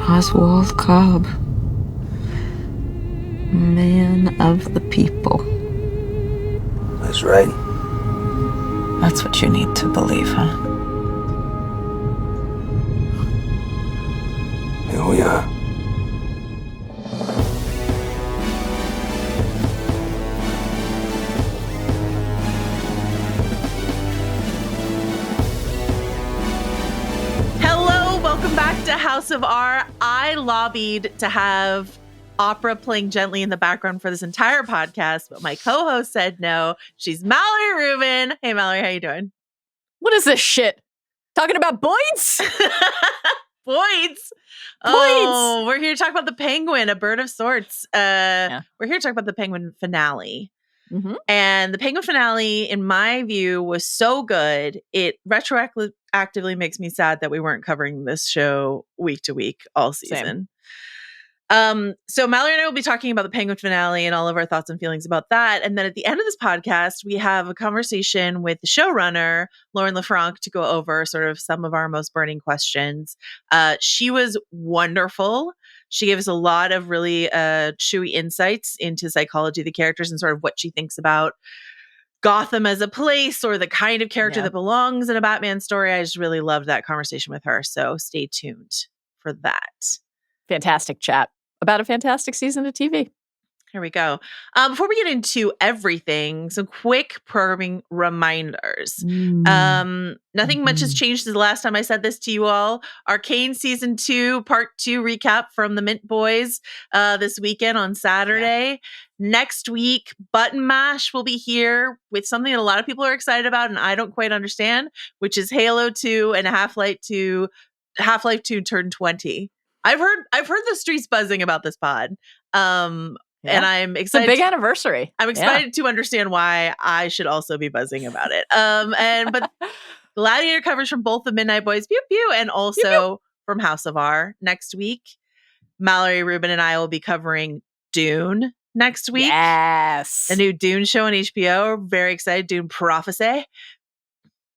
Oswald Cobb, man of the people. That's right. That's what you need to believe, huh? Here we are. Welcome back to House of R. I lobbied to have opera playing gently in the background for this entire podcast, but my co-host said no. She's Mallory Rubin. Hey, Mallory, how you doing? What is this shit? Talking about Boyds? Boyds. Oh, we're here to talk about the Penguin, a bird of sorts. We're here to talk about the Penguin finale. Mm-hmm. And the Penguin finale, in my view, was so good. It retroactively makes me sad that we weren't covering this show week to week all season. So Mallory and I will be talking about the Penguin finale and all of our thoughts and feelings about that. And then at the end of this podcast, we have a conversation with the showrunner, Lauren LeFranc, to go over sort of some of our most burning questions. She was wonderful. She gave us a lot of really chewy insights into psychology of the characters and sort of what she thinks about Gotham as a place or the kind of character that belongs in a Batman story. I just really loved that conversation with her. So stay tuned for that. Fantastic chat about a fantastic season of TV. Here we go. Before we get into everything, some quick programming reminders. Nothing much has changed since the last time I said this to you all. Arcane Season 2, Part 2 recap from the Mint Boys this weekend on Saturday. Next week, Button Mash will be here with something that a lot of people are excited about and I don't quite understand, which is Halo 2 and Half-Life 2 turned 20. I've heard the streets buzzing about this pod. And I'm excited. It's a big anniversary. I'm excited to understand why I should also be buzzing about it. But Gladiator covers from both the Midnight Boys, pew pew, and also pew, pew. From House of R next week. Mallory Rubin and I will be covering Dune next week. Yes. A new Dune show on HBO. Very excited. Dune Prophecy.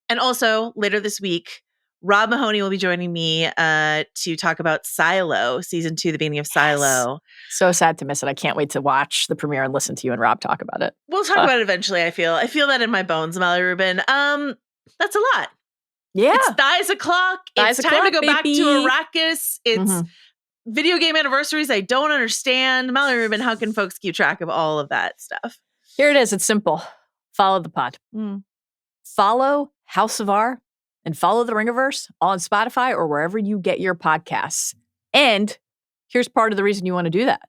And also later this week, Rob Mahoney will be joining me to talk about Silo, season 2, the beginning of Silo. So sad to miss it. I can't wait to watch the premiere and listen to you and Rob talk about it. We'll talk about it eventually, I feel that in my bones, Mallory Rubin. That's a lot. Yeah. It's Thighs O'Clock. It's time to go back to Arrakis. It's video game anniversaries I don't understand. Mallory Rubin, how can folks keep track of all of that stuff? Here it is. It's simple. Follow the pod. Follow House of R. And follow the Ringerverse on Spotify or wherever you get your podcasts. And here's part of the reason you want to do that.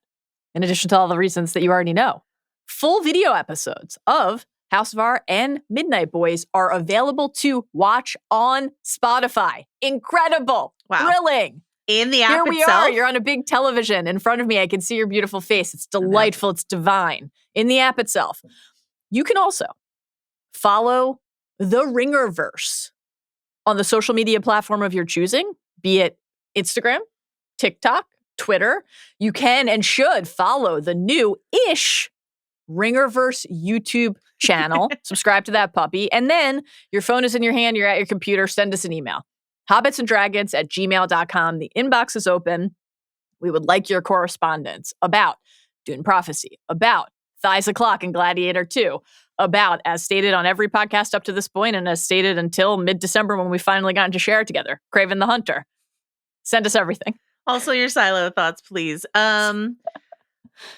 In addition to all the reasons that you already know. Full video episodes of House of R and Midnight Boys are available to watch on Spotify. Incredible. Wow. Thrilling. In the app Here we itself? are. You're on a big television. In front of me, I can see your beautiful face. It's delightful. It's divine. In the app itself. You can also follow the Ringerverse on the social media platform of your choosing, be it Instagram, TikTok, Twitter. You can and should follow the new-ish Ringerverse YouTube channel. Subscribe to that puppy. And then your phone is in your hand, you're at your computer, send us an email. hobbitsanddragons@gmail.com. The inbox is open. We would like your correspondence about Dune Prophecy, about Thighs O'Clock and Gladiator 2, about, as stated on every podcast up to this point, and as stated until mid-December when we finally got to share it together, Craven the Hunter. Send us everything. Also your Silo thoughts, please.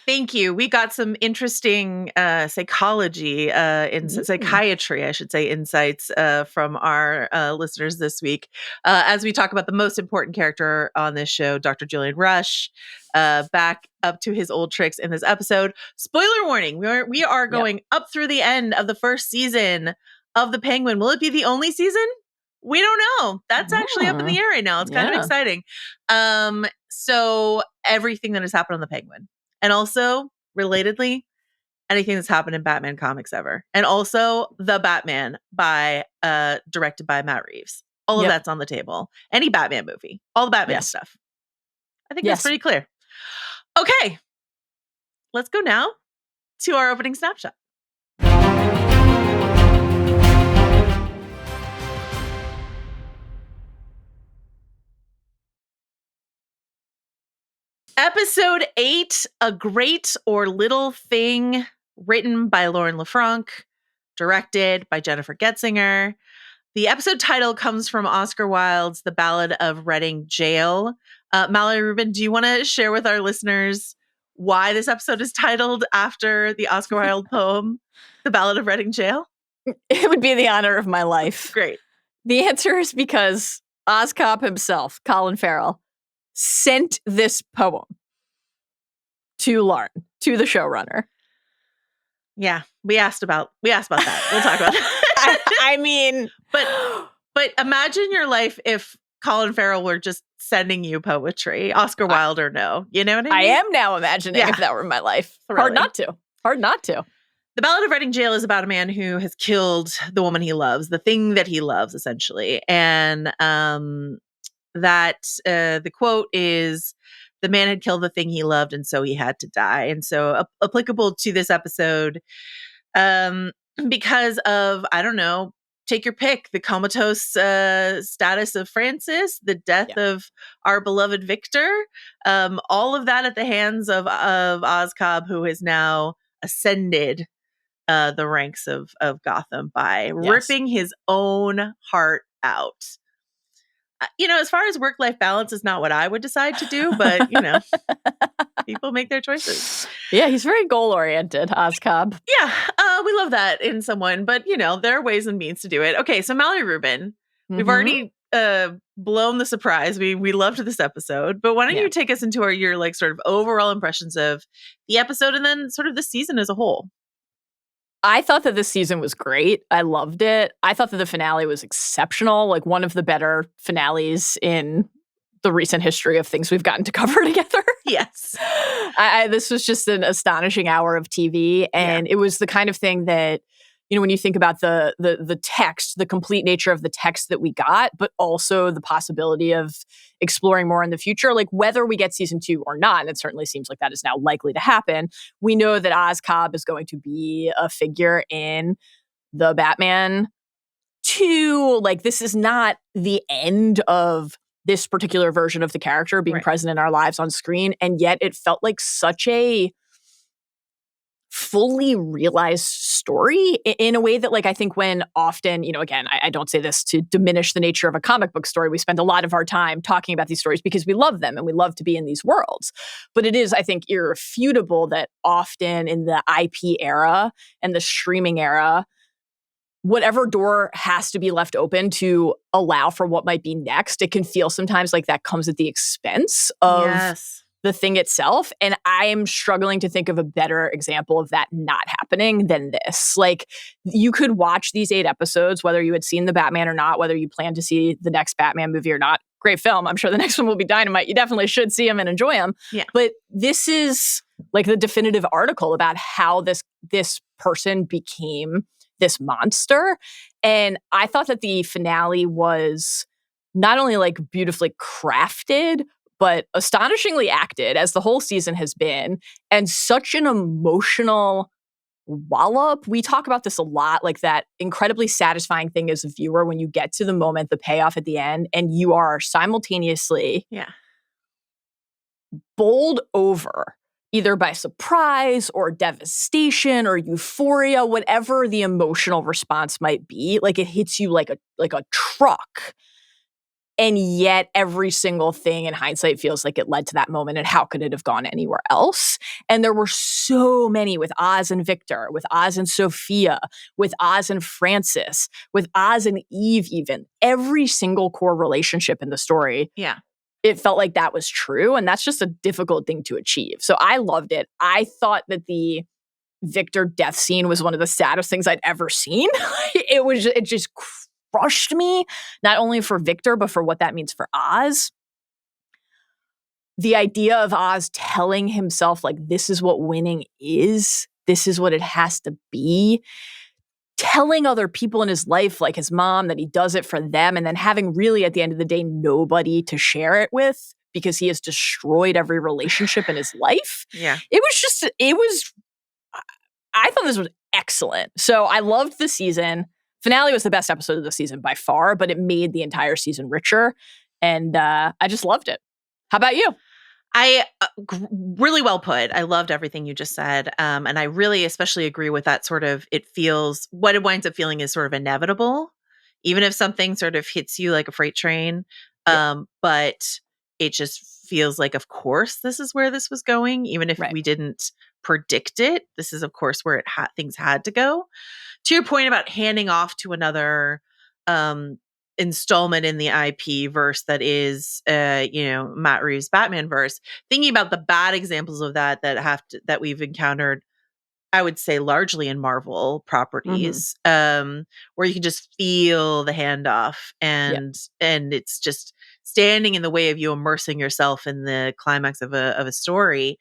Thank you. We got some interesting psychology, psychiatry, I should say, insights from our listeners this week as we talk about the most important character on this show, Dr. Julian Rush, back up to his old tricks in this episode. Spoiler warning, we are going up through the end of the first season of The Penguin. Will it be the only season? We don't know. That's actually up in the air right now. It's kind of exciting. So everything that has happened on The Penguin. And also, relatedly, anything that's happened in Batman comics ever. And also, The Batman directed by Matt Reeves. All of that's on the table. Any Batman movie. All the Batman stuff. I think that's pretty clear. Okay. Let's go now to our opening snapshot. Episode 8, A Great or Little Thing, written by Lauren LeFranc, directed by Jennifer Getzinger. The episode title comes from Oscar Wilde's The Ballad of Reading Jail. Mallory, Rubin, do you want to share with our listeners why this episode is titled after the Oscar Wilde poem, The Ballad of Reading Jail? It would be the honor of my life. Great. The answer is because Oscob himself, Colin Farrell, sent this poem to Lauren, to the showrunner. Yeah, we asked about that. We'll talk about that. I mean, but imagine your life if Colin Farrell were just sending you poetry, Oscar Wilde or no. You know what I mean? I am now imagining if that were my life. Really. Hard not to. The Ballad of Reading Jail is about a man who has killed the woman he loves, the thing that he loves, essentially. And the quote is, "The man had killed the thing he loved, and so he had to die." And so applicable to this episode because of, I don't know, take your pick, the comatose status of Francis, the death of our beloved Victor, all of that at the hands of Oscob, who has now ascended the ranks of Gotham by ripping his own heart out. As far as work-life balance is not what I would decide to do, but, people make their choices. Yeah, he's very goal-oriented, Oscob. Yeah, we love that in someone, but, there are ways and means to do it. Okay, so Mallory Rubin, we've already blown the surprise. We loved this episode, but why don't you take us into your like sort of overall impressions of the episode and then sort of the season as a whole? I thought that this season was great. I loved it. I thought that the finale was exceptional, like one of the better finales in the recent history of things we've gotten to cover together. Yes. This was just an astonishing hour of TV, and it was the kind of thing that, when you think about the text, the complete nature of the text that we got, but also the possibility of exploring more in the future, like whether we get season 2 or not, and it certainly seems like that is now likely to happen. We know that Oscob is going to be a figure in the Batman 2. Like, this is not the end of this particular version of the character being present in our lives on screen, and yet it felt like such a fully realized story in a way that, like, I think when often, again, I don't say this to diminish the nature of a comic book story. We spend a lot of our time talking about these stories because we love them and we love to be in these worlds. But it is, I think, irrefutable that often in the IP era and the streaming era, whatever door has to be left open to allow for what might be next, it can feel sometimes like that comes at the expense of the thing itself. And I am struggling to think of a better example of that not happening than this. Like, you could watch these 8 episodes, whether you had seen the Batman or not, whether you plan to see the next Batman movie or not. Great film. I'm sure the next one will be dynamite. You definitely should see them and enjoy them. Yeah. But this is like the definitive article about how this person became this monster. And I thought that the finale was not only like beautifully crafted, but astonishingly acted, as the whole season has been, and such an emotional wallop. We talk about this a lot, like that incredibly satisfying thing as a viewer when you get to the moment, the payoff at the end, and you are simultaneously bowled over either by surprise or devastation or euphoria, whatever the emotional response might be. Like, it hits you like a truck. And yet every single thing in hindsight feels like it led to that moment, and how could it have gone anywhere else? And there were so many with Oz and Victor, with Oz and Sophia, with Oz and Francis, with Oz and Eve even. Every single core relationship in the story. Yeah. It felt like that was true, and that's just a difficult thing to achieve. So I loved it. I thought that the Victor death scene was one of the saddest things I'd ever seen. It just crushed me, not only for Victor, but for what that means for Oz. The idea of Oz telling himself, like, this is what winning is, this is what it has to be, telling other people in his life, like his mom, that he does it for them, and then having really, at the end of the day, nobody to share it with because he has destroyed every relationship in his life. Yeah. I thought this was excellent. So I loved the season. Finale was the best episode of the season by far, but it made the entire season richer. And I just loved it. How about you? Really well put. I loved everything you just said. And I really especially agree with that sort of, it feels, what it winds up feeling is sort of inevitable, even if something sort of hits you like a freight train. But it just feels like, of course, this is where this was going. Even if we didn't predict it, this is, of course, where things had to go. To your point about handing off to another installment in the IP verse that is, Matt Reeves' Batman verse, thinking about the bad examples of that we've encountered, I would say largely in Marvel properties, where you can just feel the handoff and it's just standing in the way of you immersing yourself in the climax of a story.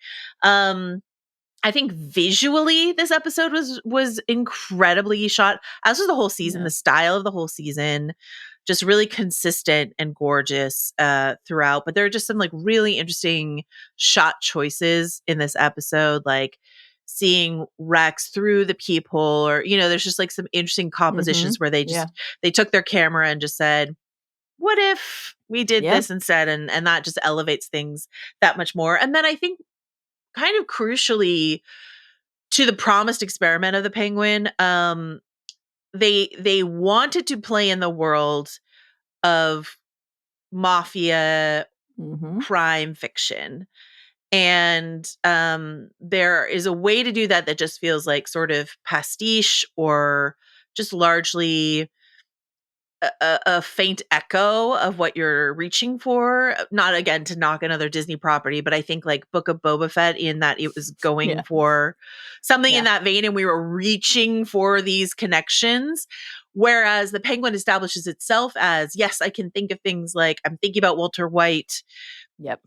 I think visually this episode was incredibly shot, as was the whole season. The style of the whole season, just really consistent and gorgeous throughout. But there are just some like really interesting shot choices in this episode, like seeing Rex through the peephole, or there's just like some interesting compositions where they took their camera and just said, what if we did this instead? And that just elevates things that much more. And then I think kind of crucially to the promised experiment of the Penguin, they wanted to play in the world of mafia crime fiction. And there is a way to do that just feels like sort of pastiche or just largely a faint echo of what you're reaching for. Not again to knock another Disney property, but I think like Book of Boba Fett, in that it was going for something in that vein, and we were reaching for these connections. Whereas the Penguin establishes itself as, yes, I can think of things like, I'm thinking about Walter White.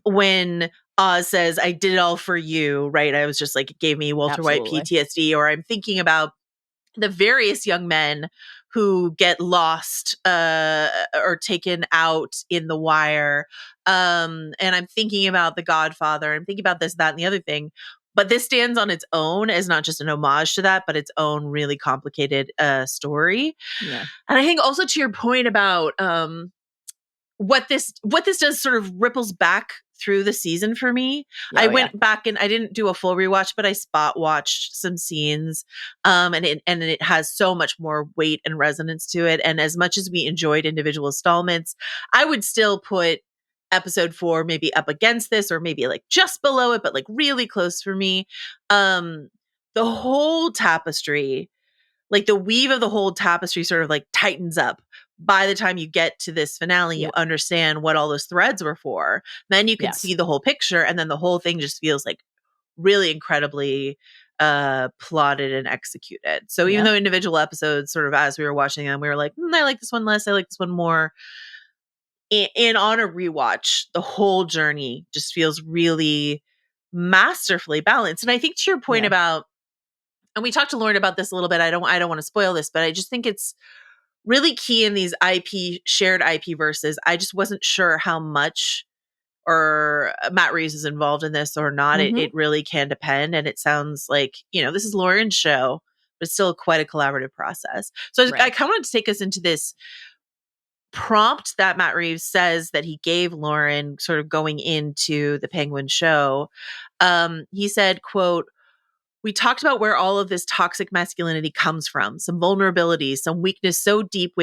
When Oz says, I did it all for you, right? I was just like, it gave me Walter White PTSD. Or I'm thinking about the various young men who get lost or taken out in The Wire. And I'm thinking about The Godfather. I'm thinking about this, that, and the other thing. But this stands on its own as not just an homage to that, but its own really complicated story. And I think also to your point about what this does sort of ripples back through the season for me. I went back and I didn't do a full rewatch, but I spot watched some scenes, and it has so much more weight and resonance to it. And as much as we enjoyed individual installments, I would still put episode 4 maybe up against this, or maybe like just below it, but like really close for me. The whole tapestry, like the weave of the whole tapestry sort of like tightens up. By the time you get to this finale, you understand what all those threads were for. Then you can see the whole picture, and then the whole thing just feels like really incredibly plotted and executed. So even though individual episodes, sort of as we were watching them, we were like, I like this one less, I like this one more. And on a rewatch, the whole journey just feels really masterfully balanced. And I think to your point about, and we talked to Lauren about this a little bit, I don't want to spoil this, but I just think it's really key in these shared IP verses. I just wasn't sure how much or Matt Reeves is involved in this or not. It really can depend. And it sounds like, this is Lauren's show, but it's still quite a collaborative process. So I kind of wanted to take us into this prompt that Matt Reeves says that he gave Lauren sort of going into the Penguin show. He said, quote, "We talked about where all of this toxic masculinity comes from, some vulnerability, some weakness so deep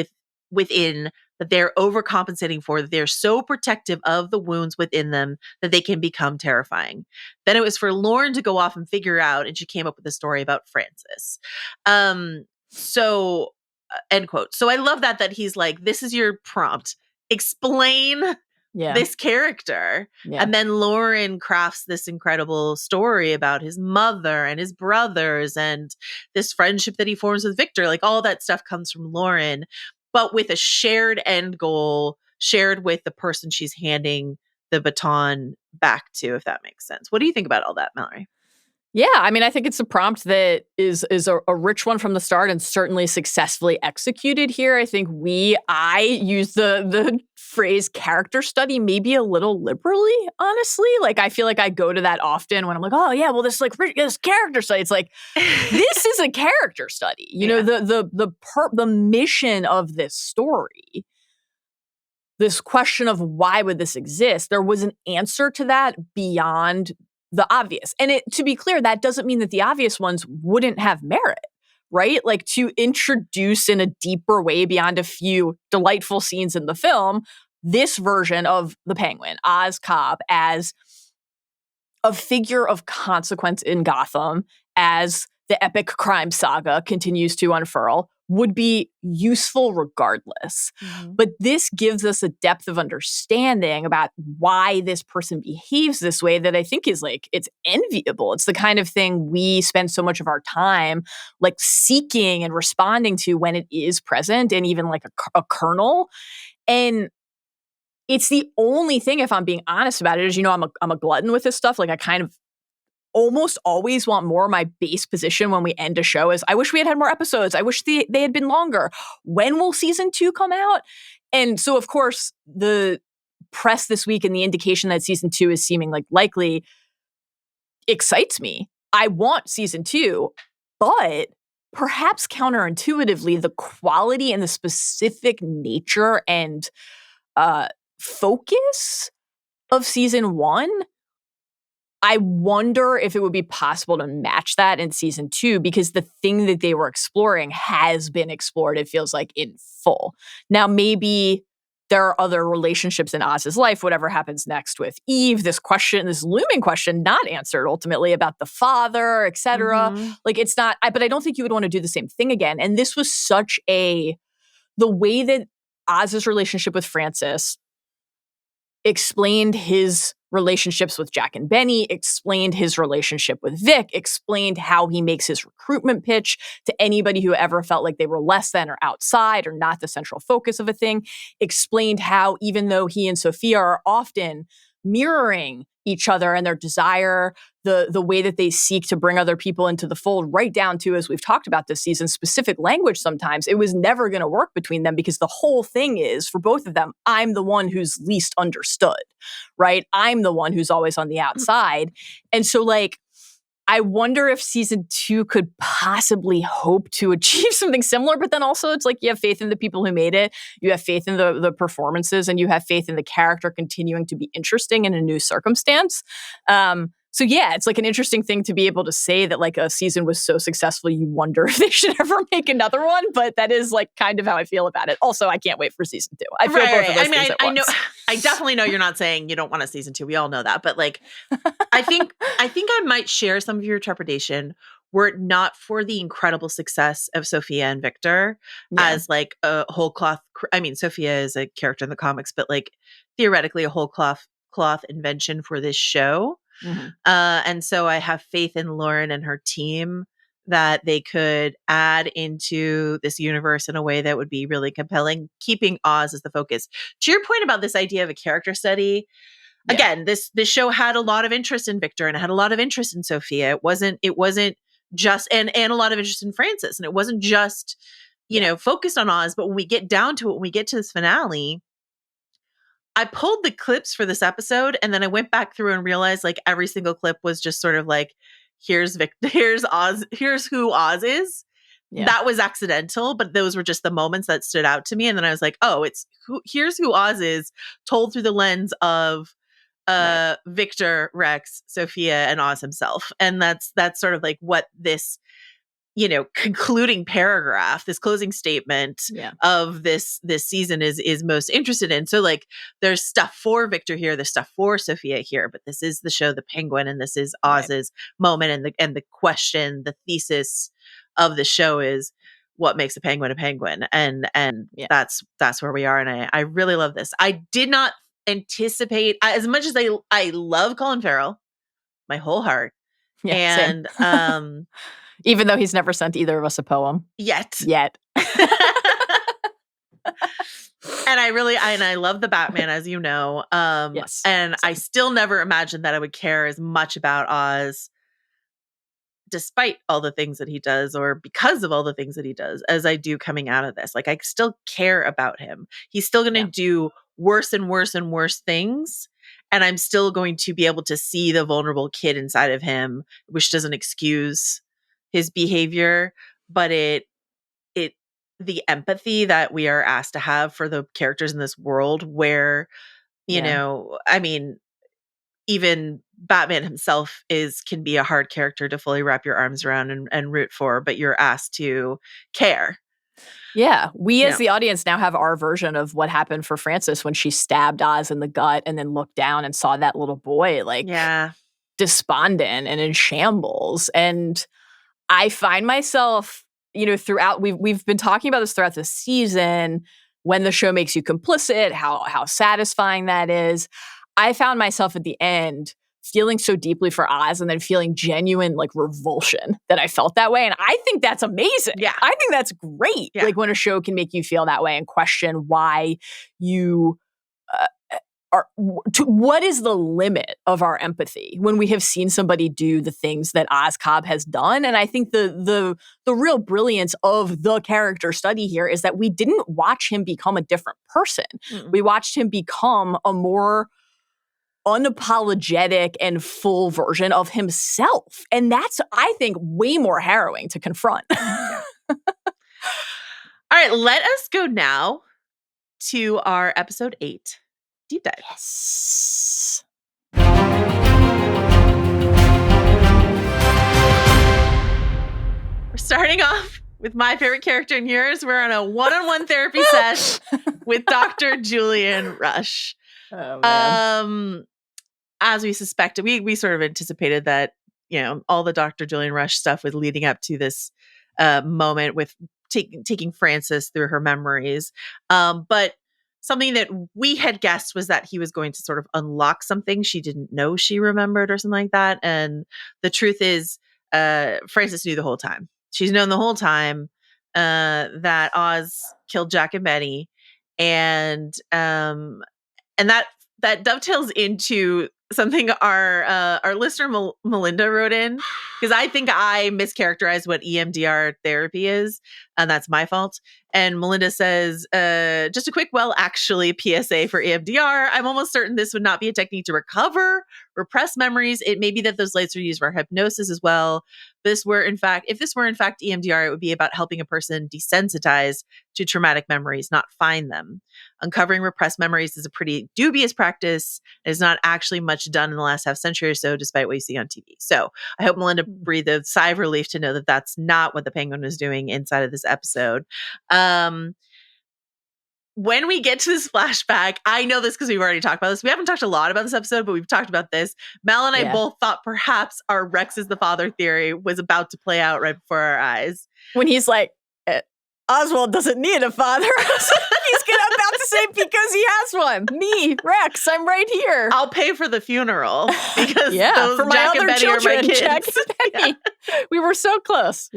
within that they're overcompensating for, that they're so protective of the wounds within them that they can become terrifying. Then it was for Lauren to go off and figure out, and she came up with a story about Francis." So, end quote. So I love that he's like, this is your prompt. Explain this character. And then Lauren crafts this incredible story about his mother and his brothers and this friendship that he forms with Victor. Like all that stuff comes from Lauren, but with a shared end goal, shared with the person she's handing the baton back to, if that makes sense. What do you think about all that, Mallory? Yeah, I mean, I think it's a prompt that is a rich one from the start and certainly successfully executed here. I think I use the phrase character study maybe a little liberally, honestly. Like, I feel like I go to that often when I'm like, oh yeah, well, this character study. It's like, this is a character study. You know, the mission of this story this question of why would this exist, there was an answer to that beyond the obvious. And to be clear, that doesn't mean that the obvious ones wouldn't have merit, right? Like to introduce in a deeper way beyond a few delightful scenes in the film, this version of the Penguin, Oz Cobb, as a figure of consequence in Gotham, as the epic crime saga continues to unfurl, would be useful regardless. Mm-hmm. But this gives us a depth of understanding about why this person behaves this way that I think is like, it's enviable. It's the kind of thing we spend so much of our time like seeking and responding to when it is present, and even like a kernel. And it's the only thing, if I'm being honest about it, is, I'm a glutton with this stuff. Like I kind of almost always want more. My base position when we end a show is, I wish we had more episodes. I wish they had been longer. When will season 2 come out? And so, of course, the press this week and the indication that season 2 is seeming like likely excites me. I want season 2, but perhaps counterintuitively, the quality and the specific nature and focus of season 1, I wonder if it would be possible to match that in season 2, because the thing that they were exploring has been explored, it feels like, in full. Now, maybe there are other relationships in Oz's life, whatever happens next with Eve, this looming question not answered ultimately about the father, etc. Mm-hmm. Like it's not, but I don't think you would want to do the same thing again. And this was the way that Oz's relationship with Francis explained his relationships with Jack and Benny, explained his relationship with Vic, explained how he makes his recruitment pitch to anybody who ever felt like they were less than or outside or not the central focus of a thing, explained how even though he and Sophia are often mirroring each other and their desire, the way that they seek to bring other people into the fold, right down to, as we've talked about this season, specific language sometimes, it was never going to work between them because the whole thing is, for both of them, I'm the one who's least understood, right? I'm the one who's always on the outside. And so, like, I wonder if season 2 could possibly hope to achieve something similar, but then also it's like you have faith in the people who made it, you have faith in the performances, and you have faith in the character continuing to be interesting in a new circumstance. So yeah, it's like an interesting thing to be able to say that like a season was so successful, you wonder if they should ever make another one, but that is like kind of how I feel about it. Also, I can't wait for season 2. I feel both of those things at once. Know, I definitely know you're not saying you don't want a season 2. We all know that, but like, I think I might share some of your trepidation were it not for the incredible success of Sophia and Victor as like a whole cloth. I mean, Sophia is a character in the comics, but like theoretically a whole cloth invention for this show. Mm-hmm. And so I have faith in Lauren and her team that they could add into this universe in a way that would be really compelling, keeping Oz as the focus. To your point about this idea of a character study, again, this show had a lot of interest in Victor and it had a lot of interest in Sophia. It wasn't just and a lot of interest in Francis, and it wasn't just focused on Oz. But when we get down to it, when we get to this finale, I pulled the clips for this episode and then I went back through and realized like every single clip was just sort of like, here's Victor, here's Oz, here's who Oz is. Yeah. That was accidental, but those were just the moments that stood out to me. And then I was like, oh, here's who Oz is told through the lens of Victor, Rex, Sophia, and Oz himself. And that's sort of like what this concluding paragraph, this closing statement of this season is most interested in. So like there's stuff for Victor here, there's stuff for Sophia here, but this is the show The Penguin, and this is Oz's moment, and the question, the thesis of the show is what makes a penguin, and that's where we are. And I really love this. I did not anticipate, as much as I love Colin Farrell, my whole heart. And even though he's never sent either of us a poem yet. And I love the Batman, as you know. Yes. And I still never imagined that I would care as much about Oz, despite all the things that he does, or because of all the things that he does, as I do coming out of this. Like, I still care about him. He's still going to do worse and worse and worse things. And I'm still going to be able to see the vulnerable kid inside of him, which doesn't excuse his behavior, but it the empathy that we are asked to have for the characters in this world where, you know, I mean, even Batman himself can be a hard character to fully wrap your arms around and root for, but you're asked to care. Yeah, we as the audience now have our version of what happened for Frances when she stabbed Oz in the gut and then looked down and saw that little boy despondent and in shambles. And I find myself, throughout we've been talking about this throughout the season, when the show makes you complicit, how satisfying that is. I found myself at the end feeling so deeply for Oz and then feeling genuine revulsion that I felt that way. And I think that's amazing. Yeah. I think that's great. Yeah. When a show can make you feel that way and question why you what is the limit of our empathy when we have seen somebody do the things that Oz Cobb has done. And I think the real brilliance of the character study here is that we didn't watch him become a different person. Mm-mm. We watched him become a more unapologetic and full version of himself. And that's, I think, way more harrowing to confront. All right, let us go now to our episode 8 deep dive. Yes. We're starting off with my favorite character and yours. We're on a one-on-one therapy session with Dr. Julian Rush. Oh, man. As we suspected, we sort of anticipated that, all the Dr. Julian Rush stuff was leading up to this moment with taking Frances through her memories. But something that we had guessed was that he was going to sort of unlock something she didn't know she remembered or something like that. And the truth is, Frances knew the whole time. She's known the whole time that Oz killed Jack and Betty. And that dovetails into something our listener Melinda wrote in, because I think I mischaracterized what EMDR therapy is, and that's my fault. And Melinda says, just a quick, actually PSA for EMDR. I'm almost certain this would not be a technique to recover repressed memories. It may be that those lights are used for hypnosis as well. If this were in fact EMDR, it would be about helping a person desensitize to traumatic memories, not find them. Uncovering repressed memories is a pretty dubious practice. It's not actually much done in the last half century or so, despite what you see on TV. So I hope Melinda breathed a sigh of relief to know that that's not what the Penguin was doing inside of this episode. When we get to this flashback, I know this because we've already talked about this. We haven't talked a lot about this episode, but we've talked about this. Mal and I both thought perhaps our Rex is the father theory was about to play out right before our eyes. When he's like, Oswald doesn't need a father. He's about to say, because he has one. Me, Rex, I'm right here. I'll pay for the funeral because for my Jack other and Betty children, are my kids. Jack and Betty. We were so close.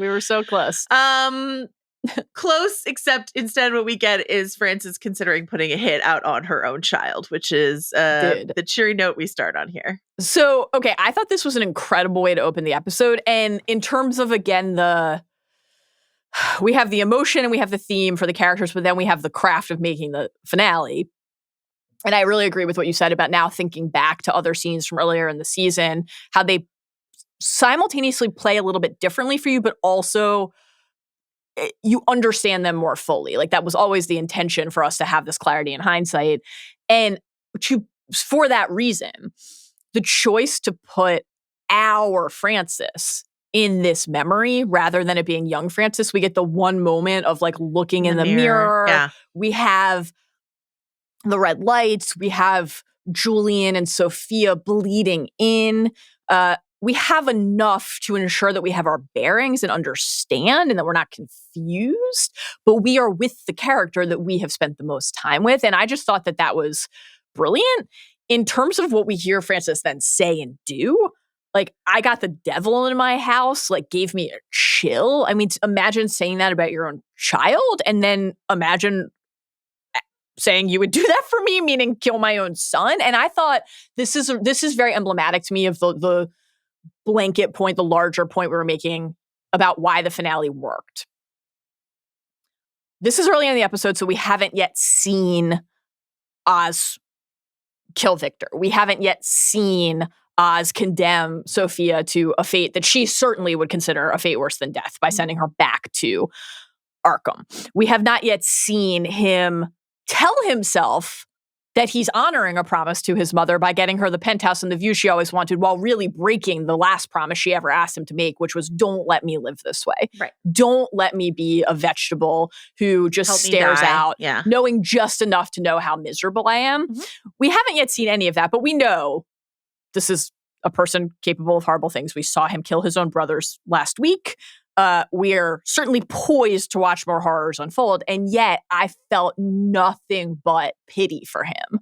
Close, except instead what we get is Frances considering putting a hit out on her own child, which is the cheery note we start on here. So, okay, I thought this was an incredible way to open the episode. And in terms of, again, we have the emotion and we have the theme for the characters, but then we have the craft of making the finale. And I really agree with what you said about now thinking back to other scenes from earlier in the season, how they simultaneously play a little bit differently for you, but also you understand them more fully. That was always the intention for us to have this clarity in hindsight. And for that reason, the choice to put our Frances in this memory rather than it being young Frances, we get the one moment of looking in the mirror. Yeah. We have the red lights. We have Julian and Sophia bleeding in. We have enough to ensure that we have our bearings and understand and that we're not confused, but we are with the character that we have spent the most time with. And I just thought that was brilliant. In terms of what we hear Frances then say and do, I got the devil in my house, gave me a chill. I mean, imagine saying that about your own child, and then imagine saying you would do that for me, meaning kill my own son. And I thought this is very emblematic to me of the blanket point, the larger point we were making about why the finale worked. This is early in the episode, so we haven't yet seen Oz kill Victor. We haven't yet seen Oz condemn Sophia to a fate that she certainly would consider a fate worse than death by sending her back to Arkham. We have not yet seen him tell himself that he's honoring a promise to his mother by getting her the penthouse and the view she always wanted, while really breaking the last promise she ever asked him to make, which was, don't let me live this way. Right. Don't let me be a vegetable who just Help me stares die. out, Yeah. knowing just enough to know how miserable I am. We haven't yet seen any of that, but we know this is a person capable of horrible things. We saw him kill his own brothers last week. We are certainly poised to watch more horrors unfold. And yet I felt nothing but pity for him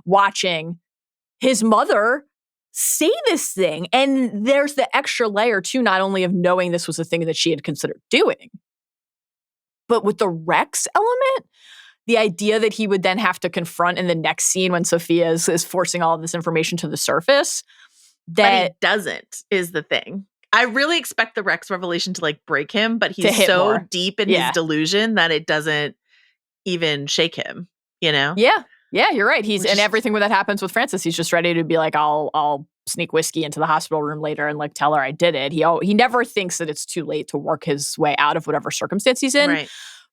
watching his mother say this thing. And there's the extra layer too, not only of knowing this was a thing that she had considered doing, but with the Rex element, the idea that he would then have to confront in the next scene when Sophia is forcing all of this information to the surface. But he doesn't, is the thing. I really expect the Rex revelation to like break him, but he's so more. deep in his delusion that it doesn't even shake him, you know? Yeah. Yeah, you're right. And everything that happens with Francis, he's just ready to be like, I'll sneak whiskey into the hospital room later and like tell her I did it. He never thinks that it's too late to work his way out of whatever circumstance he's in. Right.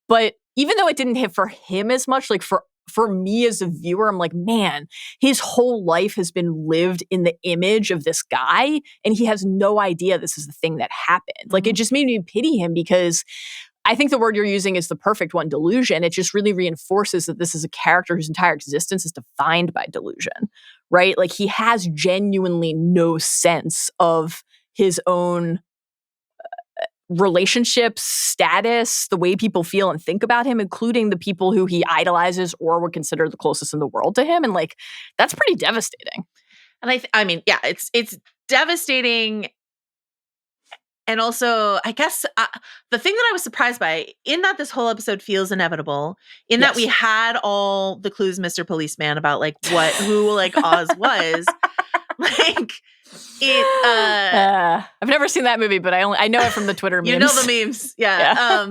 But even though it didn't hit for him as much, like for me as a viewer, I'm like, man, his whole life has been lived in the image of this guy, and he has no idea this is the thing that happened. Like, it just made me pity him, because I think the word you're using is the perfect one, delusion. It just really reinforces that this is a character whose entire existence is defined by delusion, right? Like, he has genuinely no sense of his own relationships, status, the way people feel and think about him, including the people who he idolizes or would consider the closest in the world to him. And like, that's pretty devastating. And I mean, yeah, it's devastating. And also, I guess the thing that I was surprised by, in that this whole episode feels inevitable, in that we had all the clues, Mr. Policeman, about like who like Oz was, like it. I've never seen that movie, but I know it from the Twitter memes. You know the memes, yeah.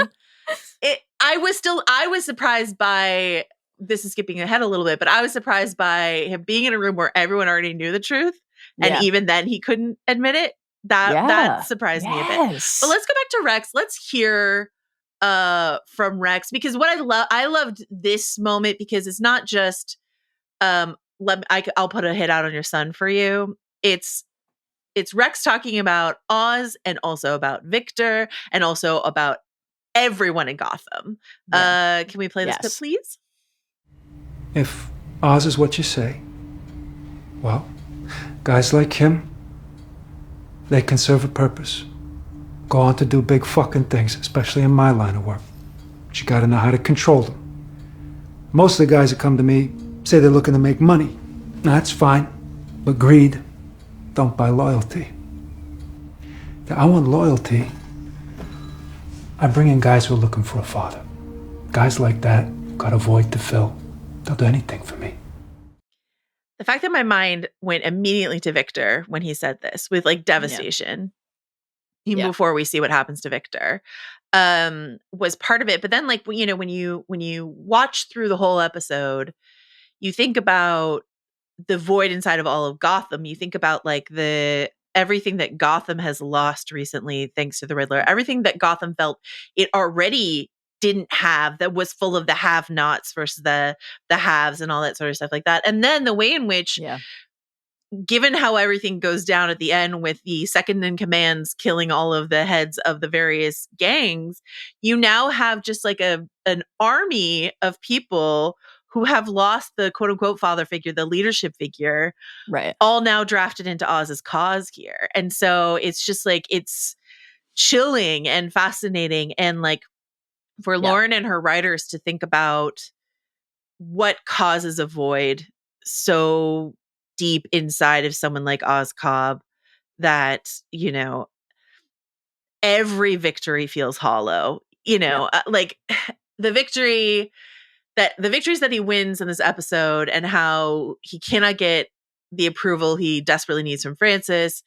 I was surprised by, this is skipping ahead a little bit, but I was surprised by him being in a room where everyone already knew the truth, and even then he couldn't admit it. That surprised me a bit. But let's go back to Rex. Let's hear from Rex, because what I loved this moment, because it's not just I'll put a hit out on your son for you. It's Rex talking about Oz, and also about Victor, and also about everyone in Gotham. Can we play this clip, please? If Oz is what you say, well, guys like him, they can serve a purpose. Go on to do big fucking things, especially in my line of work. But you gotta know how to control them. Most of the guys that come to me say they're looking to make money. That's fine, but greed don't buy loyalty. Now, I want loyalty. I bring in guys who are looking for a father. Guys like that got a void to fill. They'll do anything for me. The fact that my mind went immediately to Victor when he said this, with like devastation, even before we see what happens to Victor, was part of it. But then, like, you know, when you watch through the whole episode, you think about the void inside of all of Gotham. You think about like everything that Gotham has lost recently, thanks to the Riddler. Everything that Gotham felt it already didn't have, that was full of the have-nots versus the haves and all that sort of stuff like that. And then the way in which, given how everything goes down at the end with the second in commands killing all of the heads of the various gangs, you now have just like an army of people who have lost the quote-unquote father figure, the leadership figure, right? All now drafted into Oz's cause here. And so it's just like, it's chilling and fascinating, and like, for Lauren and her writers to think about what causes a void so deep inside of someone like Oz Cobb that, you know, every victory feels hollow, you know, like the victories that he wins in this episode, and how he cannot get the approval he desperately needs from Francis.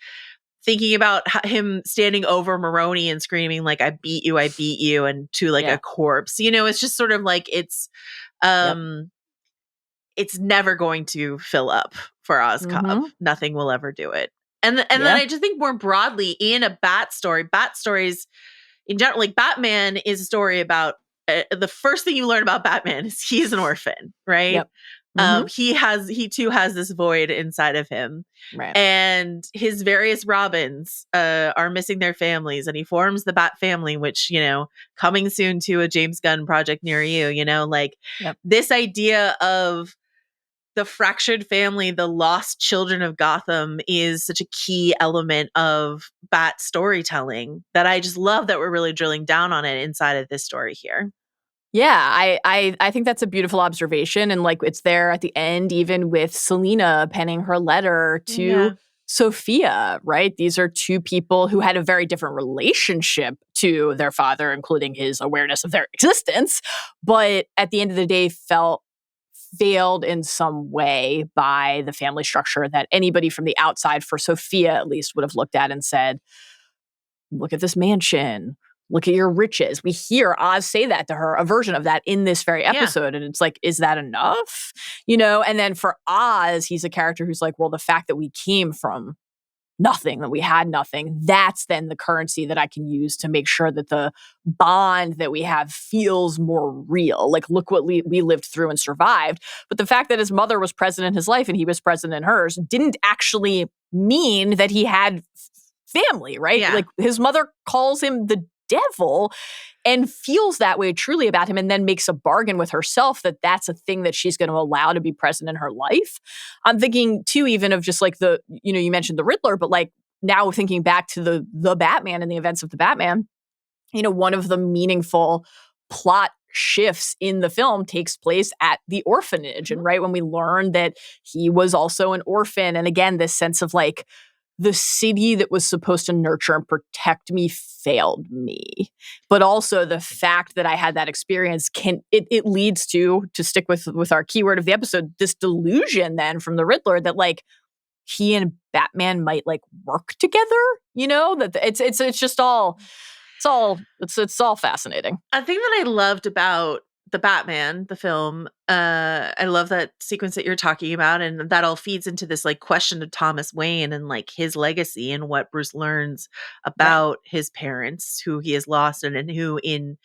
Thinking about him standing over Maroni and screaming like, I beat you, and to like a corpse, you know, it's just sort of like, it's never going to fill up for Oz Cobb. Nothing will ever do it. And then I just think more broadly in a Bat stories in general, like Batman is a story about the first thing you learn about Batman is he's an orphan, right? Yep. Mm-hmm. He too has this void inside of him. Right. And his various Robins are missing their families, and he forms the Bat family, which, coming soon to a James Gunn project near you, Yep. this idea of the fractured family, the lost children of Gotham is such a key element of Bat storytelling that I just love that we're really drilling down on it inside of this story here. Yeah, I think that's a beautiful observation. And like it's there at the end, even with Selena penning her letter to Sophia, right? These are two people who had a very different relationship to their father, including his awareness of their existence, but at the end of the day felt failed in some way by the family structure that anybody from the outside, for Sophia at least, would have looked at and said, look at this mansion. Look at your riches. We hear Oz say that to her, a version of that in this very episode. And it's like, is that enough? And then for Oz, he's a character who's like, well, the fact that we came from nothing, that we had nothing, that's then the currency that I can use to make sure that the bond that we have feels more real. Like, look what we lived through and survived. But the fact that his mother was present in his life and he was present in hers didn't actually mean that he had family, right? Yeah. Like his mother calls him the devil and feels that way truly about him, and then makes a bargain with herself that that's a thing that she's going to allow to be present in her life. I'm thinking too, even of just like you mentioned the Riddler, but like now thinking back to the Batman and the events of the Batman, one of the meaningful plot shifts in the film takes place at the orphanage. And right when we learn that he was also an orphan, and again, this sense of like, the city that was supposed to nurture and protect me failed me. But also the fact that I had that experience it leads to stick with our keyword of the episode, this delusion then from the Riddler that like he and Batman might like work together, that it's just all it's all fascinating. A thing that I loved about the Batman, the film, I love that sequence that you're talking about, and that all feeds into this like question of Thomas Wayne and like his legacy and what Bruce learns about his parents, who he has lost, and who in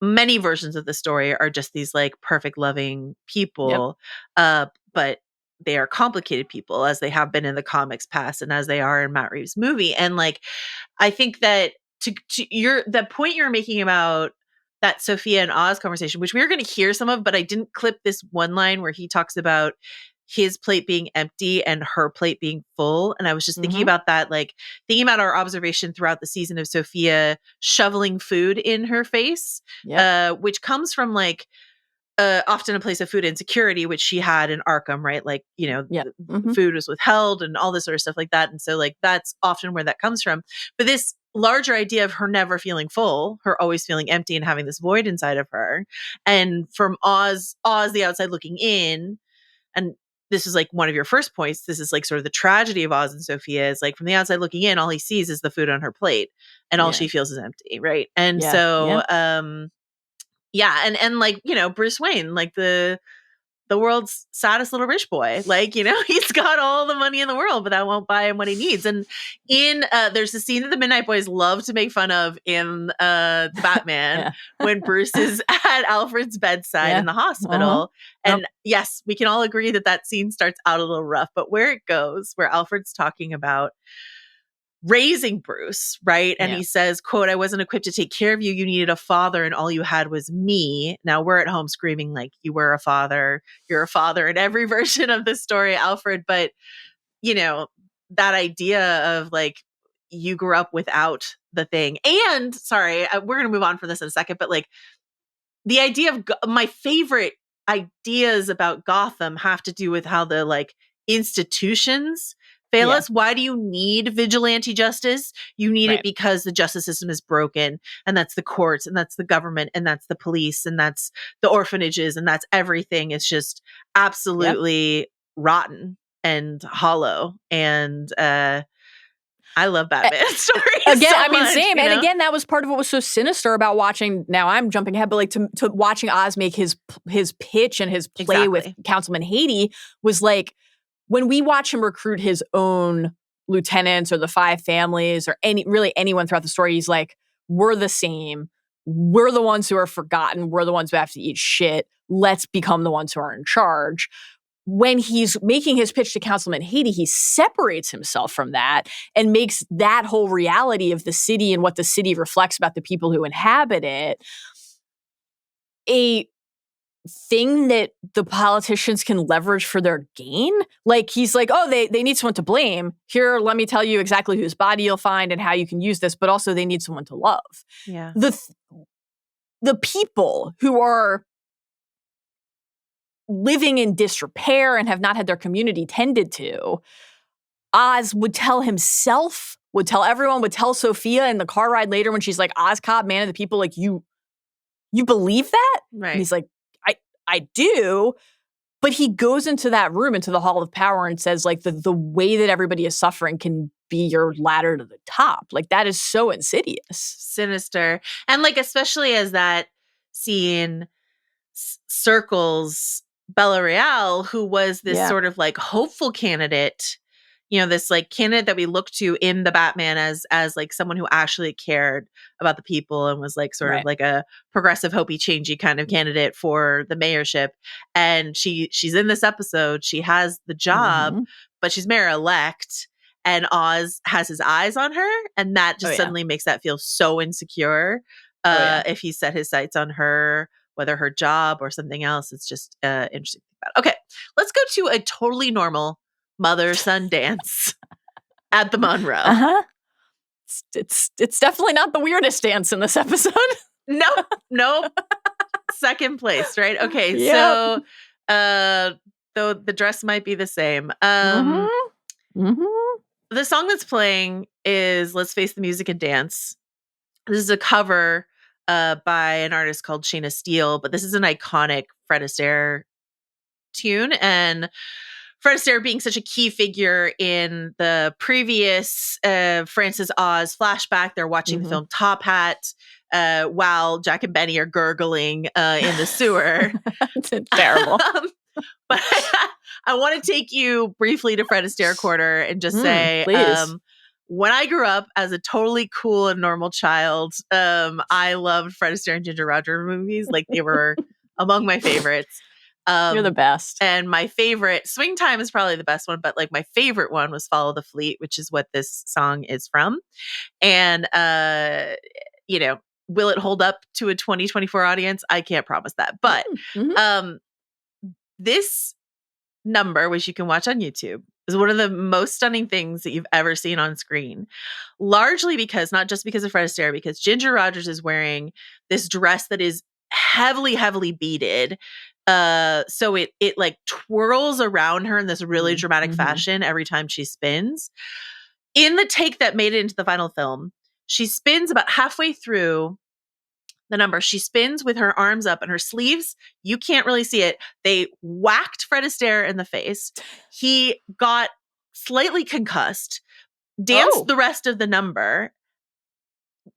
many versions of the story are just these like perfect loving people, but they are complicated people, as they have been in the comics past and as they are in Matt Reeves' movie. And like I think that to the point you're making about that Sophia and Oz conversation, which we were going to hear some of, but I didn't clip this one line where he talks about his plate being empty and her plate being full. And I was just thinking about that, like thinking about our observation throughout the season of Sophia shoveling food in her face, which comes from like often a place of food insecurity, which she had in Arkham, right? Like, food was withheld and all this sort of stuff like that. And so like, that's often where that comes from. But this larger idea of her never feeling full, her always feeling empty and having this void inside of her. And from Oz the outside looking in, and this is like one of your first points, this is like sort of the tragedy of Oz and Sophia is like from the outside looking in, all he sees is the food on her plate and all she feels is empty, right? And and like, Bruce Wayne, like the world's saddest little rich boy, like, he's got all the money in the world, but that won't buy him what he needs. And in there's a scene that the Midnight Boys love to make fun of in the Batman when Bruce is at Alfred's bedside in the hospital. And yes, we can all agree that scene starts out a little rough, but where it goes, where Alfred's talking about raising Bruce, right? And he says, quote, "I wasn't equipped to take care of you. You needed a father and all you had was me." Now we're at home screaming like, you were a father. You're a father in every version of the story, Alfred. But, that idea of like, you grew up without the thing. And sorry, we're going to move on from this in a second, but like the idea of my favorite ideas about Gotham have to do with how the like institutions fail us. Why do you need vigilante justice? You need it because the justice system is broken, and that's the courts, and that's the government, and that's the police, and that's the orphanages, and that's everything. It's just absolutely rotten and hollow. And I love Batman stories. Again, so I mean, much, same. And again, that was part of what was so sinister about watching. Now I'm jumping ahead, but like to watching Oz make his pitch and his play with Councilman Haiti was like, when we watch him recruit his own lieutenants or the five families or anyone throughout the story, he's like, we're the same. we're the ones who are forgotten. We're the ones who have to eat shit. Let's become the ones who are in charge. When he's making his pitch to Councilman Haiti, he separates himself from that and makes that whole reality of the city and what the city reflects about the people who inhabit it a thing that the politicians can leverage for their gain. Like, he's like, oh, they need someone to blame. Here, let me tell you exactly whose body you'll find and how you can use this, but also they need someone to love. Yeah. The people who are living in disrepair and have not had their community tended to, Oz would tell himself, would tell everyone, would tell Sophia in the car ride later when she's like, Oz Cobb, man of the people, like, you believe that? Right. And he's like, I do. But he goes into that room, into the Hall of Power, and says, like, the way that everybody is suffering can be your ladder to the top. Like, that is so insidious. Sinister. And, like, especially as that scene circles Bella Real, who was this sort of, like, hopeful candidate, you know, this, like, candidate that we look to in the Batman as like someone who actually cared about the people and was, like, sort of like a progressive, hopey, changey kind of candidate for the mayorship. And she's in this episode. She has the job, but she's mayor-elect, and Oz has his eyes on her, and that just suddenly makes that feel so insecure. If he set his sights on her, whether her job or something else, it's just interesting to think about. Okay, let's go to a totally normal mother-son dance at the Monroe. It's definitely not the weirdest dance in this episode. No. Second place, right? Okay, so though the dress might be the same. The song that's playing is Let's Face the Music and Dance. This is a cover by an artist called Shayna Steele, but this is an iconic Fred Astaire tune, and Fred Astaire being such a key figure in the previous Francis Oz flashback. They're watching the film Top Hat while Jack and Benny are gurgling in the sewer. It's terrible. But I want to take you briefly to Fred Astaire Quarter and just say, when I grew up as a totally cool and normal child, I loved Fred Astaire and Ginger Rogers movies. Like, they were among my favorites. You're the best. And my favorite, Swing Time is probably the best one, but, like, my favorite one was Follow the Fleet, which is what this song is from. And, you know, will it hold up to a 2024 audience? I can't promise that. But this number, which you can watch on YouTube, is one of the most stunning things that you've ever seen on screen. Largely because, not just because of Fred Astaire, because Ginger Rogers is wearing this dress that is heavily, heavily beaded. So it like twirls around her in this really dramatic fashion every time she spins. In the take that made it into the final film, she spins about halfway through the number. She spins with her arms up and her sleeves, you can't really see it. They whacked Fred Astaire in the face. He got slightly concussed, danced the rest of the number,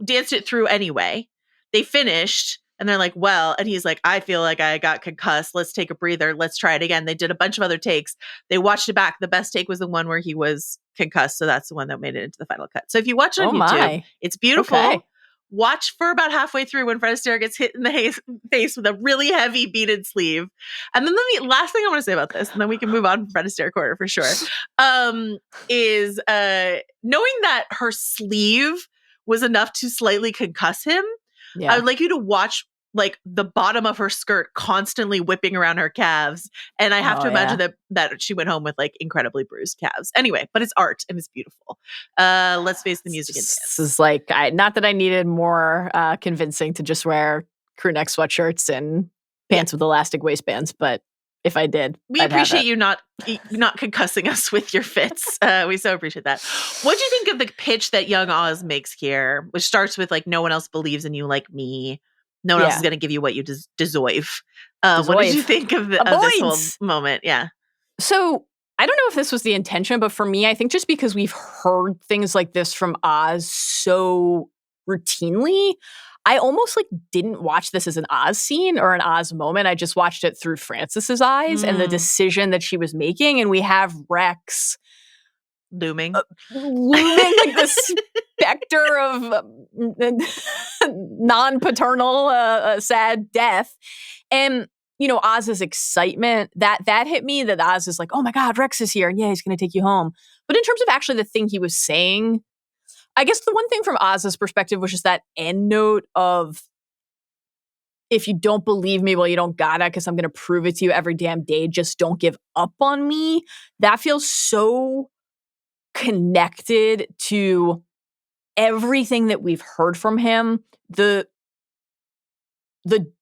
danced it through anyway. They finished. And they're like, well, and he's like, I feel like I got concussed. Let's take a breather. Let's try it again. They did a bunch of other takes. They watched it back. The best take was the one where he was concussed. So that's the one that made it into the final cut. So if you watch it on YouTube, it's beautiful. Okay. Watch for about halfway through when Fred Astaire gets hit in the face with a really heavy beaded sleeve. And then the last thing I want to say about this, and then we can move on from Fred Astaire Quarter for sure, is knowing that her sleeve was enough to slightly concuss him. Yeah. I would like you to watch, like, the bottom of her skirt constantly whipping around her calves. And I have to imagine that she went home with, like, incredibly bruised calves. Anyway, but it's art and it's beautiful. Let's face the music and dance. This is like, not that I needed more convincing to just wear crew neck sweatshirts and pants with elastic waistbands, but if I did, I'd appreciate you not concussing us with your fits. We so appreciate that. What do you think of the pitch that young Oz makes here, which starts with, like, no one else believes in you like me. No one else is going to give you what you deserve. What did you think of this whole moment? Yeah. So I don't know if this was the intention, but for me, I think just because we've heard things like this from Oz so routinely, I almost, like, didn't watch this as an Oz scene or an Oz moment. I just watched it through Francis's eyes and the decision that she was making. And we have Rex looming like this specter of non-paternal sad death. And, Oz's excitement, that hit me, that Oz is like, oh my God, Rex is here. And yeah, he's going to take you home. But in terms of actually the thing he was saying, I guess the one thing from Oz's perspective was just that end note of, if you don't believe me, well, you don't gotta, because I'm going to prove it to you every damn day. Just don't give up on me. That feels so connected to everything that we've heard from him. The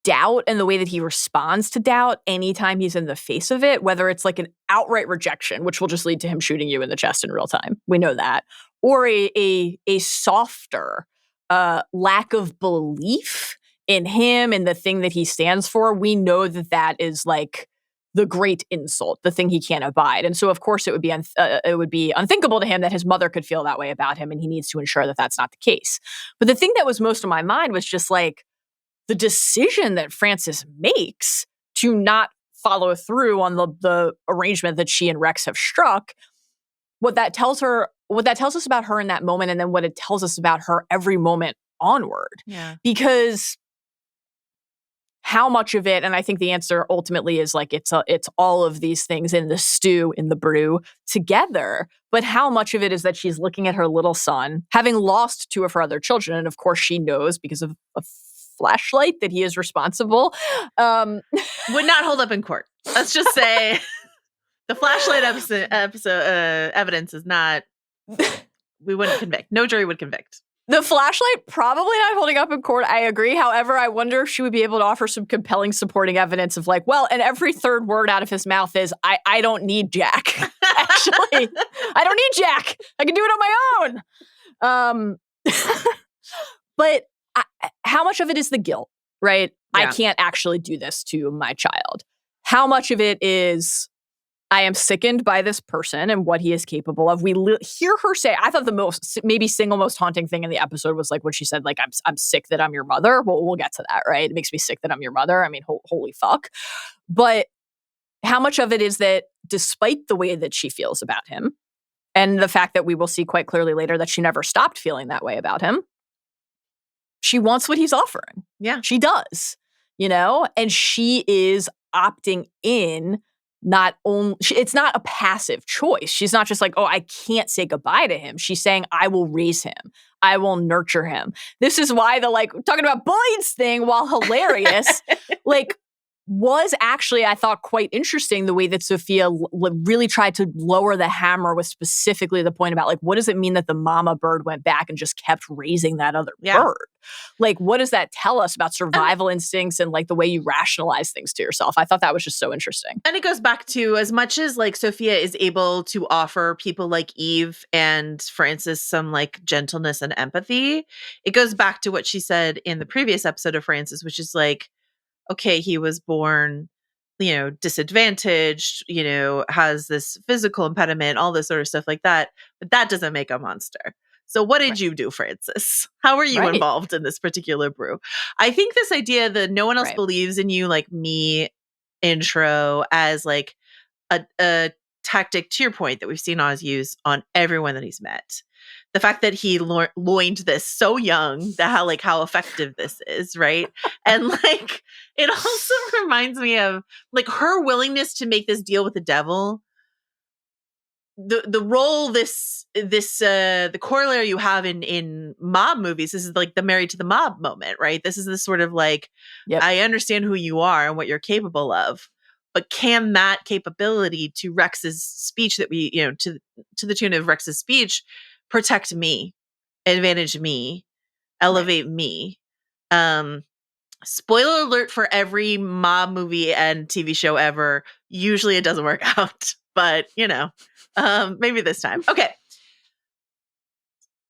doubt and the way that he responds to doubt anytime he's in the face of it, whether it's like an outright rejection, which will just lead to him shooting you in the chest in real time. We know that. Or a softer lack of belief in him and the thing that he stands for. We know that is like the great insult, the thing he can't abide. And so, of course, it would be unthinkable to him that his mother could feel that way about him, and he needs to ensure that that's not the case. But the thing that was most on my mind was just like the decision that Frances makes to not follow through on the arrangement that she and Rex have struck. What that tells us about her in that moment, and then what it tells us about her every moment onward. Yeah. Because how much of it, and I think the answer ultimately is like it's all of these things in the stew, in the brew together, but how much of it is that she's looking at her little son, having lost two of her other children, and of course she knows because of a flashlight that he is responsible. Would not hold up in court. Let's just say the flashlight evidence is not, we wouldn't convict. No jury would convict. The flashlight probably not holding up in court. I agree. However, I wonder if she would be able to offer some compelling supporting evidence of like, well, and every third word out of his mouth is, I don't need Jack. Actually, I don't need Jack. I can do it on my own. But how much of it is the guilt, right? Yeah. I can't actually do this to my child. How much of it is, I am sickened by this person and what he is capable of. We hear her say, I thought the maybe single most haunting thing in the episode was like when she said, like, I'm sick that I'm your mother. Well, we'll get to that, right? It makes me sick that I'm your mother. I mean, holy fuck. But how much of it is that despite the way that she feels about him, and the fact that we will see quite clearly later that she never stopped feeling that way about him, she wants what he's offering. Yeah. She does, and she is opting in. Not only, it's not a passive choice. She's not just like, oh, I can't say goodbye to him. She's saying, I will raise him. I will nurture him. This is why the talking about bullies thing, while hilarious, was actually, I thought, quite interesting the way that Sophia really tried to lower the hammer with specifically the point about what does it mean that the mama bird went back and just kept raising that other bird? What does that tell us about survival instincts and the way you rationalize things to yourself? I thought that was just so interesting. And it goes back to, as much as Sophia is able to offer people like Eve and Frances some gentleness and empathy, it goes back to what she said in the previous episode of Frances, which is okay, he was born, disadvantaged, has this physical impediment, all this sort of stuff like that. But that doesn't make a monster. So what did you do, Frances? How are you involved in this particular brew? I think this idea that no one else believes in you like me intro as a tactic, to your point, that we've seen Oz use on everyone that he's met. The fact that he loined this so young, that how effective this is, right? And it also reminds me of her willingness to make this deal with the devil. The role the corollary you have in mob movies, this is the Married to the Mob moment, right? This is this sort of I understand who you are and what you're capable of, but can that capability to Rex's speech that we, to the tune of Rex's speech, protect me, advantage me, elevate me? Spoiler alert for every mob movie and TV show ever. Usually it doesn't work out, but maybe this time. Okay.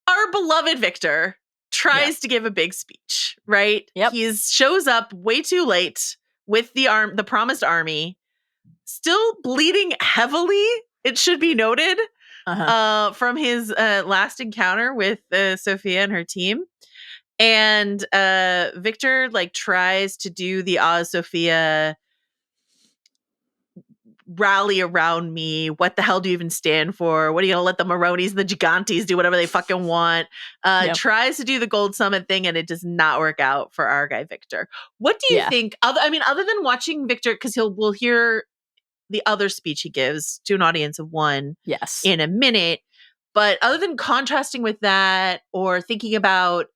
Our beloved Victor tries to give a big speech, right? Yep. He shows up way too late with the promised army, still bleeding heavily, it should be noted, from his last encounter with Sophia and her team. And Victor tries to do the Oz Sophia rally around me. What the hell do you even stand for? What are you gonna let the Maronis and the Gigantes do whatever they fucking want? Tries to do the Gold Summit thing, and it does not work out for our guy Victor. What do you think? Other than watching Victor, because we'll hear the other speech he gives to an audience of one in a minute. But other than contrasting with that, or thinking about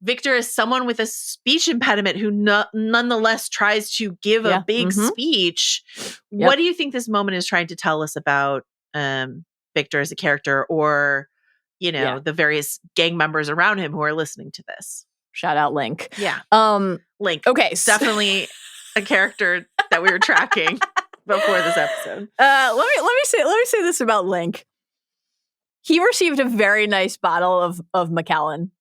Victor as someone with a speech impediment who nonetheless tries to give a big speech. What do you think this moment is trying to tell us about Victor as a character, or, the various gang members around him who are listening to this? Shout out Link. Yeah. Link. Okay. Definitely a character that we were tracking before this episode. Let me say this about Link. He received a very nice bottle of Macallan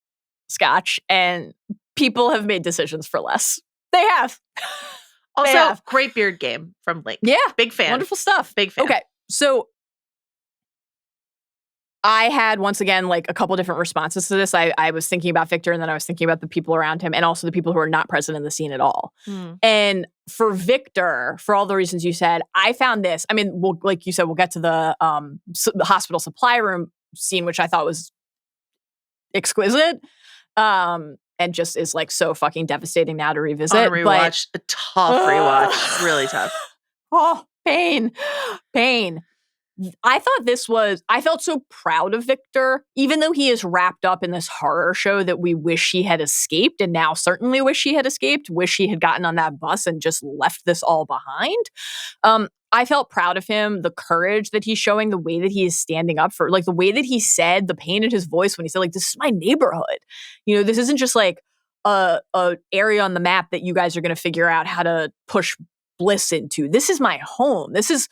Scotch, and people have made decisions for less. They have. Also, great beard game from Link. Yeah. Big fan. Wonderful stuff. Big fan. Okay. So I had, once again, like a couple different responses to this. I was thinking about Victor, and then I was thinking about the people around him, and also the people who are not present in the scene at all. And for Victor, for all the reasons you said, I found this. I mean, like you said, we'll get to the hospital supply room scene, which I thought was exquisite. And just is like so fucking devastating now to revisit. On a rewatch, a tough rewatch, really tough. Oh, pain. I felt so proud of Victor, even though he is wrapped up in this horror show that we wish he had escaped, and now certainly wish he had escaped, wish he had gotten on that bus and just left this all behind. I felt proud of him, the courage that he's showing, the way that he is standing up for, like the way that he said, the pain in his voice when he said, like, this is my neighborhood. This isn't just like a area on the map that you guys are going to figure out how to push bliss into. This is my home. This is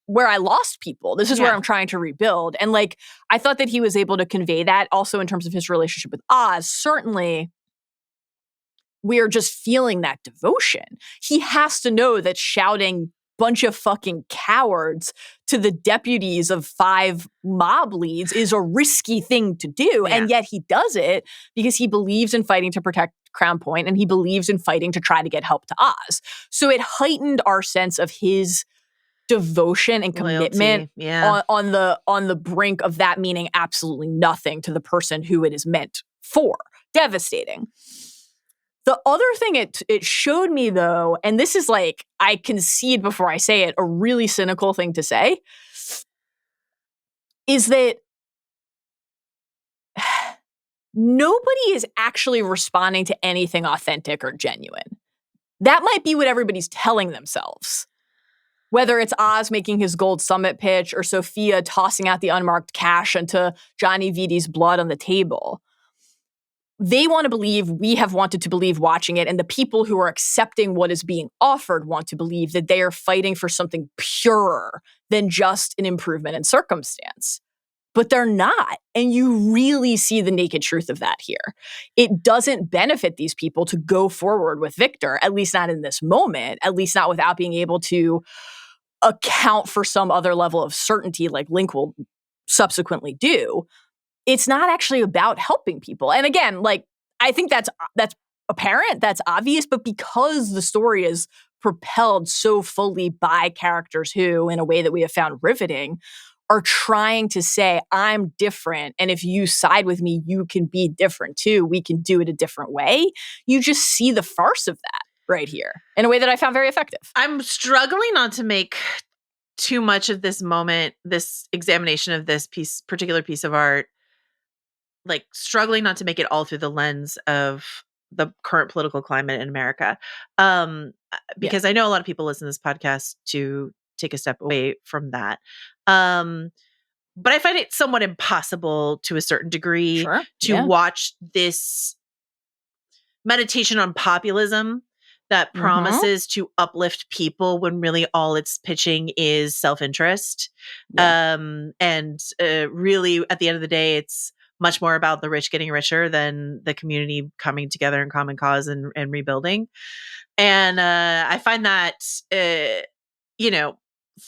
where I lost people. This is where I'm trying to rebuild. And like, I thought that he was able to convey that also in terms of his relationship with Oz. Certainly, we are just feeling that devotion. He has to know that shouting bunch of fucking cowards to the deputies of 5 mob leads is a risky thing to do. And yet he does it because he believes in fighting to protect Crown Point, and he believes in fighting to try to get help to Oz. So it heightened our sense of his devotion and commitment on the brink of that meaning absolutely nothing to the person who it is meant for. Devastating. The other thing it showed me, though, and this is like, I concede before I say it, a really cynical thing to say, is that nobody is actually responding to anything authentic or genuine. That might be what everybody's telling themselves. Whether it's Oz making his Gold Summit pitch or Sophia tossing out the unmarked cash into Johnny Vidi's blood on the table. They want to believe, we have wanted to believe watching it, and the people who are accepting what is being offered want to believe that they are fighting for something purer than just an improvement in circumstance. But they're not. And you really see the naked truth of that here. It doesn't benefit these people to go forward with Victor, at least not in this moment, at least not without being able to account for some other level of certainty like Link will subsequently do. It's not actually about helping people. And again, like, I think that's apparent, that's obvious, but because the story is propelled so fully by characters who, in a way that we have found riveting, are trying to say, I'm different, and if you side with me, you can be different too. We can do it a different way. You just see the farce of that right here in a way that I found very effective. I'm struggling not to make too much of this moment, this examination of this particular piece of art, like struggling not to make it all through the lens of the current political climate in America. Because I know a lot of people listen to this podcast to take a step away from that. But I find it somewhat impossible to a certain degree to watch this meditation on populism that promises to uplift people when really all it's pitching is self-interest. And really, at the end of the day, it's much more about the rich getting richer than the community coming together in common cause and rebuilding. And I find that,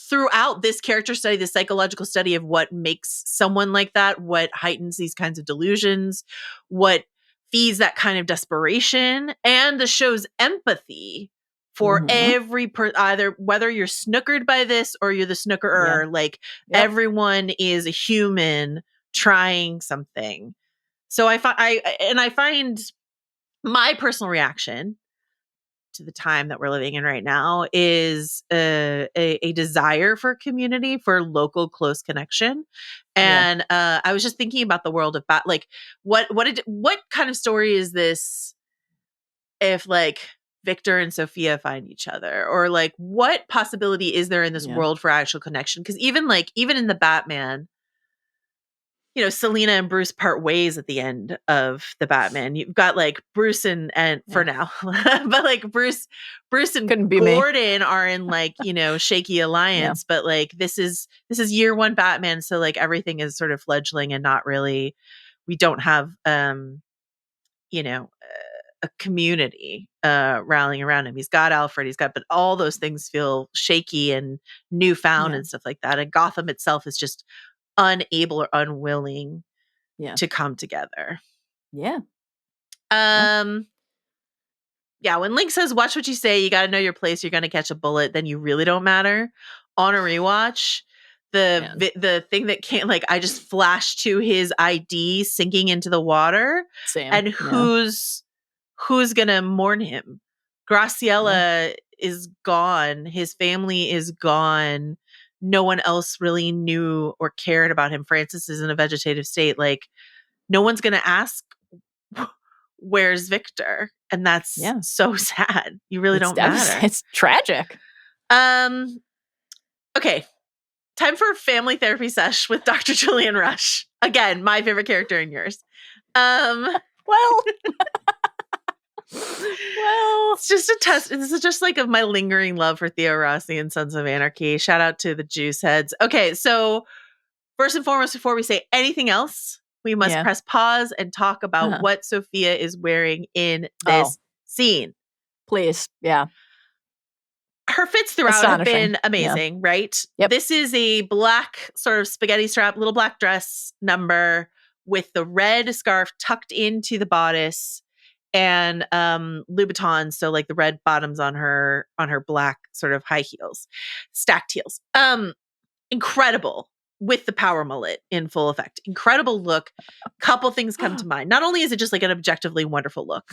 throughout this character study, the psychological study of what makes someone like that, what heightens these kinds of delusions, what feeds that kind of desperation, and the show's empathy for every either whether you're snookered by this or you're the snookerer, like everyone is a human trying something. So I find my personal reaction to the time that we're living in right now is a desire for community, for local close connection. And I was just thinking about the world of like what kind of story is this if like Victor and Sophia find each other, or like what possibility is there in this world for actual connection? Because even in the Batman, you know, Selena and Bruce part ways at the end of the Batman. You've got like Bruce and for now, but like Bruce and Gordon are in like, you know, shaky alliance, but like this is year one Batman. So like everything is sort of fledgling and not really, we don't have, you know, a community rallying around him. He's got Alfred, but all those things feel shaky and newfound and stuff like that. And Gotham itself is just unable or unwilling to come together. When Link says, watch what you say, you got to know your place, you're going to catch a bullet, then you really don't matter. On a rewatch, the thing that can't, like, I just flashed to his ID sinking into the water. Same. And who's going to mourn him? Graciela is gone. His family is gone. No one else really knew or cared about him. Francis is in a vegetative state. Like, no one's going to ask, where's Victor? And that's so sad. You really don't matter. It's tragic. Okay. Time for a family therapy sesh with Dr. Julian Rush. Again, my favorite character and yours. Well, it's just a test. This is just like of my lingering love for Theo Rossi and Sons of Anarchy. Shout out to the juice heads. Okay, so first and foremost, before we say anything else, we must press pause and talk about what Sophia is wearing in this scene. Please. Yeah. Her fits throughout have been amazing, right? Yep. This is a black sort of spaghetti strap, little black dress number with the red scarf tucked into the bodice and Louboutins, so like the red bottoms on her black sort of high heels, stacked heels. Incredible with the power mullet in full effect. Incredible look. Couple things come to mind. Not only is it just like an objectively wonderful look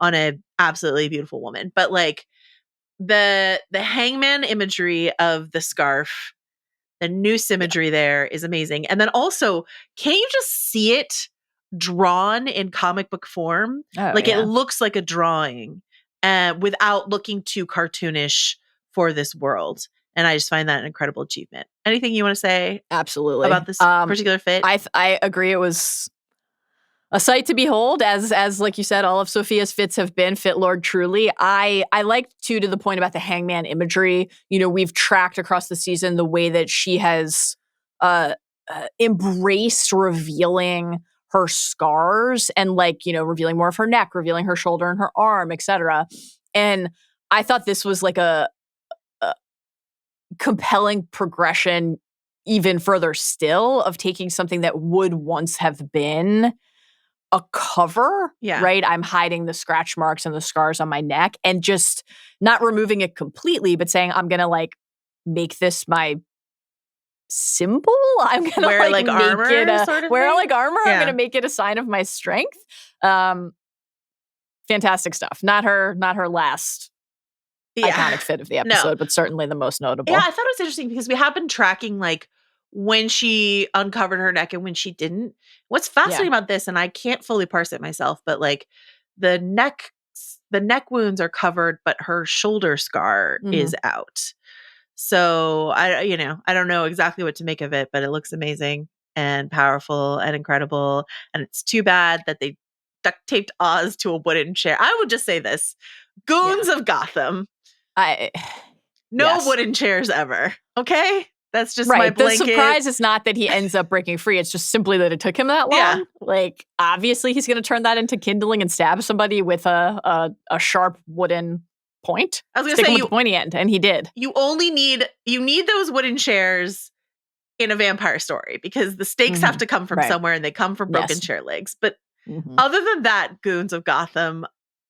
on an absolutely beautiful woman, but like the hangman imagery of the scarf, the new symmetry there is amazing. And then also, can't you just see it drawn in comic book form? It looks like a drawing without looking too cartoonish for this world. And I just find that an incredible achievement. Anything you want to say absolutely about this particular fit? I agree. It was a sight to behold, as like you said, all of Sophia's fits have been fit Lord truly. I like too, to the point about the hangman imagery. You know, we've tracked across the season the way that she has embraced revealing her scars and, like, you know, revealing more of her neck, revealing her shoulder and her arm, etc. And I thought this was like a compelling progression even further still of taking something that would once have been a cover, right? I'm hiding the scratch marks and the scars on my neck and just not removing it completely, but saying, I'm going to like make this my symbol. I'm going to wear like make armor, it sort of wear thing? like armor. I'm going to make it a sign of my strength. Fantastic stuff. Not her last iconic fit of the episode, but certainly the most notable. Yeah, I thought it was interesting because we have been tracking like when she uncovered her neck and when she didn't. What's fascinating about this, and I can't fully parse it myself, but like the neck wounds are covered, but her shoulder scar is out. So I don't know exactly what to make of it, but it looks amazing and powerful and incredible. And it's too bad that they duct taped Oz to a wooden chair. I would just say this: goons of Gotham. No wooden chairs ever. Okay. That's just my blanket. The surprise is not that he ends up breaking free. It's just simply that it took him that long. Yeah. Like, obviously, he's going to turn that into kindling and stab somebody with a sharp wooden point. I was going to say, with the pointy end, and he did. You need those wooden chairs in a vampire story because the stakes have to come from somewhere, and they come from broken chair legs. But other than that, goons of Gotham,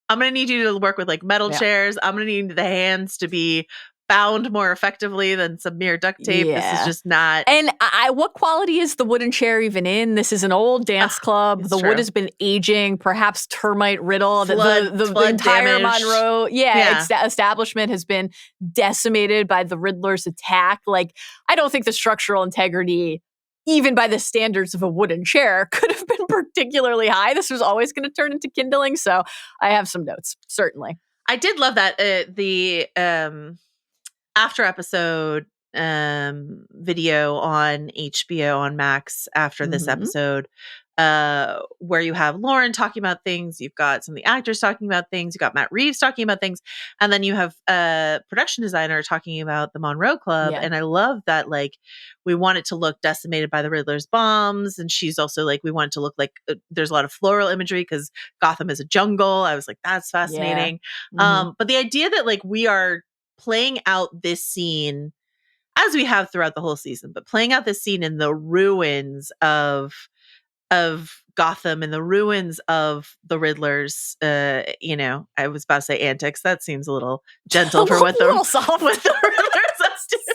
I'm going to need you to work with like metal chairs. I'm going to need the hands to be bound more effectively than some mere duct tape. This is just not. And what quality is the wooden chair even in? This is an old dance club. The wood has been aging, perhaps termite riddled. The entire damage. Monroe establishment has been decimated by the Riddler's attack. Like, I don't think the structural integrity, even by the standards of a wooden chair, could have been particularly high. This was always going to turn into kindling. So I have some notes, certainly. I did love that the after episode video on HBO on Max after this episode, where you have Lauren talking about things, you've got some of the actors talking about things, you got Matt Reeves talking about things, and then you have a production designer talking about the Monroe Club. And I love that, like, we want it to look decimated by the Riddler's bombs, and she's also like, we want it to look like there's a lot of floral imagery because Gotham is a jungle. I was like, that's fascinating. But the idea that like we are playing out this scene as we have throughout the whole season, but playing out this scene in the ruins of Gotham and the ruins of the Riddler's, I was about to say antics. That seems a little gentle for what the Riddler's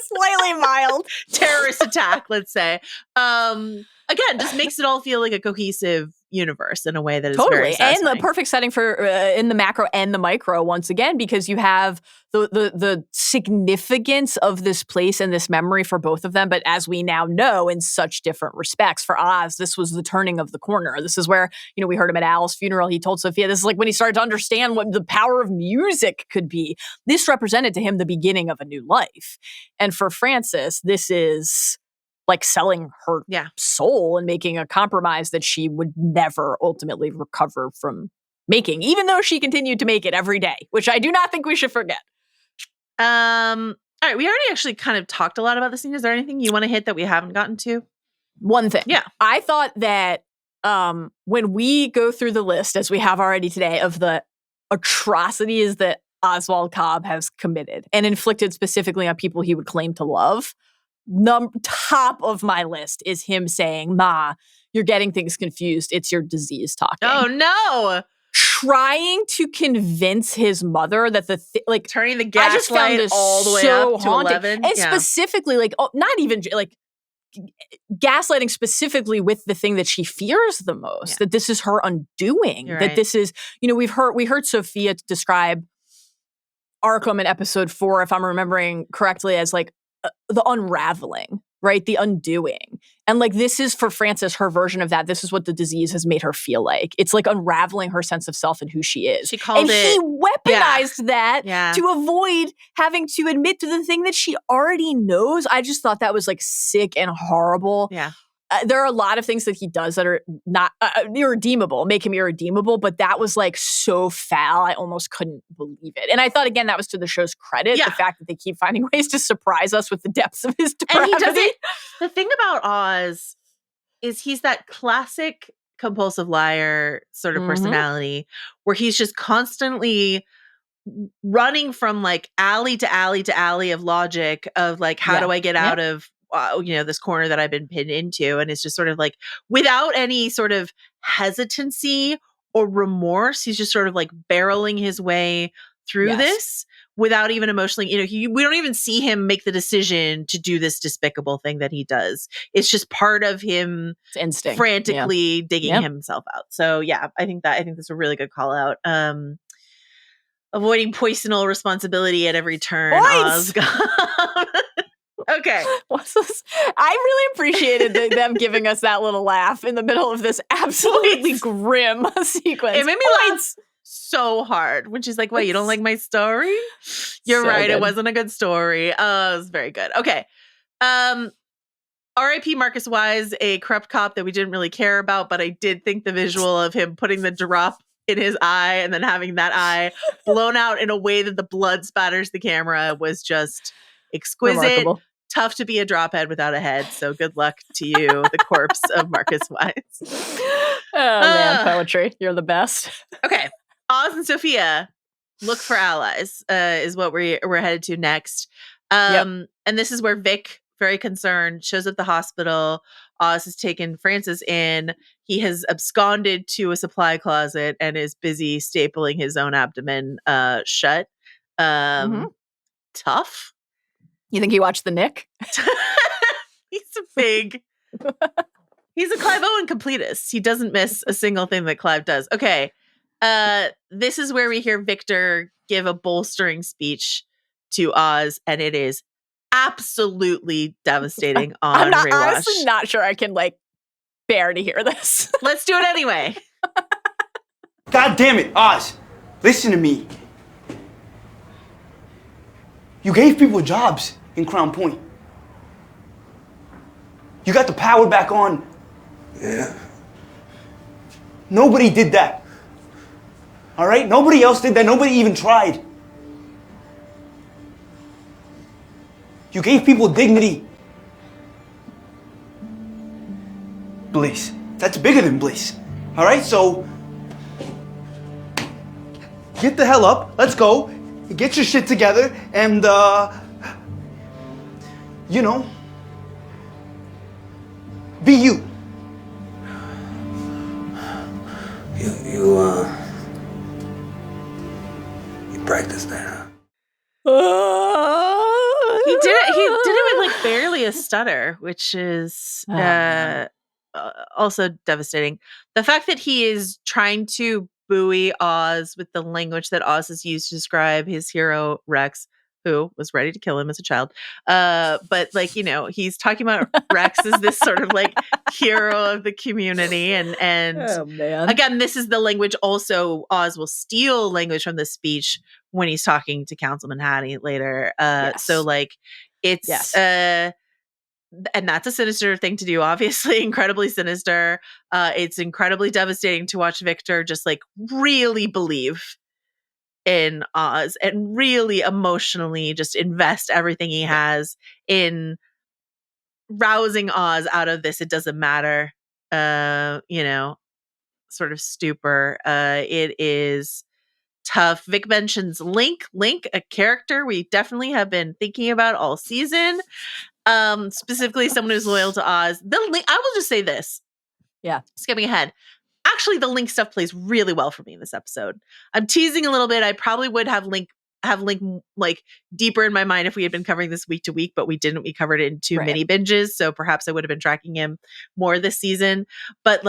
slightly mild terrorist attack, let's say. Again, just makes it all feel like a cohesive universe in a way that is very satisfying. And the perfect setting for in the macro and the micro once again, because you have the significance of this place and this memory for both of them, but as we now know, in such different respects. For Oz, this was the turning of the corner. This is where, we heard him at Al's funeral. He told Sophia, this is like when he started to understand what the power of music could be. This represented to him the beginning of a new life. And for Frances, this is like selling her soul and making a compromise that she would never ultimately recover from making, even though she continued to make it every day, which I do not think we should forget. All right, we already actually kind of talked a lot about this scene. Is there anything you want to hit that we haven't gotten to? One thing. Yeah. I thought that when we go through the list, as we have already today, of the atrocities that Oswald Cobb has committed and inflicted specifically on people he would claim to love, top of my list is him saying, "Ma, you're getting things confused. It's your disease talking." Oh, no. Trying to convince his mother that turning the gaslight all the way up to 11. And specifically, not even like gaslighting specifically with the thing that she fears the most, that this is her undoing. You're that right. This is, we heard Sophia describe Arkham in episode 4, if I'm remembering correctly, as like the unraveling, right? The undoing. And like, this is for Frances, her version of that. This is what the disease has made her feel like. It's like unraveling her sense of self and who she is. She called he weaponized that Yeah. to avoid having to admit to the thing that she already knows. I just thought that was like sick and horrible. Yeah. There are a lot of things that he does that are not irredeemable, make him irredeemable, but that was like so foul, I almost couldn't believe it. And I thought, again, that was to the show's credit, the fact that they keep finding ways to surprise us with the depths of his depravity. And he does it. The thing about Oz is he's that classic compulsive liar sort of personality where he's just constantly running from like alley to alley to alley of logic of like, how do I get out of this corner that I've been pinned into? And it's just sort of like, without any sort of hesitancy or remorse, he's just sort of like barreling his way through this without even emotionally, we don't even see him make the decision to do this despicable thing that he does. It's just part of him instinct, frantically digging himself out. So yeah, I think that's a really good call out. Avoiding poisonal responsibility at every turn. Okay. I really appreciated them giving us that little laugh in the middle of this absolutely grim sequence. It made me laugh so hard when she's like, "Wait, you don't like my story?" You're right. Good. It wasn't a good story. It was very good. Okay. R.I.P. Marcus Wise, a corrupt cop that we didn't really care about, but I did think the visual of him putting the drop in his eye and then having that eye blown out in a way that the blood spatters the camera was just exquisite. Remarkable. Tough to be a drop head without a head. So good luck to you, the corpse of Marcus Wise. Oh man, poetry. You're the best. Okay. Oz and Sophia look for allies, is what we're headed to next. And this is where Vic, very concerned, shows up at the hospital. Oz has taken Francis in. He has absconded to a supply closet and is busy stapling his own abdomen shut. Tough. You think he watched the Nick? He's a Clive Owen completist. He doesn't miss a single thing that Clive does. Okay. This is where we hear Victor give a bolstering speech to Oz, and it is absolutely devastating on I'm rewatch. honestly not sure I can bear to hear this. Let's do it anyway. God damn it, Oz, listen to me. You gave people jobs in Crown Point. You got the power back on. Yeah. Nobody did that. All right? Nobody else did that. Nobody even tried. You gave people dignity. Bliss. That's bigger than bliss. All right? So, get the hell up. Let's go. Get your shit together and, be you. You practice that, huh? He did it with barely a stutter, which is also devastating. The fact that he is trying to buoy Oz with the language that Oz has used to describe his hero Rex, who was ready to kill him as a child. But he's talking about Rex as this sort of hero of the community. And Oh, man. again, this is the language also Oz will steal language from the speech when he's talking to Councilman Hattie later. Yes. So it's, Yes. And that's a sinister thing to do, obviously, incredibly sinister. It's incredibly devastating to watch Victor just really believe in Oz and really emotionally just invest everything he has in rousing Oz out of this. It doesn't matter, sort of stupor. It is tough. Vic mentions Link, a character we definitely have been thinking about all season. Specifically someone who's loyal to Oz. I will just say this. Yeah. Skipping ahead. Actually, the Link stuff plays really well for me in this episode. I'm teasing a little bit. I probably would have Link deeper in my mind if we had been covering this week to week, but we didn't. We covered it in two mini binges, so perhaps I would have been tracking him more this season. But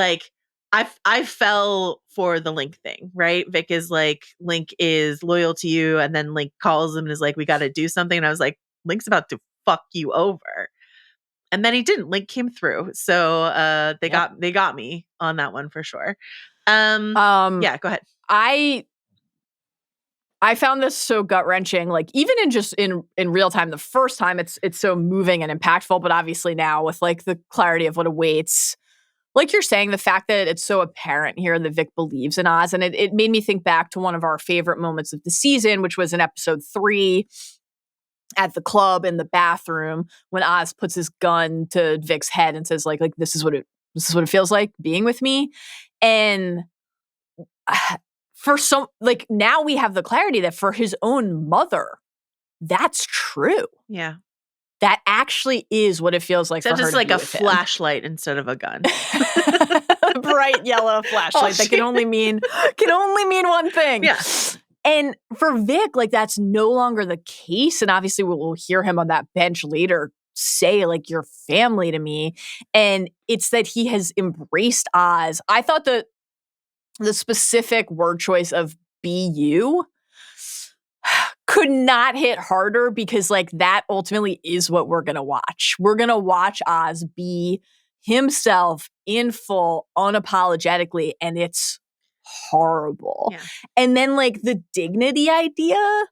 I fell for the Link thing, right? Vic is Link is loyal to you, and then Link calls him and is we got to do something, and I was like, Link's about to fuck you over. And then he didn't. Link came through. So they got me on that one for sure. Yeah, go ahead. I found this so gut-wrenching. Even in real time, the first time it's so moving and impactful, but obviously now with the clarity of what awaits. Like you're saying, the fact that it's so apparent here that Vic believes in Oz, and it made me think back to one of our favorite moments of the season, which was in episode 3. At the club in the bathroom when Oz puts his gun to Vic's head and says this is what it feels like being with me. And for some now we have the clarity that for his own mother, that's true. Yeah. That actually is what it feels like. Except for her it's to a flashlight instead of a gun. A bright yellow flashlight that can only mean one thing. Yeah. And for Vic, that's no longer the case. And obviously we'll hear him on that bench later say you're family to me. And it's that he has embraced Oz. I thought that the specific word choice of be you could not hit harder because that ultimately is what we're going to watch. We're going to watch Oz be himself in full, unapologetically. And it's horrible. Yeah. And then the dignity idea,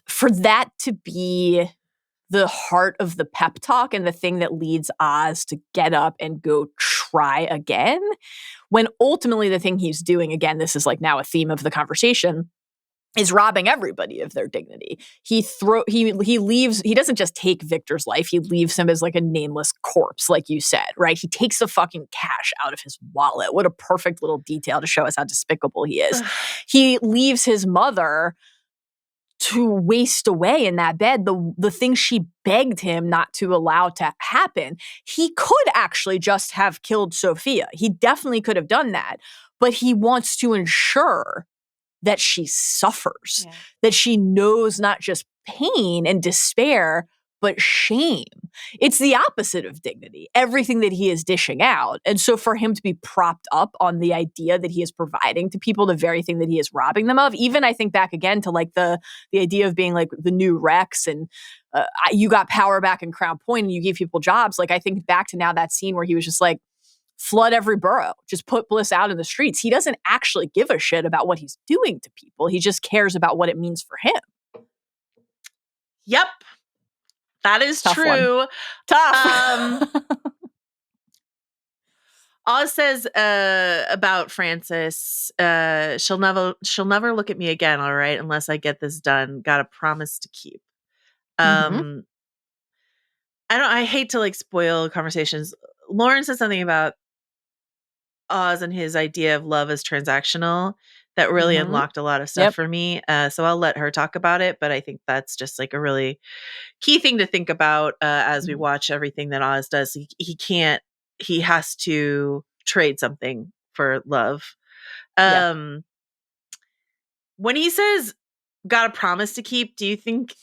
for that to be the heart of the pep talk and the thing that leads Oz to get up and go try again, when ultimately the thing he's doing, again, this is now a theme of the conversation, is robbing everybody of their dignity. He leaves, he doesn't just take Victor's life, he leaves him as a nameless corpse, like you said, right? He takes the fucking cash out of his wallet. What a perfect little detail to show us how despicable he is. He leaves his mother to waste away in that bed, the thing she begged him not to allow to happen. He could actually just have killed Sophia. He definitely could have done that. But he wants to ensure that she suffers, that she knows not just pain and despair, but shame. It's the opposite of dignity, everything that he is dishing out. And so for him to be propped up on the idea that he is providing to people the very thing that he is robbing them of, even I think back again to like the idea of being like the new Rex and you got power back in Crown Point and you gave people jobs. Like I think back to now that scene where he was just like, flood every borough, just put Bliss out in the streets. He doesn't actually give a shit about what he's doing to people. He just cares about what it means for him. Yep. That is Tough true. one. Tough. Oz says about Frances, she'll never look at me again, all right, unless I get this done. Got a promise to keep. I hate to like spoil conversations. Lauren said something about Oz and his idea of love as transactional that really unlocked a lot of stuff for me. So I'll let her talk about it, but I think that's just like a really key thing to think about as we watch everything that Oz does. He has to trade something for love. When he says got a promise to keep, do you think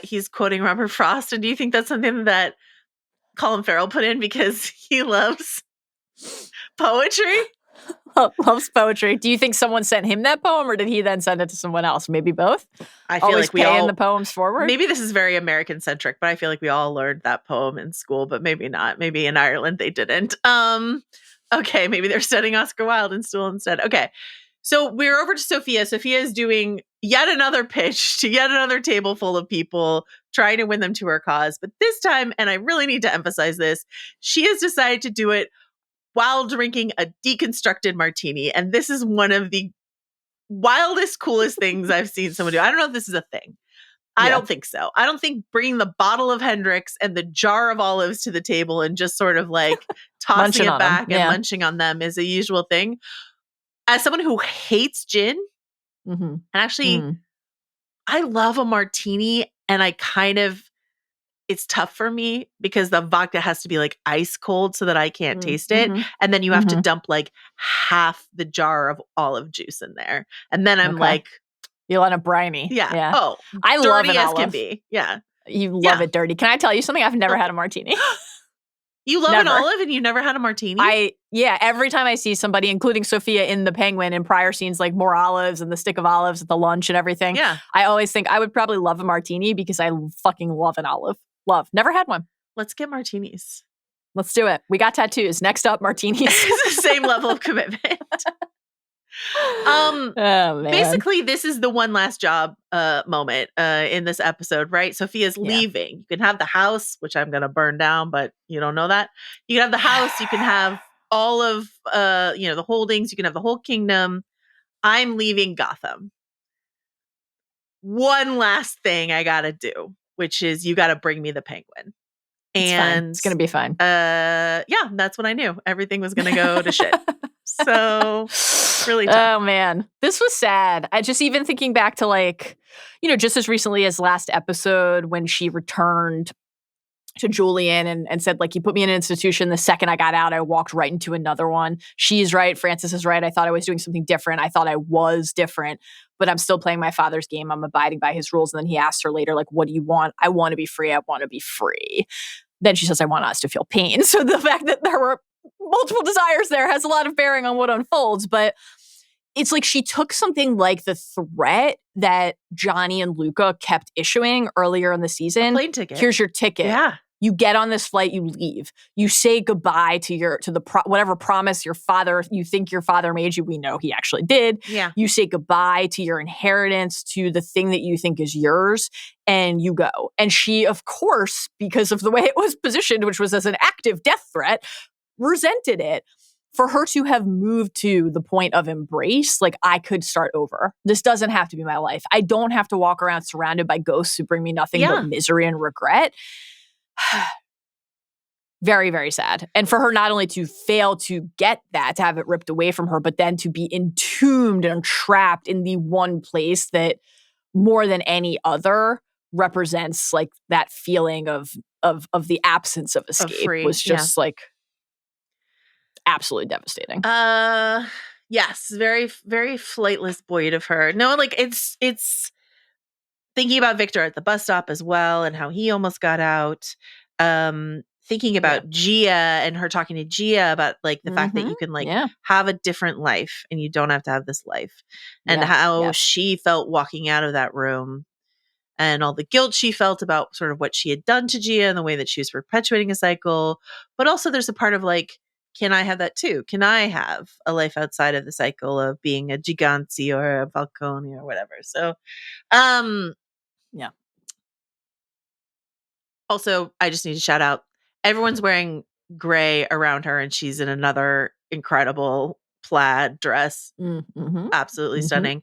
he's quoting Robert Frost? And do you think that's something that Colin Farrell put in because he loves poetry? Loves poetry. Do you think someone sent him that poem, or did he then send it to someone else? Maybe both. I feel Always like we paying all the poems forward. Maybe this is very American centric, but I feel like we all learned that poem in school, but maybe not. Maybe in Ireland they didn't. Okay, maybe they're studying Oscar Wilde in school instead. Okay, so we're over to Sophia. Sophia is doing yet another pitch to yet another table full of people, trying to win them to her cause. But this time, and I really need to emphasize this, she has decided to do it while drinking a deconstructed martini. And this is one of the wildest, coolest things I've seen someone do. I don't know if this is a thing. I don't think so. I don't think bringing the bottle of Hendrix and the jar of olives to the table and just sort of like tossing it back and munching on them is a usual thing. As someone who hates gin, and actually, I love a martini, and it's tough for me because the vodka has to be like ice cold so that I can't taste it. And then you have to dump like half the jar of olive juice in there. And then I'm like, you'll end up briny. Yeah. Oh, I love an as olive. Can be. Yeah. You love it dirty. Can I tell you something? I've never had a martini. You love an olive and you never had a martini? Every time I see somebody, including Sophia in The Penguin, in prior scenes, like more olives and the stick of olives at the lunch and everything. I always think I would probably love a martini because I fucking love an olive. Love. Never had one. Let's get martinis. Let's do it. We got tattoos. Next up, martinis. It's the same level of commitment. Basically, this is the one last job moment in this episode, right? Sophia's leaving. You can have the house, which I'm going to burn down, but you don't know that. You can have the house. You can have all of the holdings. You can have the whole kingdom. I'm leaving Gotham. One last thing I got to do, which is you got to bring me the penguin. And it's going to be fine. That's what I knew. Everything was going to go to shit. So really tough. Oh man, this was sad. I just even thinking back to like, just as recently as last episode when she returned to Julian and said like, he put me in an institution. The second I got out, I walked right into another one. She's right. Frances is right. I thought I was doing something different. I thought I was different, but I'm still playing my father's game. I'm abiding by his rules. And then he asked her later, like, what do you want? I want to be free. I want to be free. Then she says, I want us to feel pain. So the fact that there were multiple desires there has a lot of bearing on what unfolds. But it's like she took something like the threat that Johnny and Luca kept issuing earlier in the season. Plane ticket. Here's your ticket. Yeah. You get on this flight, you leave. You say goodbye to whatever promise you think your father made you. We know he actually did. Yeah. You say goodbye to your inheritance, to the thing that you think is yours, and you go. And she, of course, because of the way it was positioned, which was as an active death threat, resented it. For her to have moved to the point of embrace, like, I could start over. This doesn't have to be my life. I don't have to walk around surrounded by ghosts who bring me nothing but misery and regret. Very, very sad. And for her not only to fail to get that, to have it ripped away from her, but then to be entombed and trapped in the one place that more than any other represents like that feeling of the absence of escape free, was just like absolutely devastating. Yes, very, very flightless void of her. No, like it's thinking about Victor at the bus stop as well and how he almost got out. Thinking about Gia and her talking to Gia about like the fact that you can like have a different life and you don't have to have this life, and how she felt walking out of that room and all the guilt she felt about sort of what she had done to Gia and the way that she was perpetuating a cycle. But also there's a part of like, can I have that too? Can I have a life outside of the cycle of being a Giganti or a Falcone or whatever? So, yeah. Also, I just need to shout out, everyone's wearing gray around her and she's in another incredible plaid dress. Absolutely stunning.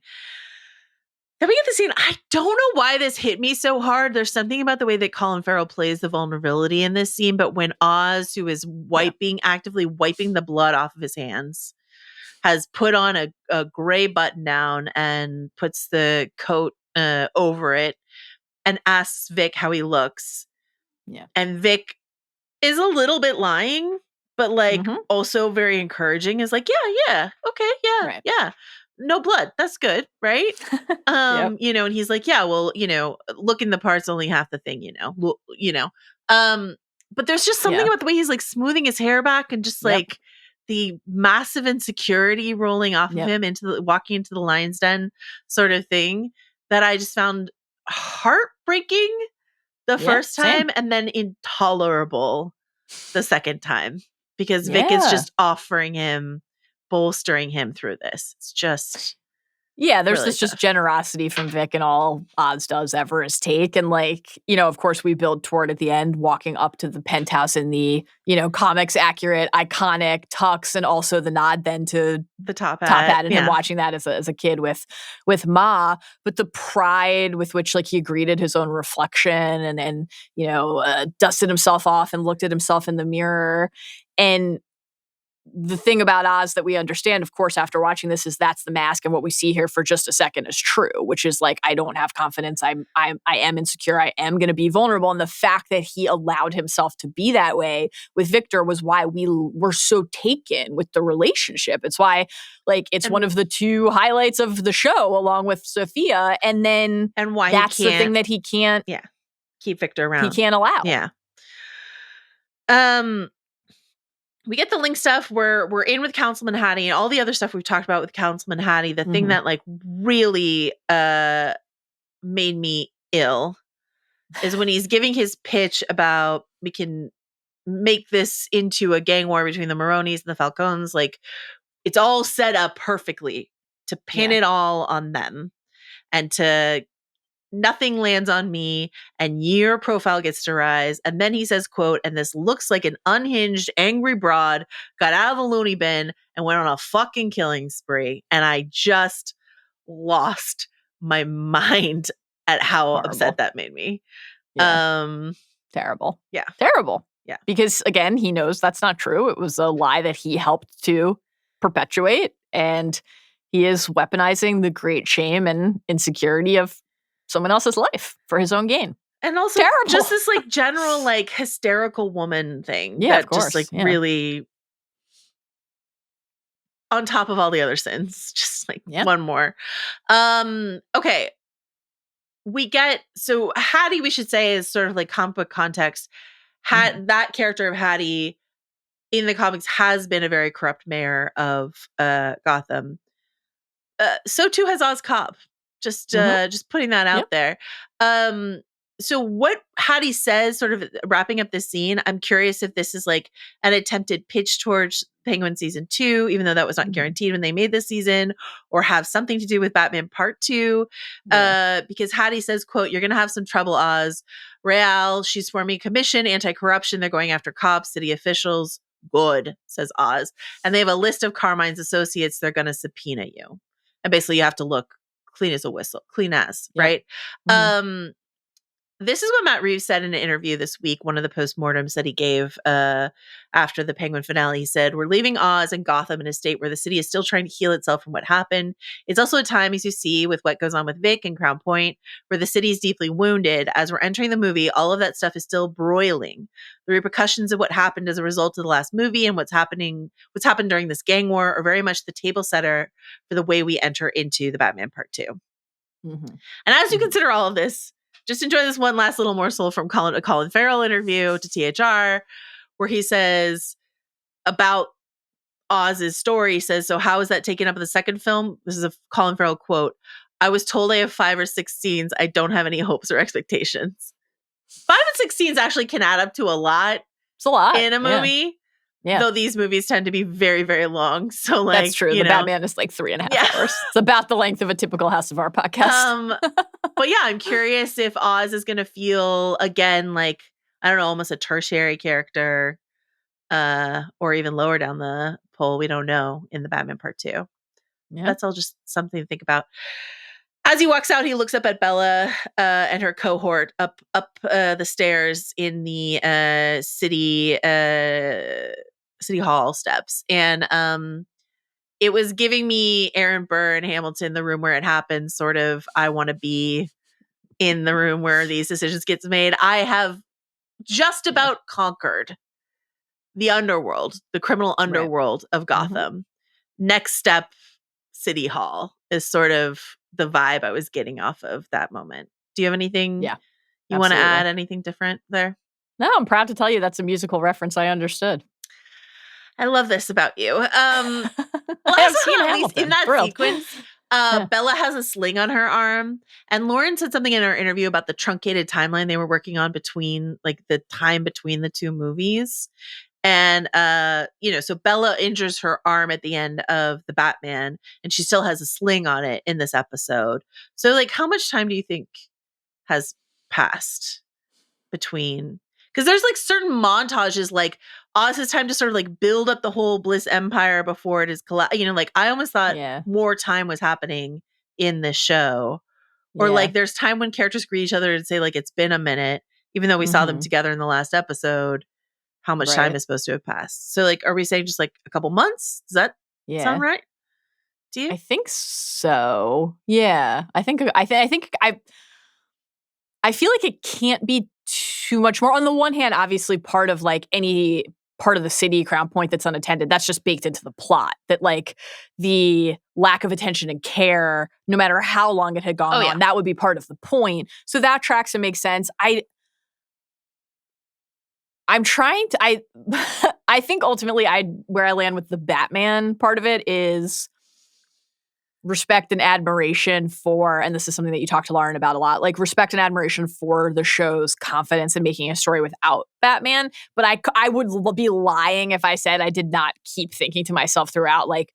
Then we get the scene. I don't know why this hit me so hard. There's something about the way that Colin Farrell plays the vulnerability in this scene, but when Oz, who is actively wiping the blood off of his hands, has put on a gray button down and puts the coat over it and asks Vic how he looks. Yeah. And Vic is a little bit lying, but like also very encouraging, is like, yeah, okay, yeah. No blood. That's good, right? You know, and he's like, yeah, well, you know, looking the part's only half the thing, you know. Well, you know. But there's just something about the way he's like smoothing his hair back and just like the massive insecurity rolling off of him walking into the lion's den sort of thing that I just found heartbreaking the first time and then intolerable the second time, because Vic is just offering him, bolstering him through this. It's just there's really this tough. just generosity from Vic, and all Oz does ever is take. And like, you know, of course we build toward at the end, walking up to the penthouse in the, you know, comics accurate, iconic tux, and also the nod then to the top hat and him watching that as a kid with Ma, but the pride with which like he greeted his own reflection and you know, dusted himself off and looked at himself in the mirror. And the thing about Oz that we understand, of course, after watching this, is that's the mask, and what we see here for just a second is true, which is like, I don't have confidence. I am insecure. I am going to be vulnerable. And the fact that he allowed himself to be that way with Victor was why we were so taken with the relationship. It's why, like, it's one of the two highlights of the show, along with Sophia. And then why that's the thing that he can't keep Victor around. He can't allow. Yeah. We get the Link stuff. We're in with Councilman Hattie and all the other stuff we've talked about with Councilman Hattie. The thing that like really made me ill is when he's giving his pitch about we can make this into a gang war between the Maronis and the Falcones. Like, it's all set up perfectly to pin it all on them and to nothing lands on me and your profile gets to rise. And then he says, quote, and this looks like an unhinged, angry broad got out of the loony bin and went on a fucking killing spree. And I just lost my mind at how upset that made me. Terrible. Yeah. Terrible. Yeah. Because again, he knows that's not true. It was a lie that he helped to perpetuate. And he is weaponizing the great shame and insecurity of someone else's life for his own gain. And also just this like general like hysterical woman thing that just like really on top of all the other sins, just like one more. Okay. We get, so Hattie, we should say, is sort of like comic book context. That character of Hattie in the comics has been a very corrupt mayor of Gotham. So too has Oz Cobb. Just putting that out there. So what Hattie says, sort of wrapping up this scene, I'm curious if this is like an attempted pitch towards Penguin season 2, even though that was not guaranteed when they made this season, or have something to do with Batman Part 2. Because Hattie says, quote, you're going to have some trouble, Oz. Real, she's forming a commission, anti-corruption. They're going after cops, city officials. Good, says Oz. And they have a list of Carmine's associates. They're going to subpoena you. And basically you have to look clean as a whistle, right? this is what Matt Reeves said in an interview this week, one of the postmortems that he gave after the Penguin finale. He said, "We're leaving Oz and Gotham in a state where the city is still trying to heal itself from what happened. It's also a time, as you see, with what goes on with Vic and Crown Point, where the city is deeply wounded. As we're entering the movie, all of that stuff is still broiling. The repercussions of what happened as a result of the last movie and what's happened during this gang war are very much the table setter for the way we enter into the Batman Part 2. Mm-hmm. And as you consider all of this, just enjoy this one last little morsel from a Colin Farrell interview to THR, where he says about Oz's story, he says, "So how is that taken up in the second film?" This is a Colin Farrell quote. "I was told I have 5 or 6 scenes. I don't have any hopes or expectations." 5 and 6 scenes actually can add up to a lot. It's a lot in a movie. Yeah. Though these movies tend to be very, very long. So like, that's true. The Batman is like 3.5 hours. It's about the length of a typical House of Art podcast. But yeah, I'm curious if Oz is going to feel again like, I don't know, almost a tertiary character, or even lower down the pole. We don't know in the Batman Part 2. Yeah. That's all just something to think about. As he walks out, he looks up at Bella and her cohort up the stairs in the city hall steps, and it was giving me Aaron Burr and Hamilton, The Room Where It Happens, sort of. I want to be in the room where these decisions get made. I have just about conquered the underworld, the criminal underworld of Gotham. Next step, City Hall is sort of the vibe I was getting off of that moment. Do you have anything you want to add? Anything different there? No, I'm proud to tell you that's a musical reference I understood. I love this about you. Last I've seen but not least, Hamilton. in that Thrilled. sequence, Bella has a sling on her arm, and Lauren said something in her interview about the truncated timeline they were working on between, like, the time between the two movies. And, so Bella injures her arm at the end of the Batman, and she still has a sling on it in this episode. So, like, how much time do you think has passed between? Because there's, like, certain montages, like, Oz's time to sort of, like, build up the whole Bliss Empire before it is collapsed. Like, I almost thought more time was happening in this show. Or, like, there's time when characters greet each other and say, like, it's been a minute, even though we saw them together in the last episode. How much time is supposed to have passed? So, like, are we saying just like a couple months? Does that sound right? Do you? I think so. Yeah, I think I feel like it can't be too much more. On the one hand, obviously, part of like any part of the city, Crown Point, that's unattended, that's just baked into the plot. That like the lack of attention and care, no matter how long it had gone on, that would be part of the point. So that tracks and makes sense. I'm trying to, I think ultimately where I land with the Batman part of it is respect and admiration for, and this is something that you talk to Lauren about a lot, like respect and admiration for the show's confidence in making a story without Batman. But I would be lying if I said I did not keep thinking to myself throughout, like,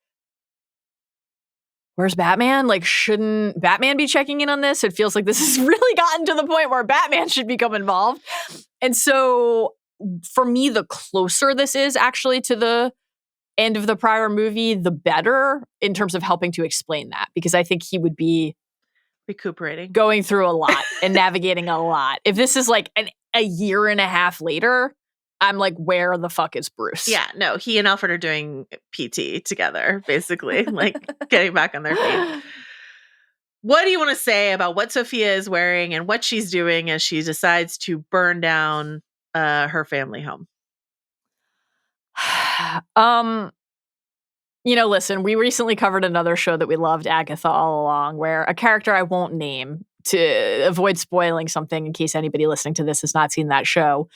where's Batman? Like, shouldn't Batman be checking in on this? It feels like this has really gotten to the point where Batman should become involved. And so for me, the closer this is actually to the end of the prior movie, the better in terms of helping to explain that, because I think he would be recuperating, going through a lot and navigating a lot. If this is like a year and a half later, I'm like, where the fuck is Bruce? Yeah, no, he and Alfred are doing PT together, basically, like getting back on their feet. What do you want to say about what Sophia is wearing and what she's doing as she decides to burn down her family home? Listen, we recently covered another show that we loved, Agatha All Along, where a character I won't name to avoid spoiling something in case anybody listening to this has not seen that show,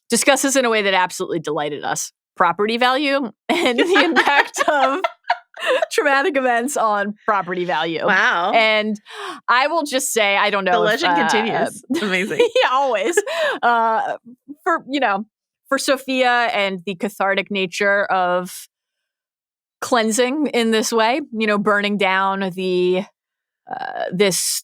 discusses in a way that absolutely delighted us property value and the impact of traumatic events on property value. Wow. And I will just say, I don't know. The legend continues. It's amazing. Yeah, always. For Sophia and the cathartic nature of cleansing in this way, burning down the this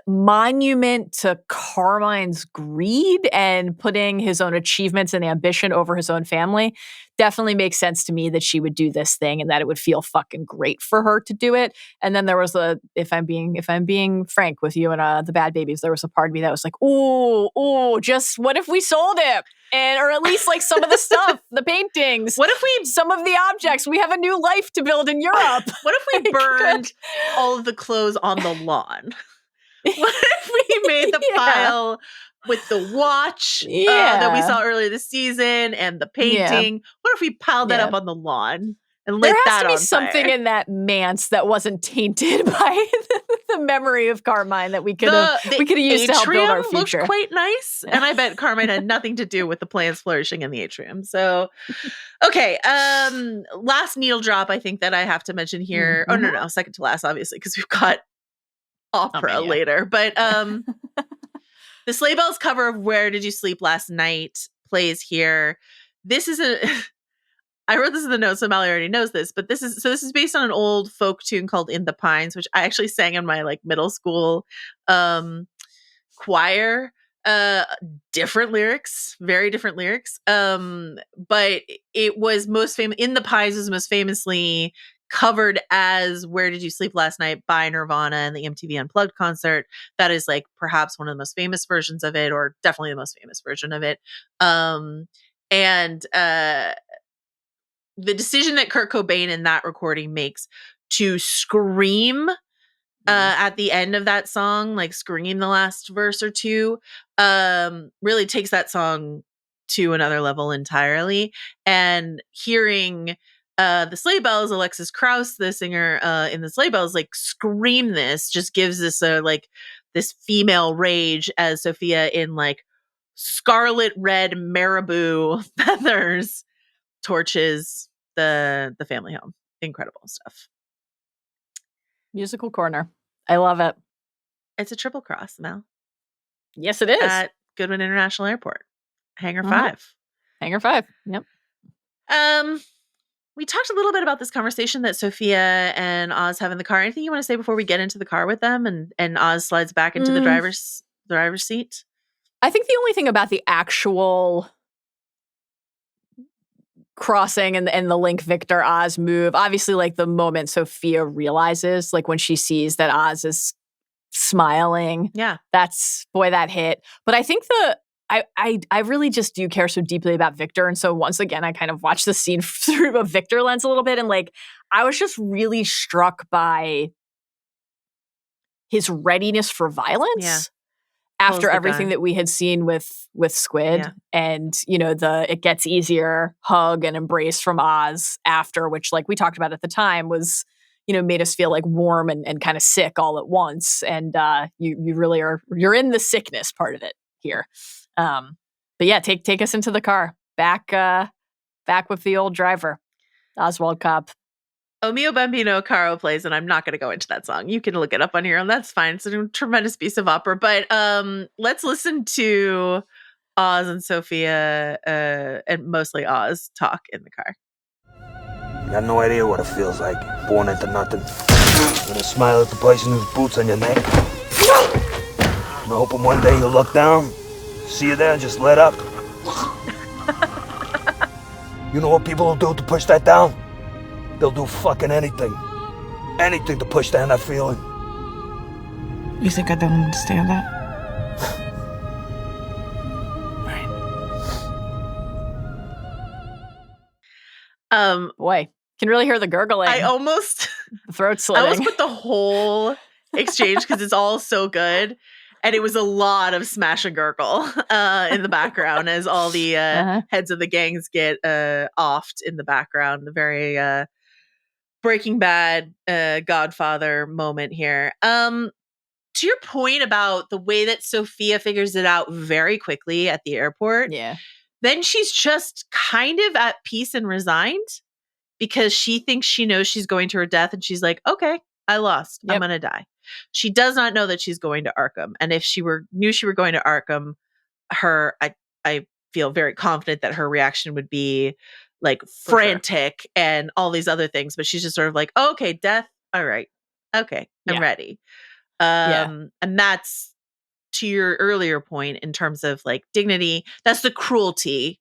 monument to Carmine's greed and putting his own achievements and ambition over his own family, definitely makes sense to me that she would do this thing and that it would feel fucking great for her to do it. And then there was if I'm being frank with you and the Bad Babies, there was a part of me that was like, ooh, just what if we sold it? Or at least like some of the stuff, the paintings. What if some of the objects, we have a new life to build in Europe. What if we burned all of the clothes on the lawn? What if we made the pile with the watch that we saw earlier this season and the painting? What if we piled that up on the lawn and lit that on fire? There has to be something in that manse that wasn't tainted by the memory of Carmine that we could have used to help build our future. Looked quite nice, and I bet Carmine had nothing to do with the plants flourishing in the atrium. So, okay, last needle drop I think that I have to mention here. Oh no, second to last, obviously, because we've got opera later. But the Sleigh Bells cover of Where Did You Sleep Last Night plays here. This is I wrote this in the notes, so Mallory already knows this, but this is based on an old folk tune called In the Pines, which I actually sang in my like middle school choir. Different lyrics, very different lyrics. But it was most famous. In the Pines was most famously covered as Where Did You Sleep Last Night by Nirvana and the MTV Unplugged concert. That is like perhaps one of the most famous versions of it, or definitely the most famous version of it. The decision that Kurt Cobain in that recording makes to scream at the end of that song, like scream the last verse or two, really takes that song to another level entirely. And hearing the Sleigh Bells, Alexis Krauss, the singer in the Sleigh Bells, like scream this, just gives this this female rage as Sophia in like scarlet red marabou feathers torches the family home. Incredible stuff. Musical corner. I love it. It's a triple cross, Mel. Yes, it is. At Goodwin International Airport. Hangar 5. Hangar 5. Yep. We talked a little bit about this conversation that Sophia and Oz have in the car. Anything you want to say before we get into the car with them and Oz slides back into the driver's seat? I think the only thing about the actual crossing and the Link Victor Oz move, obviously like the moment Sophia realizes, like when she sees that Oz is smiling. Yeah. That hit. But I think I really just do care so deeply about Victor. And so once again, I kind of watched the scene through a Victor lens a little bit. And like, I was just really struck by his readiness for violence. Yeah. After everything that we had seen with Squid, and it gets easier hug and embrace from Oz after, which like we talked about at the time was, made us feel like warm and kind of sick all at once. And you really you're in the sickness part of it here. But yeah, take us into the car, back with the old driver, Oswald Cobb. O Mio Bambino Caro plays, and I'm not going to go into that song. You can look it up on your own. That's fine. It's a tremendous piece of opera. But let's listen to Oz and Sophia, and mostly Oz, talk in the car. You got no idea what it feels like, born into nothing. You're gonna smile at the person whose boots on your neck. I'm hoping one day you'll look down, see you there, and just let up. You know what people will do to push that down? They'll do fucking anything. Anything to push down that feeling. You think I don't understand that? Right. Boy, can really hear the gurgling. I almost the throat slitting. I almost put the whole exchange because it's all so good. And it was a lot of smash and gurgle in the background as all the heads of the gangs get offed in the background. The very Breaking Bad Godfather moment here. To your point about the way that Sophia figures it out very quickly at the airport. Yeah. Then she's just kind of at peace and resigned because she thinks she knows she's going to her death. And she's like, okay, I lost. I'm going to die. She does not know that she's going to Arkham. And if she knew she were going to Arkham, I feel very confident that her reaction would be like frantic and all these other things. But she's just sort of like, oh, okay, death. All right. Okay. I'm ready. And that's, to your earlier point, in terms of like dignity, that's the cruelty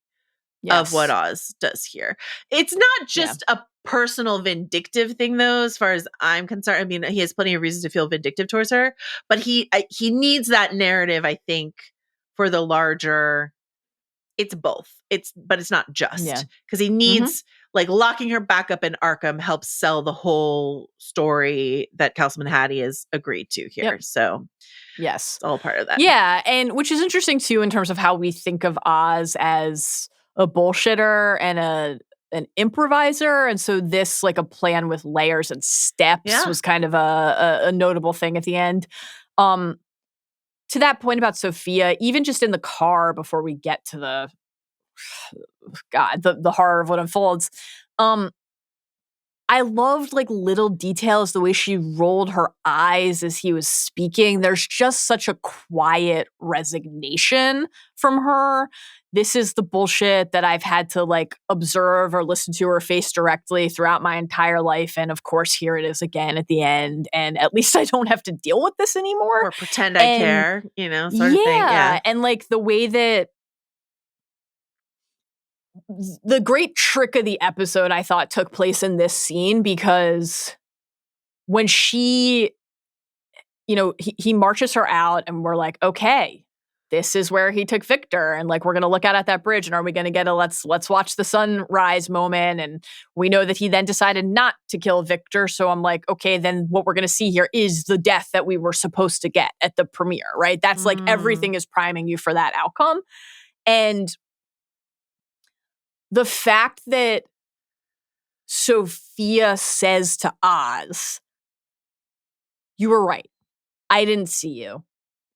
of what Oz does here. It's not just a personal vindictive thing, though, as far as I'm concerned. I mean, he has plenty of reasons to feel vindictive towards her, but he needs that narrative, I think, for the larger. It's both. But it's not just, because he needs like locking her back up in Arkham helps sell the whole story that Councilman Hattie has agreed to here. So yes, it's all part of that. Yeah, and which is interesting too in terms of how we think of Oz as a bullshitter and an improviser, and so this, like, a plan with layers and steps was kind of a notable thing at the end. To that point about Sophia, even just in the car before we get to the horror of what unfolds, I loved, like, little details, the way she rolled her eyes as he was speaking. There's just such a quiet resignation from her. This is the bullshit that I've had to, like, observe or listen to or face directly throughout my entire life. And of course, here it is again at the end. And at least I don't have to deal with this anymore. Or pretend I care, sort of thing. Yeah. And like the way that the great trick of the episode, I thought, took place in this scene, because when she, he marches her out and we're like, okay, this is where he took Victor, and like, we're going to look out at that bridge, and are we going to get a let's watch the sunrise moment? And we know that he then decided not to kill Victor. So I'm like, okay, then what we're going to see here is the death that we were supposed to get at the premiere, right? That's like, everything is priming you for that outcome. And the fact that Sophia says to Oz, you were right. I didn't see you,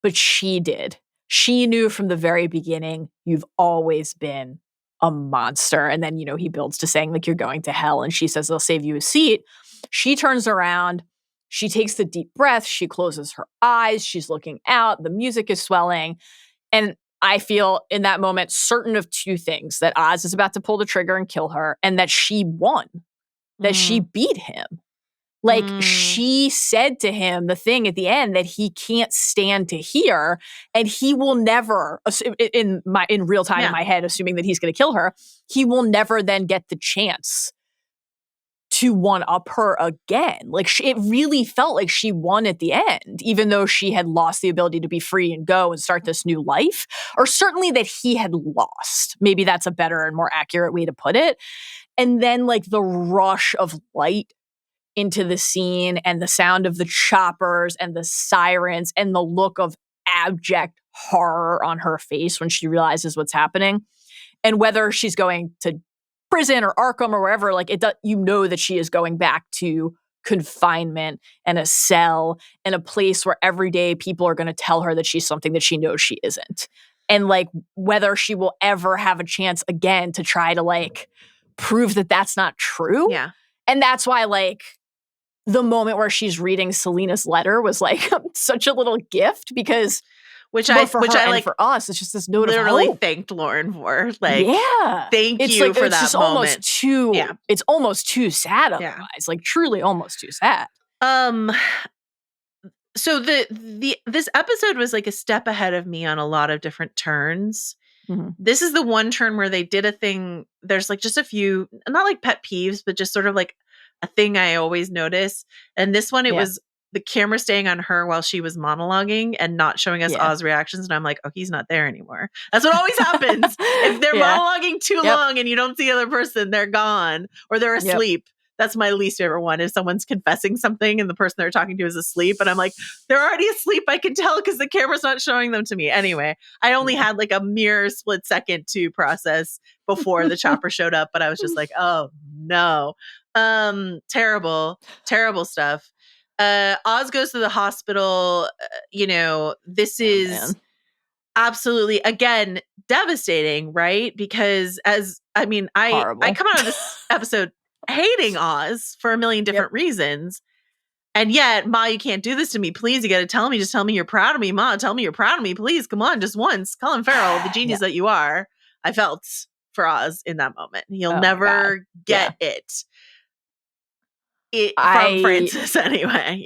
but she did. She knew from the very beginning, you've always been a monster. And then, he builds to saying, like, you're going to hell. And she says, they'll save you a seat. She turns around. She takes the deep breath. She closes her eyes. She's looking out. The music is swelling. And I feel in that moment certain of two things: that Oz is about to pull the trigger and kill her, and that she won, that she beat him. Like, she said to him the thing at the end that he can't stand to hear, and he will never, in real time in my head, assuming that he's going to kill her, he will never then get the chance to one-up her again. Like, it really felt like she won at the end, even though she had lost the ability to be free and go and start this new life, or certainly that he had lost. Maybe that's a better and more accurate way to put it. And then, like, the rush of light into the scene, and the sound of the choppers and the sirens, and the look of abject horror on her face when she realizes what's happening. And whether she's going to prison or Arkham or wherever, like, that she is going back to confinement and a cell and a place where every day people are going to tell her that she's something that she knows she isn't. And like, whether she will ever have a chance again to try to, like, prove that that's not true. Yeah. And that's why, like, the moment where she's reading Selena's letter was like such a little gift, because which I like, for us, it's just this note literally of hope. Thanked Lauren for. Like, thank you for that just moment. It's almost too sad otherwise. Like, truly almost too sad. So this episode was like a step ahead of me on a lot of different turns. Mm-hmm. This is the one turn where they did a thing. There's like just a few, not like pet peeves, but just sort of like a thing I always notice. And this one, it was the camera staying on her while she was monologuing and not showing us Oz reactions. And I'm like, oh, he's not there anymore. That's what always happens. If they're monologuing too long and you don't see the other person, they're gone or they're asleep. That's my least favorite one. If someone's confessing something and the person they're talking to is asleep, and I'm like, they're already asleep. I can tell because the camera's not showing them to me. Anyway, I only had like a mere split second to process before the chopper showed up, but I was just like, oh no. Terrible stuff. Oz goes to the hospital. This is absolutely, again, devastating, right? Because I come out of this episode hating Oz for a million different reasons. And yet, Ma, you can't do this to me. Please, you got to tell me. Just tell me you're proud of me. Ma, tell me you're proud of me. Please, come on, just once. Colin Farrell, the genius that you are. I felt for Oz in that moment. He'll never get it. from Francis anyway,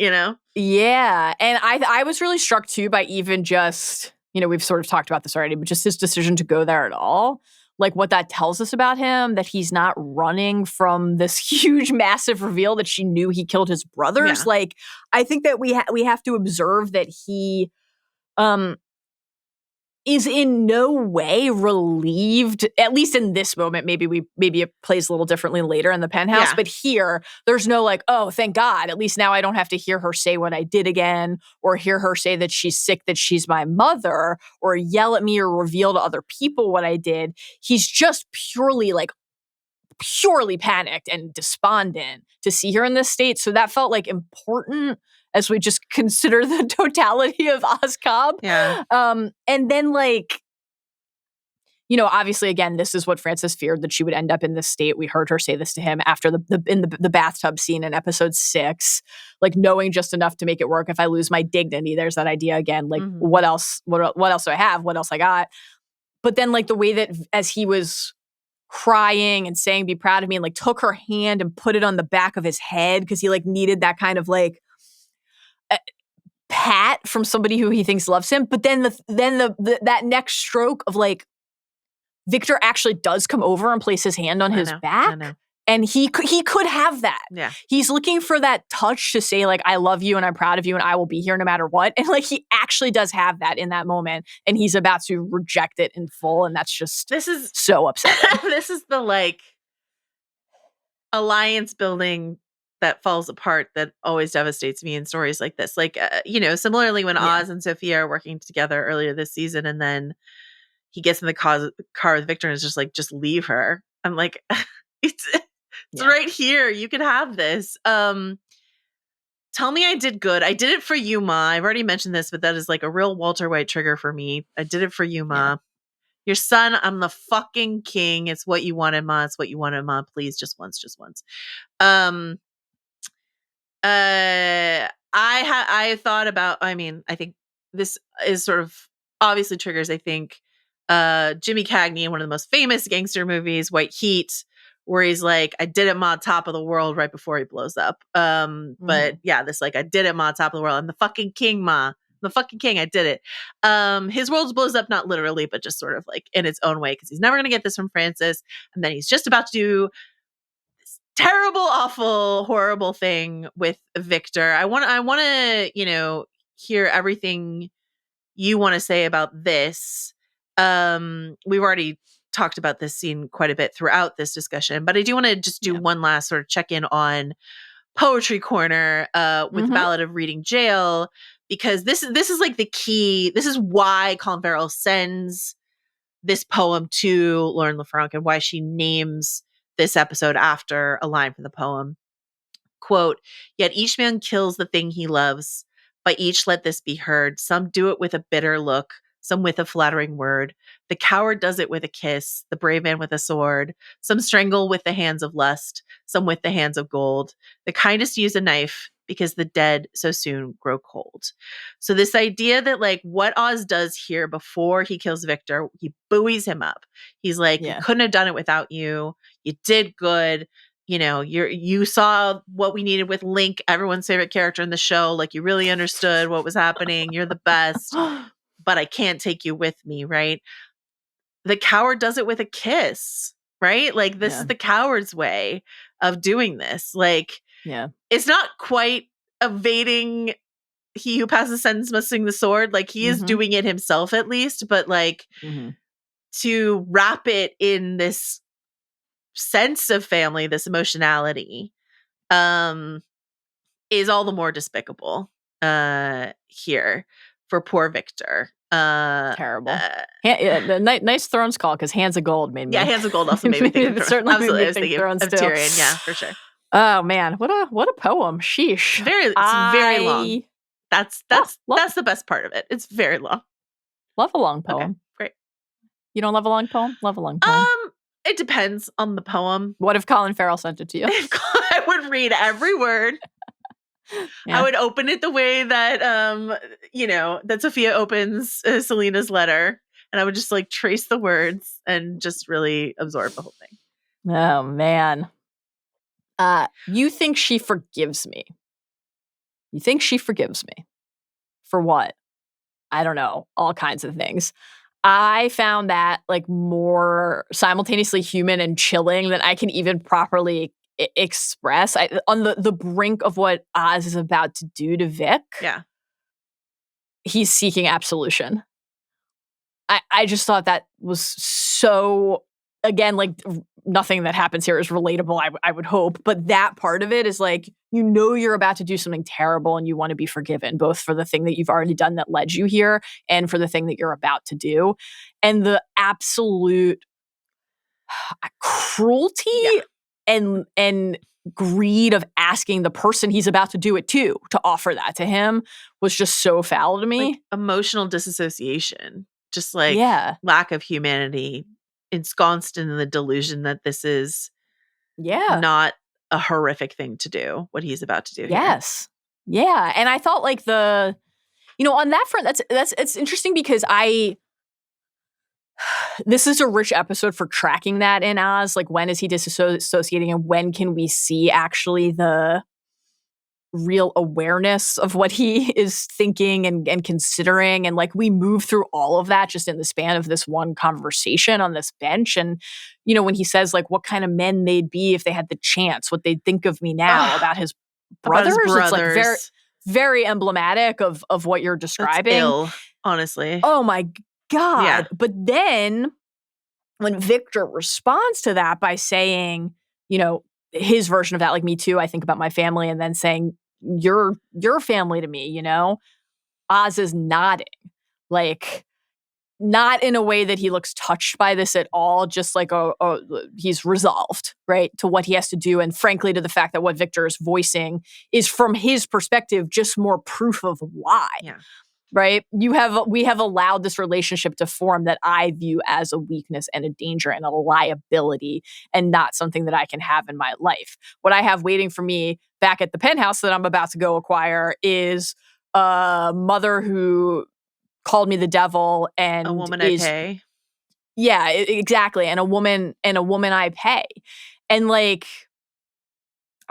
Yeah. And I was really struck too by even just, we've sort of talked about this already, but just his decision to go there at all. Like what that tells us about him, that he's not running from this huge, massive reveal that she knew he killed his brothers. Yeah. Like, I think that we have to observe that he is in no way relieved, at least in this moment. Maybe it plays a little differently later in the penthouse, Yeah. but here there's no like, oh, thank God, at least now I don't have to hear her say what I did again, or hear her say that she's sick, that she's my mother, or yell at me or reveal to other people what I did. He's just purely panicked and despondent to see her in this state. So that felt like important as we just consider the totality of Ozcob. Yeah. And then obviously again, this is what Francis feared, that she would end up in this state. We heard her say this to him after the bathtub scene in episode 6, like knowing just enough to make it work. If I lose my dignity, there's that idea again, like what else do I have? What else I got? But then the way that as he was crying and saying, be proud of me, and took her hand and put it on the back of his head because he needed that kind of pat from somebody who he thinks loves him. But then that next stroke of Victor actually does come over and place his hand on his back. And he could have that. Yeah. He's looking for that touch to say I love you and I'm proud of you and I will be here no matter what. And he actually does have that in that moment, and he's about to reject it in full. And that's just so upsetting. This is the alliance building that falls apart that always devastates me in stories like this. Similarly when Oz and Sophia are working together earlier this season, and then he gets in the car with Victor and is just leave her. I'm like, it's right here. You could have this. Tell me I did good. I did it for you, Ma. I've already mentioned this, but that is a real Walter White trigger for me. I did it for you, Ma. Yeah. Your son, I'm the fucking king. It's what you wanted, Ma. It's what you wanted, Ma. Please, just once. I thought about, I think this is sort of obviously triggers, I think, Jimmy Cagney in one of the most famous gangster movies, White Heat, where he's like, I did it, Ma, top of the world, right before he blows up. But yeah, this I did it, Ma, top of the world. I'm the fucking king, Ma. I'm the fucking king. I did it. His world blows up, not literally, but just sort of in its own way, because he's never going to get this from Francis. And then he's just about to do terrible, awful, horrible thing with Victor. I want to, hear everything you want to say about this. We've already talked about this scene quite a bit throughout this discussion, but I do want to just do one last sort of check in on Poetry Corner with the Ballad of Reading Jail, because this is the key. This is why Colin Farrell sends this poem to Lauren LeFranc, and why she names this episode after a line from the poem. Quote, yet each man kills the thing he loves. By each let this be heard. Some do it with a bitter look, some with a flattering word. The coward does it with a kiss, the brave man with a sword. Some strangle with the hands of lust, some with the hands of gold. The kindest use a knife, because the dead so soon grow cold. So this idea that what Oz does here before he kills Victor, he buoys him up. He's like, we couldn't have done it without you. You did good. You saw what we needed with Link, everyone's favorite character in the show. You really understood what was happening. You're the best, but I can't take you with me, right? The coward does it with a kiss, right? This is the coward's way of doing this. It's not quite evading he who passes sentence must swing the sword. He is doing it himself at least, but to wrap it in this sense of family, this emotionality, is all the more despicable here for poor Victor. Terrible. Nice Thrones call, because Hands of Gold made me. Yeah, Hands of Gold also made me think of certainly absolutely. made me I was thinking Thrones of too. Tyrion. Yeah, for sure. Oh man, what a poem. Sheesh. It's very long. That's the best part of it. It's very long. Love a long poem. Okay, great. You don't love a long poem? Love a long poem. It depends on the poem. What if Colin Farrell sent it to you? I would read every word. Yeah. I would open it the way that that Sophia opens Selena's letter, and I would just trace the words and just really absorb the whole thing. Oh man. You think she forgives me. You think she forgives me. For what? I don't know. All kinds of things. I found that like more simultaneously human and chilling than I can even properly express. On the brink of what Oz is about to do to Vic. Yeah. He's seeking absolution. I just thought that was so, again, like nothing that happens here is relatable, I would hope. But that part of it is like, you know, you're about to do something terrible and you want to be forgiven, both for the thing that you've already done that led you here and for the thing that you're about to do. And the absolute cruelty and greed of asking the person he's about to do it to offer that to him was just so foul to me. Like emotional disassociation, just like lack of humanity, ensconced in the delusion that this is not a horrific thing to do, what he's about to do here. Yes. Yeah. And I thought like on that front, it's interesting because this is a rich episode for tracking that in Oz. Like, when is he disassociating and when can we see actually the real awareness of what he is thinking and considering? And like, we move through all of that just in the span of this one conversation on this bench. And, you know, when he says like what kind of men they'd be if they had the chance, what they'd think of me now about his brothers. It's like very, very emblematic of what you're describing. That's ill, honestly. Oh my God. Yeah. But then when Victor responds to that by saying, you know, his version of that, like, me too, I think about my family, and then saying, you're family to me, you know, Oz is nodding, like, not in a way that he looks touched by this at all, just like, he's resolved, right, to what he has to do. And frankly, to the fact that what Victor is voicing is, from his perspective, just more proof of why. Yeah. Right? We have allowed this relationship to form that I view as a weakness and a danger and a liability, and not something that I can have in my life. What I have waiting for me back at the penthouse that I'm about to go acquire is a mother who called me the devil and a woman I pay. Yeah, exactly. And a woman I pay. And like,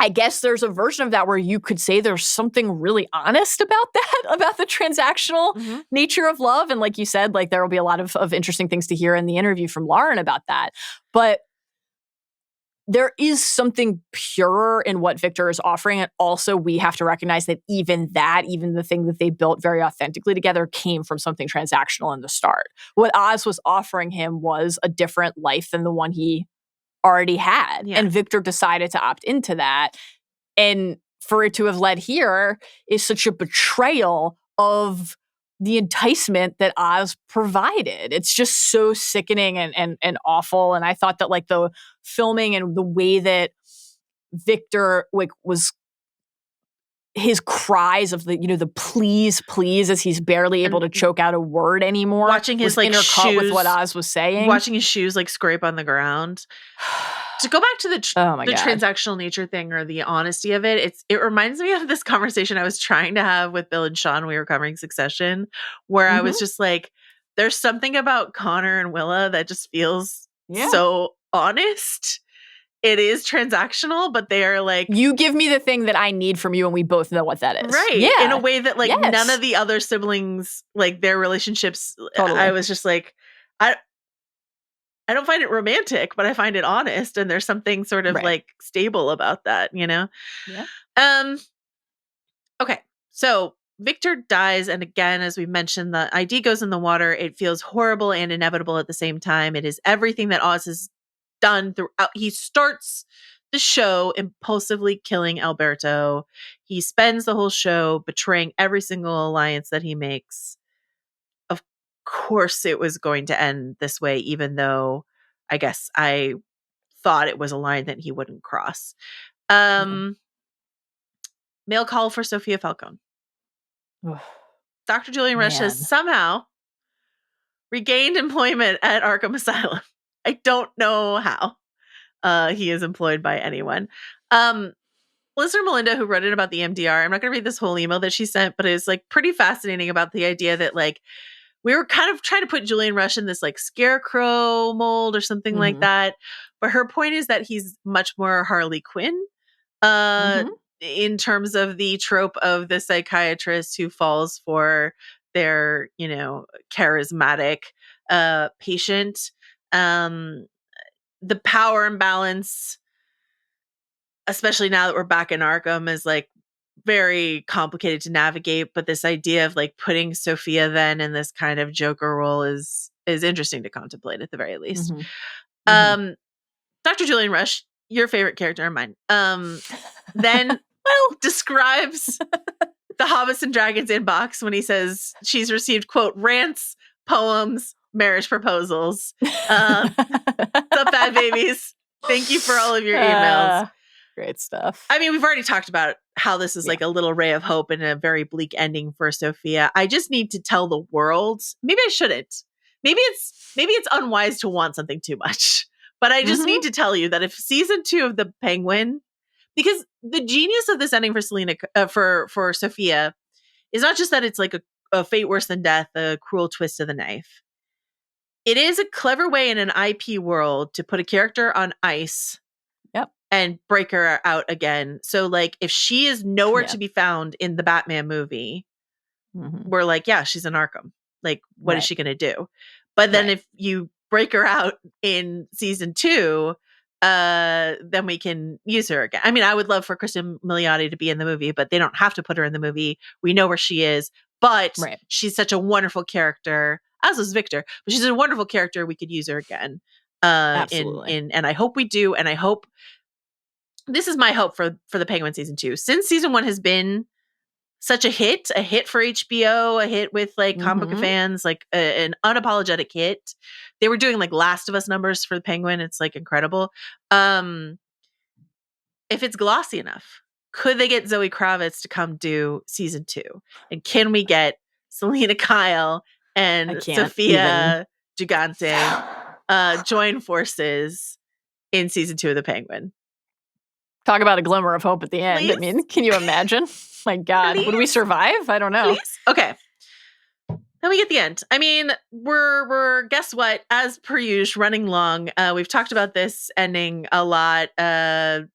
I guess there's a version of that where you could say there's something really honest about that, about the transactional nature of love. And like you said, like, there will be a lot of interesting things to hear in the interview from Lauren about that. But there is something purer in what Victor is offering. And also, we have to recognize that even the thing that they built very authentically together came from something transactional in the start. What Oz was offering him was a different life than the one he already had. Yeah. And Victor decided to opt into that. And for it to have led here is such a betrayal of the enticement that Oz provided. It's just so sickening and awful. And I thought that like the filming and the way that Victor like was, his cries of the please as he's barely able to choke out a word anymore. Watching his like intercut with what Oz was saying. Watching his shoes like scrape on the ground. To go back to the transactional nature thing or the honesty of it, it reminds me of this conversation I was trying to have with Bill and Sean when we were covering Succession, where I was just like, there's something about Connor and Willa that just feels so honest. It is transactional, but they are like, you give me the thing that I need from you, and we both know what that is. Right. Yeah. In a way that like none of the other siblings, like their relationships, totally. I was just like, I don't find it romantic, but I find it honest. And there's something sort of like stable about that, you know? Yeah. Okay. So Victor dies. And again, as we mentioned, the ID goes in the water. It feels horrible and inevitable at the same time. It is everything that Oz has done throughout. He starts the show impulsively killing Alberto. He spends the whole show betraying every single alliance that he makes. Of course it was going to end this way, even though I guess I thought it was a line that he wouldn't cross. Mail call for Sophia Falcone. Dr. Julian Rush has somehow regained employment at Arkham Asylum. I don't know how he is employed by anyone. Listener Melinda, who wrote it about the MDR, I'm not going to read this whole email that she sent, but it's like pretty fascinating about the idea that like we were kind of trying to put Julian Rush in this like scarecrow mold or something like that. But her point is that he's much more Harley Quinn in terms of the trope of the psychiatrist who falls for their, charismatic patient. The power imbalance, especially now that we're back in Arkham, is like very complicated to navigate. But this idea of like putting Sophia then in this kind of Joker role is interesting to contemplate at the very least. Dr. Julian Rush, your favorite character of mine, then describes the Hobbits and Dragons inbox when he says she's received, quote, rants, poems, marriage proposals. What's up, bad babies? Thank you for all of your emails. Great stuff. I mean, we've already talked about how this is like a little ray of hope and a very bleak ending for Sophia. I just need to tell the world, maybe I shouldn't. Maybe it's unwise to want something too much. But I just need to tell you that if season 2 of The Penguin, because the genius of this ending for Selena, for Sophia, is not just that it's like a fate worse than death, a cruel twist of the knife. It is a clever way in an IP world to put a character on ice and break her out again. So like if she is nowhere to be found in the Batman movie, we're like, yeah, she's in Arkham. Like, what is she going to do? But then if you break her out in season 2, then we can use her again. I mean, I would love for Kristen Milioti to be in the movie, but they don't have to put her in the movie. We know where she is, but she's such a wonderful character, as was Victor, but she's a wonderful character. We could use her again. Absolutely. And I hope we do. And I hope this is my hope for the Penguin season 2. Since season 1 has been such a hit for HBO, a hit with like comic book fans, like an unapologetic hit. They were doing like Last of Us numbers for the Penguin. It's like incredible. If it's glossy enough, could they get Zoe Kravitz to come do season 2? And can we get Selena Kyle and Sophia Gigante join forces in season 2 of the Penguin? Talk about a glimmer of hope at the end. Please? I mean, can you imagine? My God, would we survive? I don't know. Please? Okay. Then we get the end. I mean, we're guess what? As per usual, running long. We've talked about this ending a lot. Again,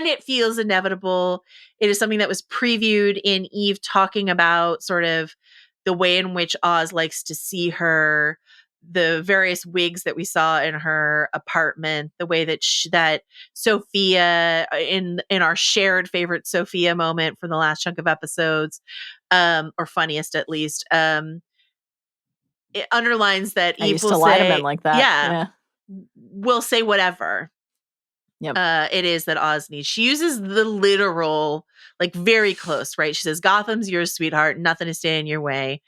it feels inevitable. It is something that was previewed in Eve talking about sort of the way in which Oz likes to see her, the various wigs that we saw in her apartment, the way that that Sophia in our shared favorite Sophia moment from the last chunk of episodes, or funniest at least, it underlines that I Eve used will to lie to men like that. Yeah. Will say whatever it is that Oz needs. She uses the literal, like very close, right? She says, Gotham's yours, sweetheart. Nothing is standing in your way.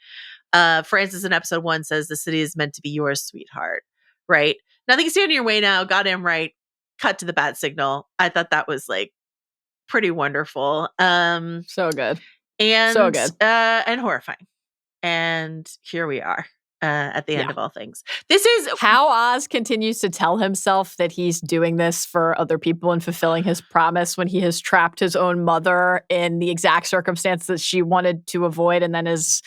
Francis in episode 1 says the city is meant to be yours, sweetheart. Right? Nothing standing in your way now. Goddamn right. Cut to the bat signal. I thought that was like pretty wonderful. So good. And so good. And horrifying. And here we are. At the end of all things. This is how Oz continues to tell himself that he's doing this for other people and fulfilling his promise when he has trapped his own mother in the exact circumstance that she wanted to avoid, and then is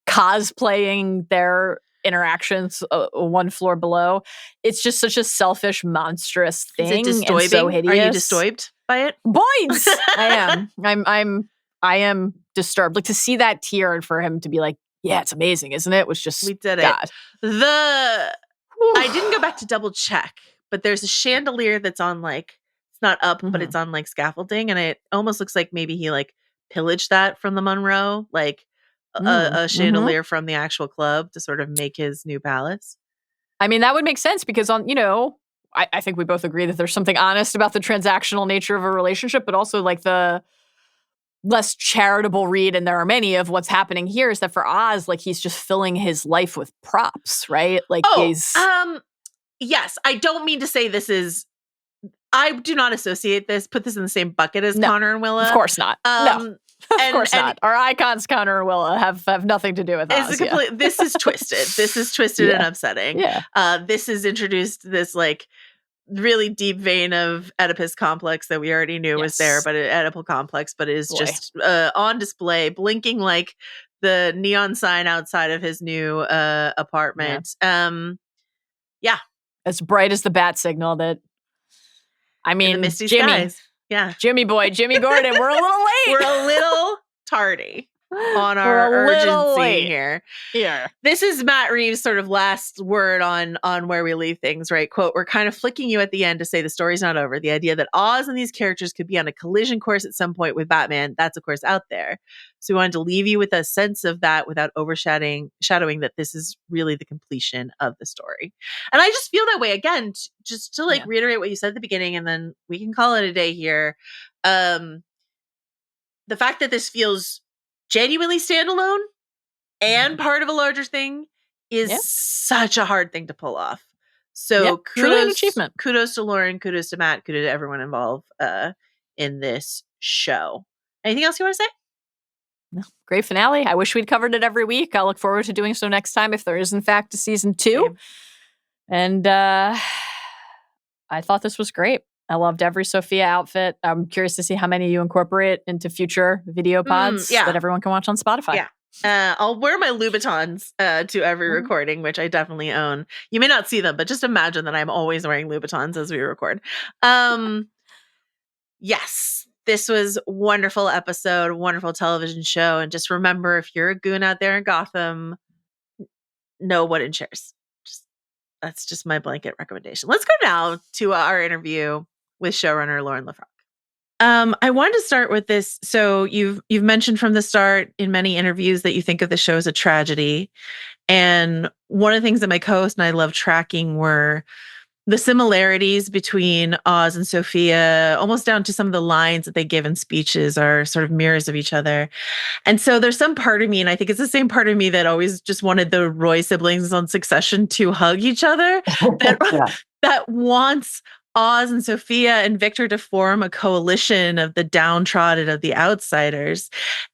cosplaying their interactions one floor below. It's just such a selfish, monstrous thing. Is it and so hideous. Are you disturbed by it? Boys! I am. I am disturbed. Like to see that tear and for him to be like, yeah, it's amazing, isn't it? Was just we did it. God. I didn't go back to double check, but there's a chandelier that's on like it's not up, but it's on like scaffolding, and it almost looks like maybe he like pillaged that from the Monroe, like a chandelier from the actual club to sort of make his new palace. I mean, that would make sense because I think we both agree that there's something honest about the transactional nature of a relationship, but also like the less charitable read, and there are many of what's happening here, is that for Oz, like he's just filling his life with props, right? Like yes, I don't mean to say this is. I do not associate this. Put this in the same bucket as Connor and Willa. Of course not. No, of course not. Our icons, Connor and Willa, have nothing to do with Oz. This is twisted. This is twisted and upsetting. Yeah. This has introduced this like really deep vein of Oedipus complex that we already knew was there, but Oedipal complex, but it is just on display, blinking like the neon sign outside of his new apartment. As bright as the bat signal that, I mean, misty Jimmy, skies. Yeah. Jimmy Gordon, we're a little late. We're a little tardy on We're our a little urgency late. here. Yeah. This is Matt Reeves' sort of last word on where we leave things, right? Quote, "We're kind of flicking you at the end to say the story's not over. The idea that Oz and these characters could be on a collision course at some point with Batman, that's of course out there. So we wanted to leave you with a sense of that without shadowing that this is really the completion of the story." And I just feel that way again, just to reiterate what you said at the beginning, and then we can call it a day here. The fact that this feels genuinely standalone and part of a larger thing is such a hard thing to pull off. So truly an achievement. Kudos to Lauren, kudos to Matt, kudos to everyone involved in this show. Anything else you want to say? No. Great finale. I wish we'd covered it every week. I'll look forward to doing so next time if there is in fact a season 2. Same. And I thought this was great. I loved every Sophia outfit. I'm curious to see how many you incorporate into future video pods that everyone can watch on Spotify. Yeah. I'll wear my Louboutins to every recording, which I definitely own. You may not see them, but just imagine that I'm always wearing Louboutins as we record. Yes, this was a wonderful episode, wonderful television show. And just remember, if you're a goon out there in Gotham, know what it shares. That's just my blanket recommendation. Let's go now to our interview with showrunner Lauren LeFranc. I wanted to start with this. So you've mentioned from the start in many interviews that you think of the show as a tragedy. And one of the things that my co-host and I love tracking were the similarities between Oz and Sophia, almost down to some of the lines that they give in speeches are sort of mirrors of each other. And so there's some part of me, and I think it's the same part of me that always just wanted the Roy siblings on Succession to hug each other, that wants Oz and Sophia and Victor to form a coalition of the downtrodden, of the outsiders.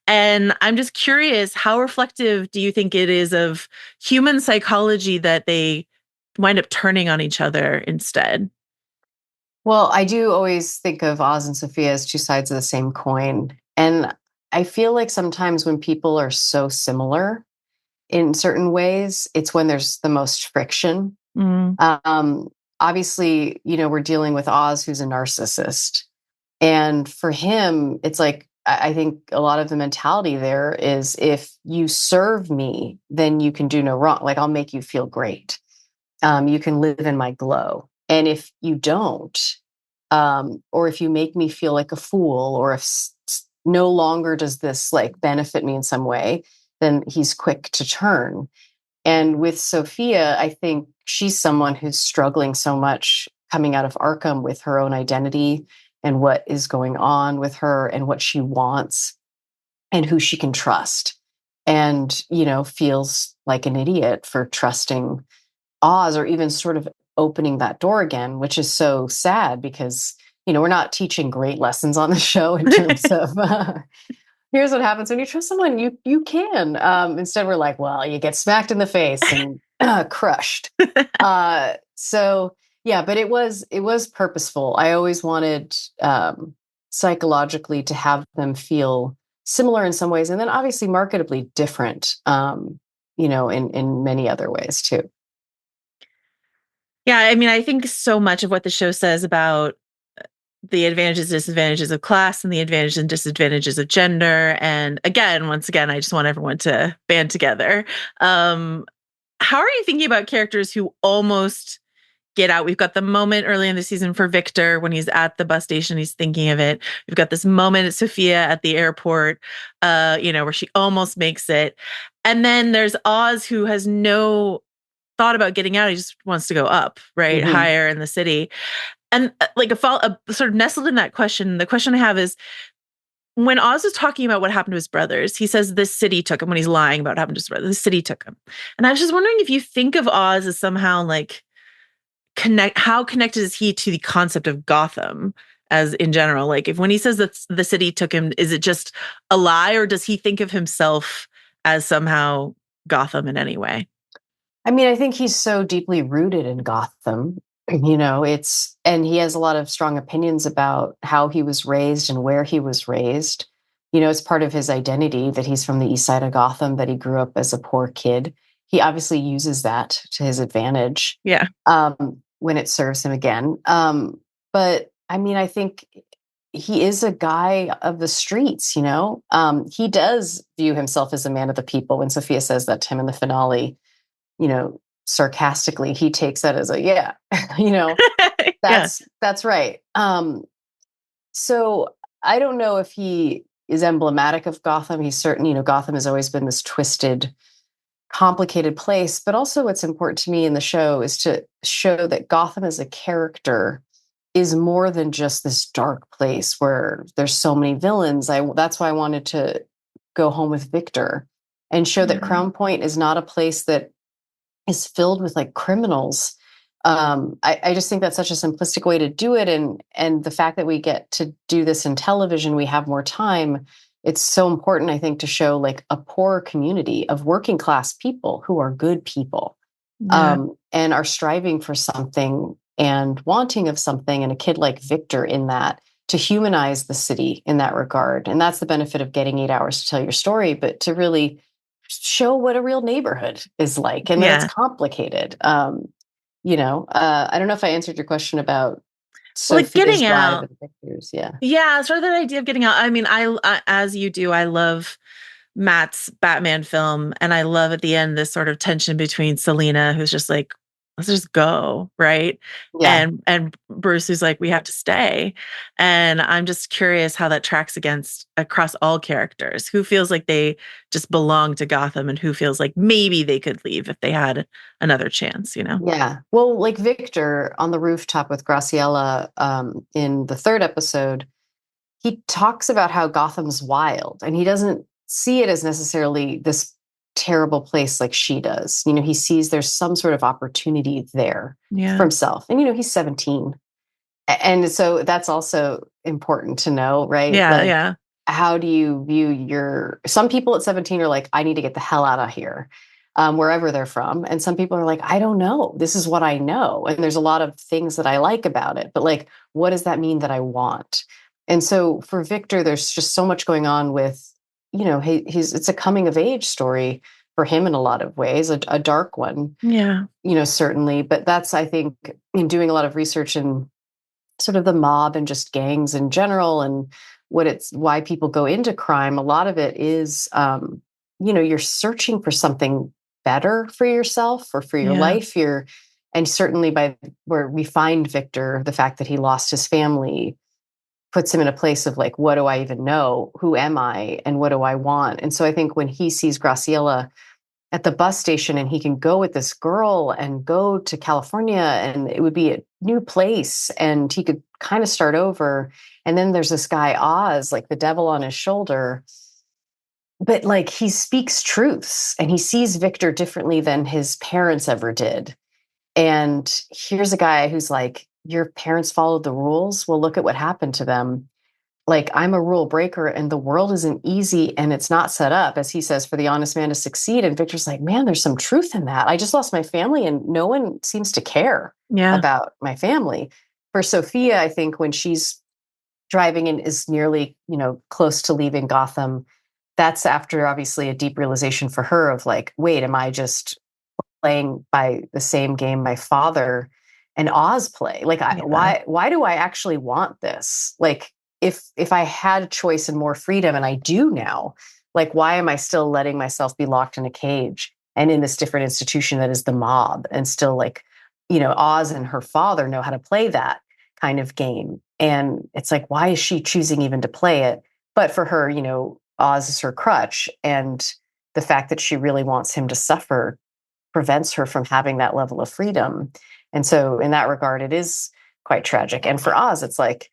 And I'm just curious, how reflective do you think it is of human psychology that they wind up turning on each other instead? Well, I do always think of Oz and Sophia as two sides of the same coin. And I feel like sometimes when people are so similar in certain ways, it's when there's the most friction. Obviously, we're dealing with Oz, who's a narcissist. And for him, it's like, I think a lot of the mentality there is, if you serve me, then you can do no wrong. Like, I'll make you feel great. You can live in my glow. And if you don't, or if you make me feel like a fool, or if no longer does this benefit me in some way, then he's quick to turn. And with Sophia, I think she's someone who's struggling so much coming out of Arkham with her own identity and what is going on with her and what she wants and who she can trust. And, feels like an idiot for trusting Oz, or even sort of opening that door again, which is so sad because, we're not teaching great lessons on the show in terms of here's what happens when you trust someone. You can. Instead, we're like, well, you get smacked in the face and crushed. So yeah, but it was purposeful. I always wanted psychologically to have them feel similar in some ways, and then obviously marketably different, in many other ways too. Yeah, I mean, I think so much of what the show says about the advantages, disadvantages of class and the advantages and disadvantages of gender. And once again, I just want everyone to band together. How are you thinking about characters who almost get out? We've got the moment early in the season for Victor when he's at the bus station, he's thinking of it. We've got this moment at Sophia at the airport, where she almost makes it. And then there's Oz, who has no thought about getting out. He just wants to go up, right? Mm-hmm. Higher in the city. And a sort of nestled in that question, the question I have is, when Oz is talking about what happened to his brothers, he says this city took him. When he's lying about what happened to his brothers, the city took him. And I was just wondering if you think of Oz as somehow how connected is he to the concept of Gotham as in general? Like, if when he says that the city took him, is it just a lie, or does he think of himself as somehow Gotham in any way? I mean, I think he's so deeply rooted in Gotham, and he has a lot of strong opinions about how he was raised and where he was raised. It's part of his identity that he's from the east side of Gotham, that he grew up as a poor kid. He obviously uses that to his advantage. Yeah. When it serves him again. But I mean, I think he is a guy of the streets, you know. He does view himself as a man of the people. When Sophia says that to him in the finale, you know, sarcastically, he takes that as a yeah, you know, Yeah. that's right. So I don't know if he is emblematic of Gotham. He's certain, you know, Gotham has always been this twisted, complicated place. But also, what's important to me in the show is to show that Gotham as a character is more than just this dark place where there's so many villains. That's why I wanted to go home with Victor and show that Crown Point is not a place that is filled with like criminals. I just think that's such a simplistic way to do it. And the fact that we get to do this in television, we have more time. It's so important, I think, to show like a poor community of working class people who are good people, and are striving for something and wanting of something, and a kid like Victor in that, to humanize the city in that regard. And that's the benefit of getting 8 hours to tell your story, but to really show what a real neighborhood is like, and that it's complicated. You know, I don't know if I answered your question about Sophia's getting drive out. and Victor's. Yeah. Yeah, sort of that idea of getting out. I mean, I as you do, I love Matt's Batman film, and I love at the end this sort of tension between Selina, who's just like, let's just go, right? Yeah. And Bruce, who's like, we have to stay. And I'm just curious how that tracks across all characters. Who feels like they just belong to Gotham, and who feels like maybe they could leave if they had another chance, you know? Yeah. Well, like Victor on the rooftop with Graciela, in the third episode, he talks about how Gotham's wild, and he doesn't see it as necessarily this terrible place like she does. You know, he sees there's some sort of opportunity there for himself. And, you know, he's 17. And so that's also important to know, right? Yeah, like, yeah. How do you view some people at 17 are like, I need to get the hell out of here, wherever they're from. And some people are like, I don't know. This is what I know. And there's a lot of things that I like about it. But like, what does that mean that I want? And so for Victor, there's just so much going on with, you know, it's a coming of age story for him in a lot of ways, a dark one. Yeah. You know, certainly. But that's, I think, in doing a lot of research in sort of the mob and just gangs in general, and why people go into crime, a lot of it is, you know, you're searching for something better for yourself or for your life. And certainly by where we find Victor, the fact that he lost his family puts him in a place of like, what do I even know? Who am I? And what do I want? And so I think when he sees Graciela at the bus station and he can go with this girl and go to California, and it would be a new place and he could kind of start over. And then there's this guy, Oz, like the devil on his shoulder. But like, he speaks truths and he sees Victor differently than his parents ever did. And here's a guy who's like, your parents followed the rules. Well, look at what happened to them. Like, I'm a rule breaker and the world isn't easy and it's not set up, as he says, for the honest man to succeed. And Victor's like, man, there's some truth in that. I just lost my family and no one seems to care about my family. For Sophia, I think when she's driving and is nearly, you know, close to leaving Gotham, that's after obviously a deep realization for her of like, wait, am I just playing by the same game my father and Oz play? Like, why do I actually want this? Like, if I had a choice and more freedom, and I do now, like, why am I still letting myself be locked in a cage and in this different institution that is the mob? And still, like, you know, Oz and her father know how to play that kind of game. And it's like, why is she choosing even to play it? But for her, you know, Oz is her crutch. And the fact that she really wants him to suffer prevents her from having that level of freedom. And so in that regard, it is quite tragic. And for Oz, it's like,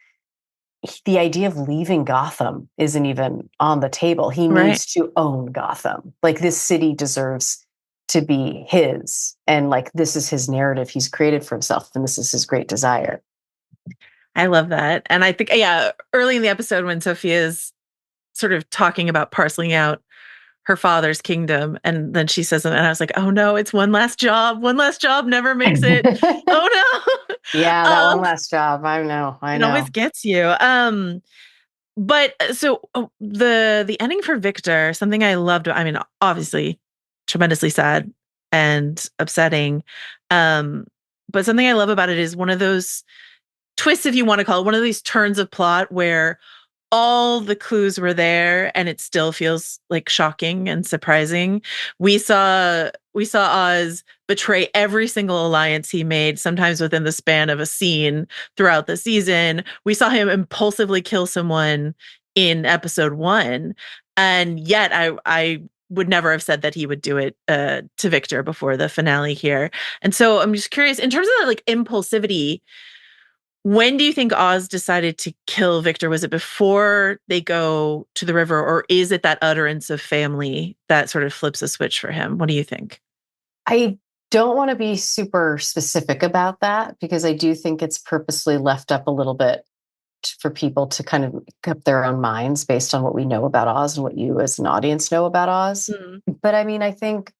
the idea of leaving Gotham isn't even on the table. He needs to own Gotham. Like, this city deserves to be his. And like, this is his narrative he's created for himself. And this is his great desire. I love that. And I think, early in the episode when Sophia's sort of talking about parceling out her father's kingdom, and then she says something, and I was like, oh no, it's one last job. One last job never makes it. Oh no. Yeah, that one last job. I know. It always gets you. But so the ending for Victor, something I loved, I mean, obviously tremendously sad and upsetting. But something I love about it is one of those twists, if you want to call it, one of these turns of plot where all the clues were there and it still feels like shocking and surprising. We saw Oz betray every single alliance he made, sometimes within the span of a scene throughout the season. We saw him impulsively kill someone in episode 1. And yet I would never have said that he would do it to Victor before the finale here. And so I'm just curious, in terms of that, like, impulsivity, when do you think Oz decided to kill Victor? Was it before they go to the river, or is it that utterance of family that sort of flips a switch for him? What do you think? I don't want to be super specific about that because I do think it's purposely left up a little bit for people to kind of make up their own minds based on what we know about Oz and what you as an audience know about Oz. But I mean, I think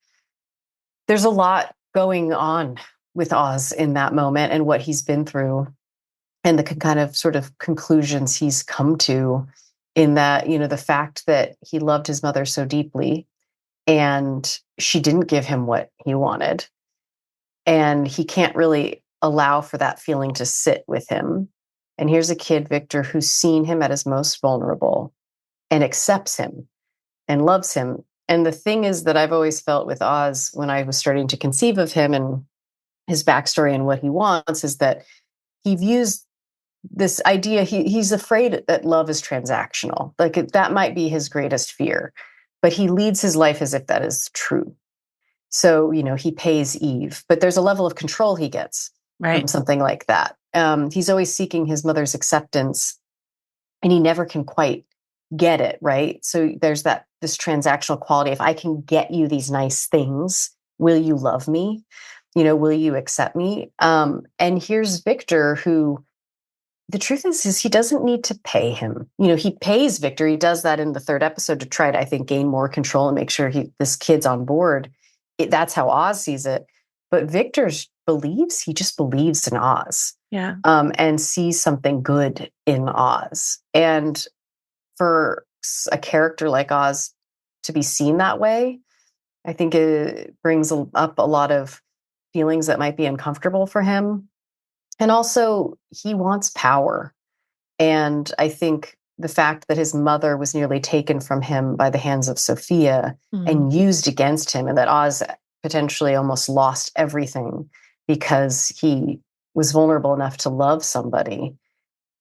there's a lot going on with Oz in that moment and what he's been through and the kind of sort of conclusions he's come to in that, you know, the fact that he loved his mother so deeply and she didn't give him what he wanted. And he can't really allow for that feeling to sit with him. And here's a kid, Victor, who's seen him at his most vulnerable and accepts him and loves him. And the thing is that I've always felt with Oz when I was starting to conceive of him and his backstory and what he wants is that he views this idea, he's afraid that love is transactional. Like that might be his greatest fear, but he leads his life as if that is true. So, you know, he pays Eve, but there's a level of control he gets from something like that. He's always seeking his mother's acceptance and he never can quite get it, right? So there's this transactional quality. If I can get you these nice things, will you love me? You know, will you accept me? And here's Victor, who the truth is he doesn't need to pay him. You know, he pays Victor. He does that in the 3rd episode to try to, I think, gain more control and make sure this kid's on board. That's how Oz sees it. But Victor he just believes in Oz. Yeah. And sees something good in Oz. And for a character like Oz to be seen that way, I think it brings up a lot of feelings that might be uncomfortable for him. And also, he wants power. And I think the fact that his mother was nearly taken from him by the hands of Sophia and used against him, and that Oz potentially almost lost everything because he was vulnerable enough to love somebody,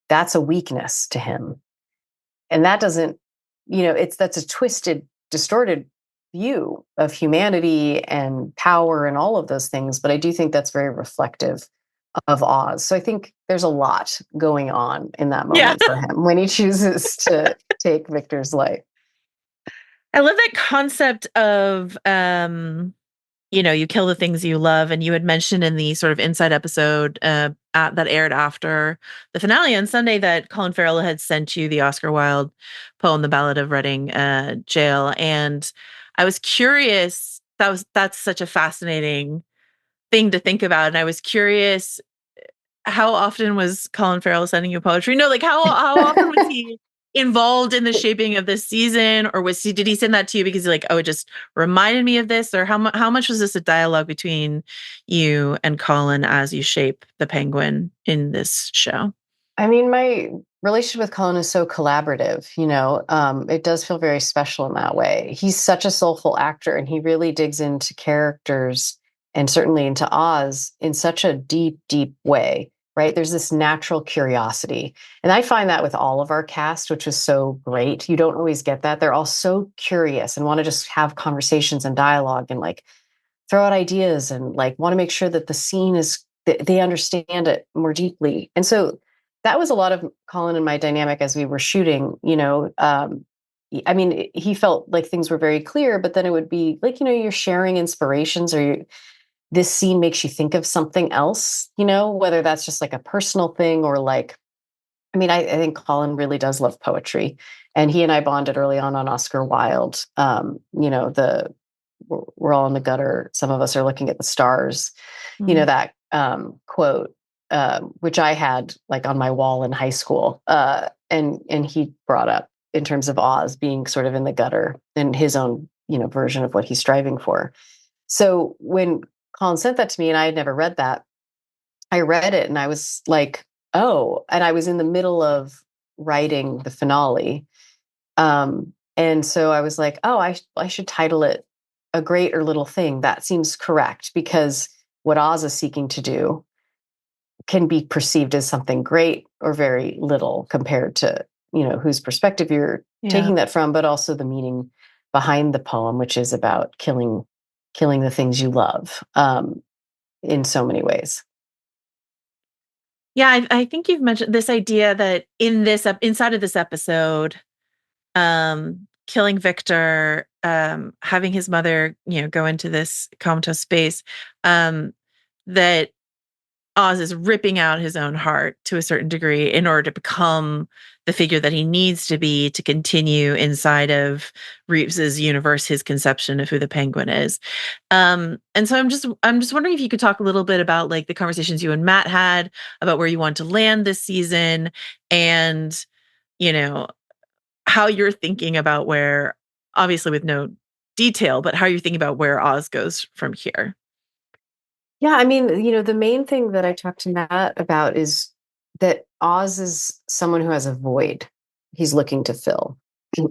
that's a weakness to him. And that doesn't, you know, that's a twisted, distorted view of humanity and power and all of those things. But I do think that's very reflective of Oz. So I think there's a lot going on in that moment for him when he chooses to take Victor's life. I love that concept of, you know, you kill the things you love. And you had mentioned in the sort of Inside episode that aired after the finale on Sunday that Colin Farrell had sent you the Oscar Wilde poem, The Ballad of Reading Jail. And I was curious, that's such a fascinating thing to think about. And I was curious, how often was Colin Farrell sending you poetry? No, like how often was he involved in the shaping of this season, or did he send that to you because he's like, oh, it just reminded me of this, or how much was this a dialogue between you and Colin as you shape the Penguin in this show? I mean, my relationship with Colin is so collaborative, you know, it does feel very special in that way. He's such a soulful actor and he really digs into characters and certainly into Oz in such a deep, deep way, right? There's this natural curiosity. And I find that with all of our cast, which is so great. You don't always get that. They're all so curious and want to just have conversations and dialogue and like throw out ideas and like want to make sure that the scene they understand it more deeply. And so that was a lot of Colin and my dynamic as we were shooting, you know. I mean, he felt like things were very clear, but then it would be like, you know, you're sharing inspirations or this scene makes you think of something else, you know, whether that's just like a personal thing or like, I mean, I think Colin really does love poetry, and he and I bonded early on Oscar Wilde. You know, we're all in the gutter. Some of us are looking at the stars, you know, that quote, which I had like on my wall in high school. And he brought up in terms of Oz being sort of in the gutter and his own, you know, version of what he's striving for. So when Colin sent that to me and I had never read that, I read it and I was like, oh, and I was in the middle of writing the finale. And so I was like, oh, I should title it A Great or Little Thing. That seems correct, because what Oz is seeking to do can be perceived as something great or very little compared to, whose perspective you're taking that from, but also the meaning behind the poem, which is about killing the things you love, in so many ways. Yeah, I think you've mentioned this idea that inside of this episode, killing Victor, having his mother, go into this comatose space, that Oz is ripping out his own heart to a certain degree in order to become the figure that he needs to be to continue inside of Reeves's universe, his conception of who the Penguin is. And so I'm just wondering if you could talk a little bit about like the conversations you and Matt had about where you want to land this season, and how you're thinking about where, obviously with no detail, but how you're thinking about where Oz goes from here. Yeah, I mean, the main thing that I talked to Matt about is that Oz is someone who has a void he's looking to fill.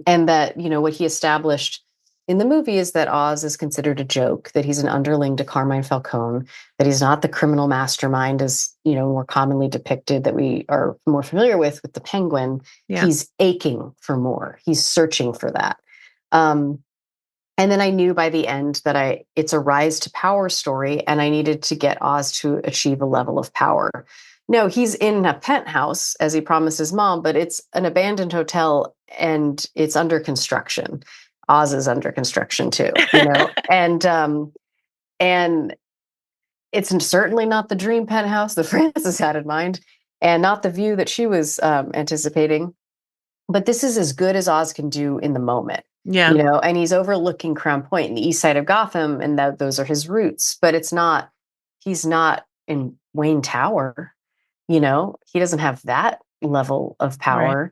And that, what he established in the movie is that Oz is considered a joke, that he's an underling to Carmine Falcone, that he's not the criminal mastermind as, more commonly depicted, that we are more familiar with the Penguin. Yeah. He's aching for more. He's searching for that. And then I knew by the end that it's a rise to power story, and I needed to get Oz to achieve a level of power. No, he's in a penthouse, as he promised his mom, but it's an abandoned hotel and it's under construction. Oz is under construction too, and it's certainly not the dream penthouse that Frances had in mind, and not the view that she was anticipating. But this is as good as Oz can do in the moment. Yeah. And he's overlooking Crown Point in the east side of Gotham, and those are his roots. But he's not in Wayne Tower. He doesn't have that level of power. Right.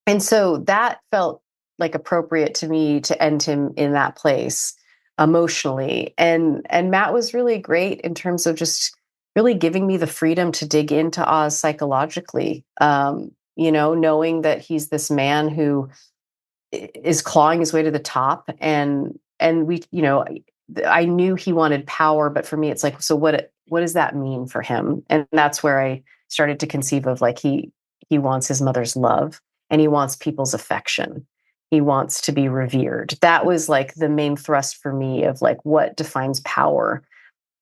And so that felt like appropriate to me to end him in that place emotionally. And Matt was really great in terms of just really giving me the freedom to dig into Oz psychologically, knowing that he's this man who is clawing his way to the top, and we, I knew he wanted power, but for me, it's like, so what does that mean for him? And that's where I started to conceive of, like, he wants his mother's love, and he wants people's affection. He wants to be revered. That was like the main thrust for me of like what defines power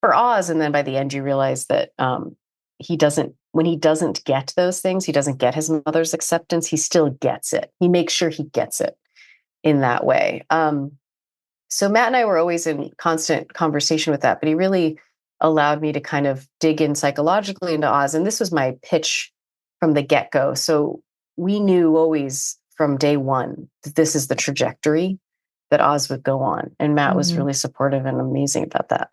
for Oz. And then by the end, you realize that when he doesn't get those things, he doesn't get his mother's acceptance, he still gets it. He makes sure he gets it in that way. So Matt and I were always in constant conversation with that, but he really allowed me to kind of dig in psychologically into Oz. And this was my pitch from the get-go. So we knew always from day one that this is the trajectory that Oz would go on. And Matt was really supportive and amazing about that.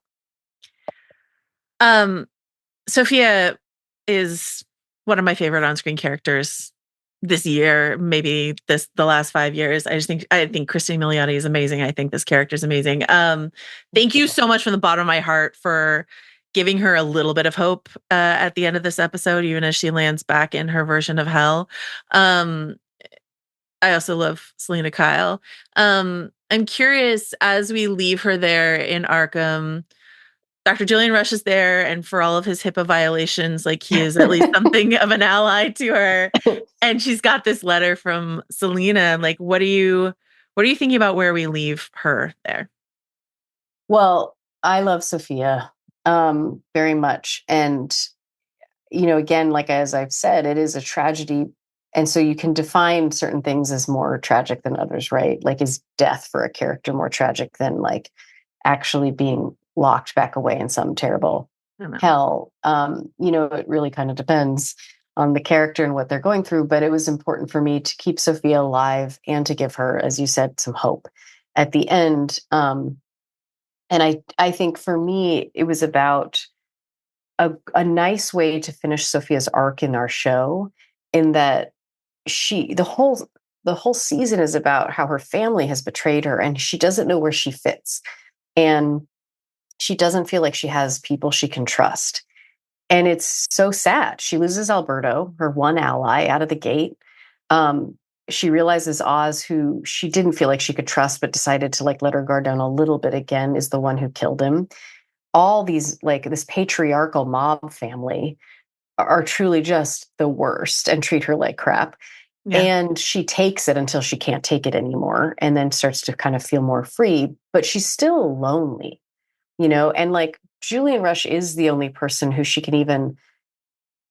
Sophia is one of my favorite on-screen characters this year, maybe the last 5 years. I think Christine Milioti is amazing. I think this character is amazing. Thank you so much from the bottom of my heart for giving her a little bit of hope at the end of this episode, even as she lands back in her version of hell. I also love Selena Kyle. I'm curious, as we leave her there in Arkham, Dr. Julian Rush is there, and for all of his HIPAA violations, like, he is at least something of an ally to her. And she's got this letter from Selena. Like, what are you thinking about where we leave her there? Well, I love Sophia very much. And, again, like, as I've said, it is a tragedy. And so you can define certain things as more tragic than others, right? Like, is death for a character more tragic than, like, actually being locked back away in some terrible hell? It really kind of depends on the character and what they're going through. But it was important for me to keep Sophia alive and to give her, as you said, some hope at the end. And I think for me, it was about a nice way to finish Sophia's arc in our show, in that the whole season is about how her family has betrayed her, and she doesn't know where she fits. And she doesn't feel like she has people she can trust. And it's so sad. She loses Alberto, her one ally, out of the gate. She realizes Oz, who she didn't feel like she could trust, but decided to like let her guard down a little bit again, is the one who killed him. All these, like this patriarchal mob family, are truly just the worst and treat her like crap. Yeah. And she takes it until she can't take it anymore and then starts to kind of feel more free, but she's still lonely, and like Julian Rush is the only person who she can even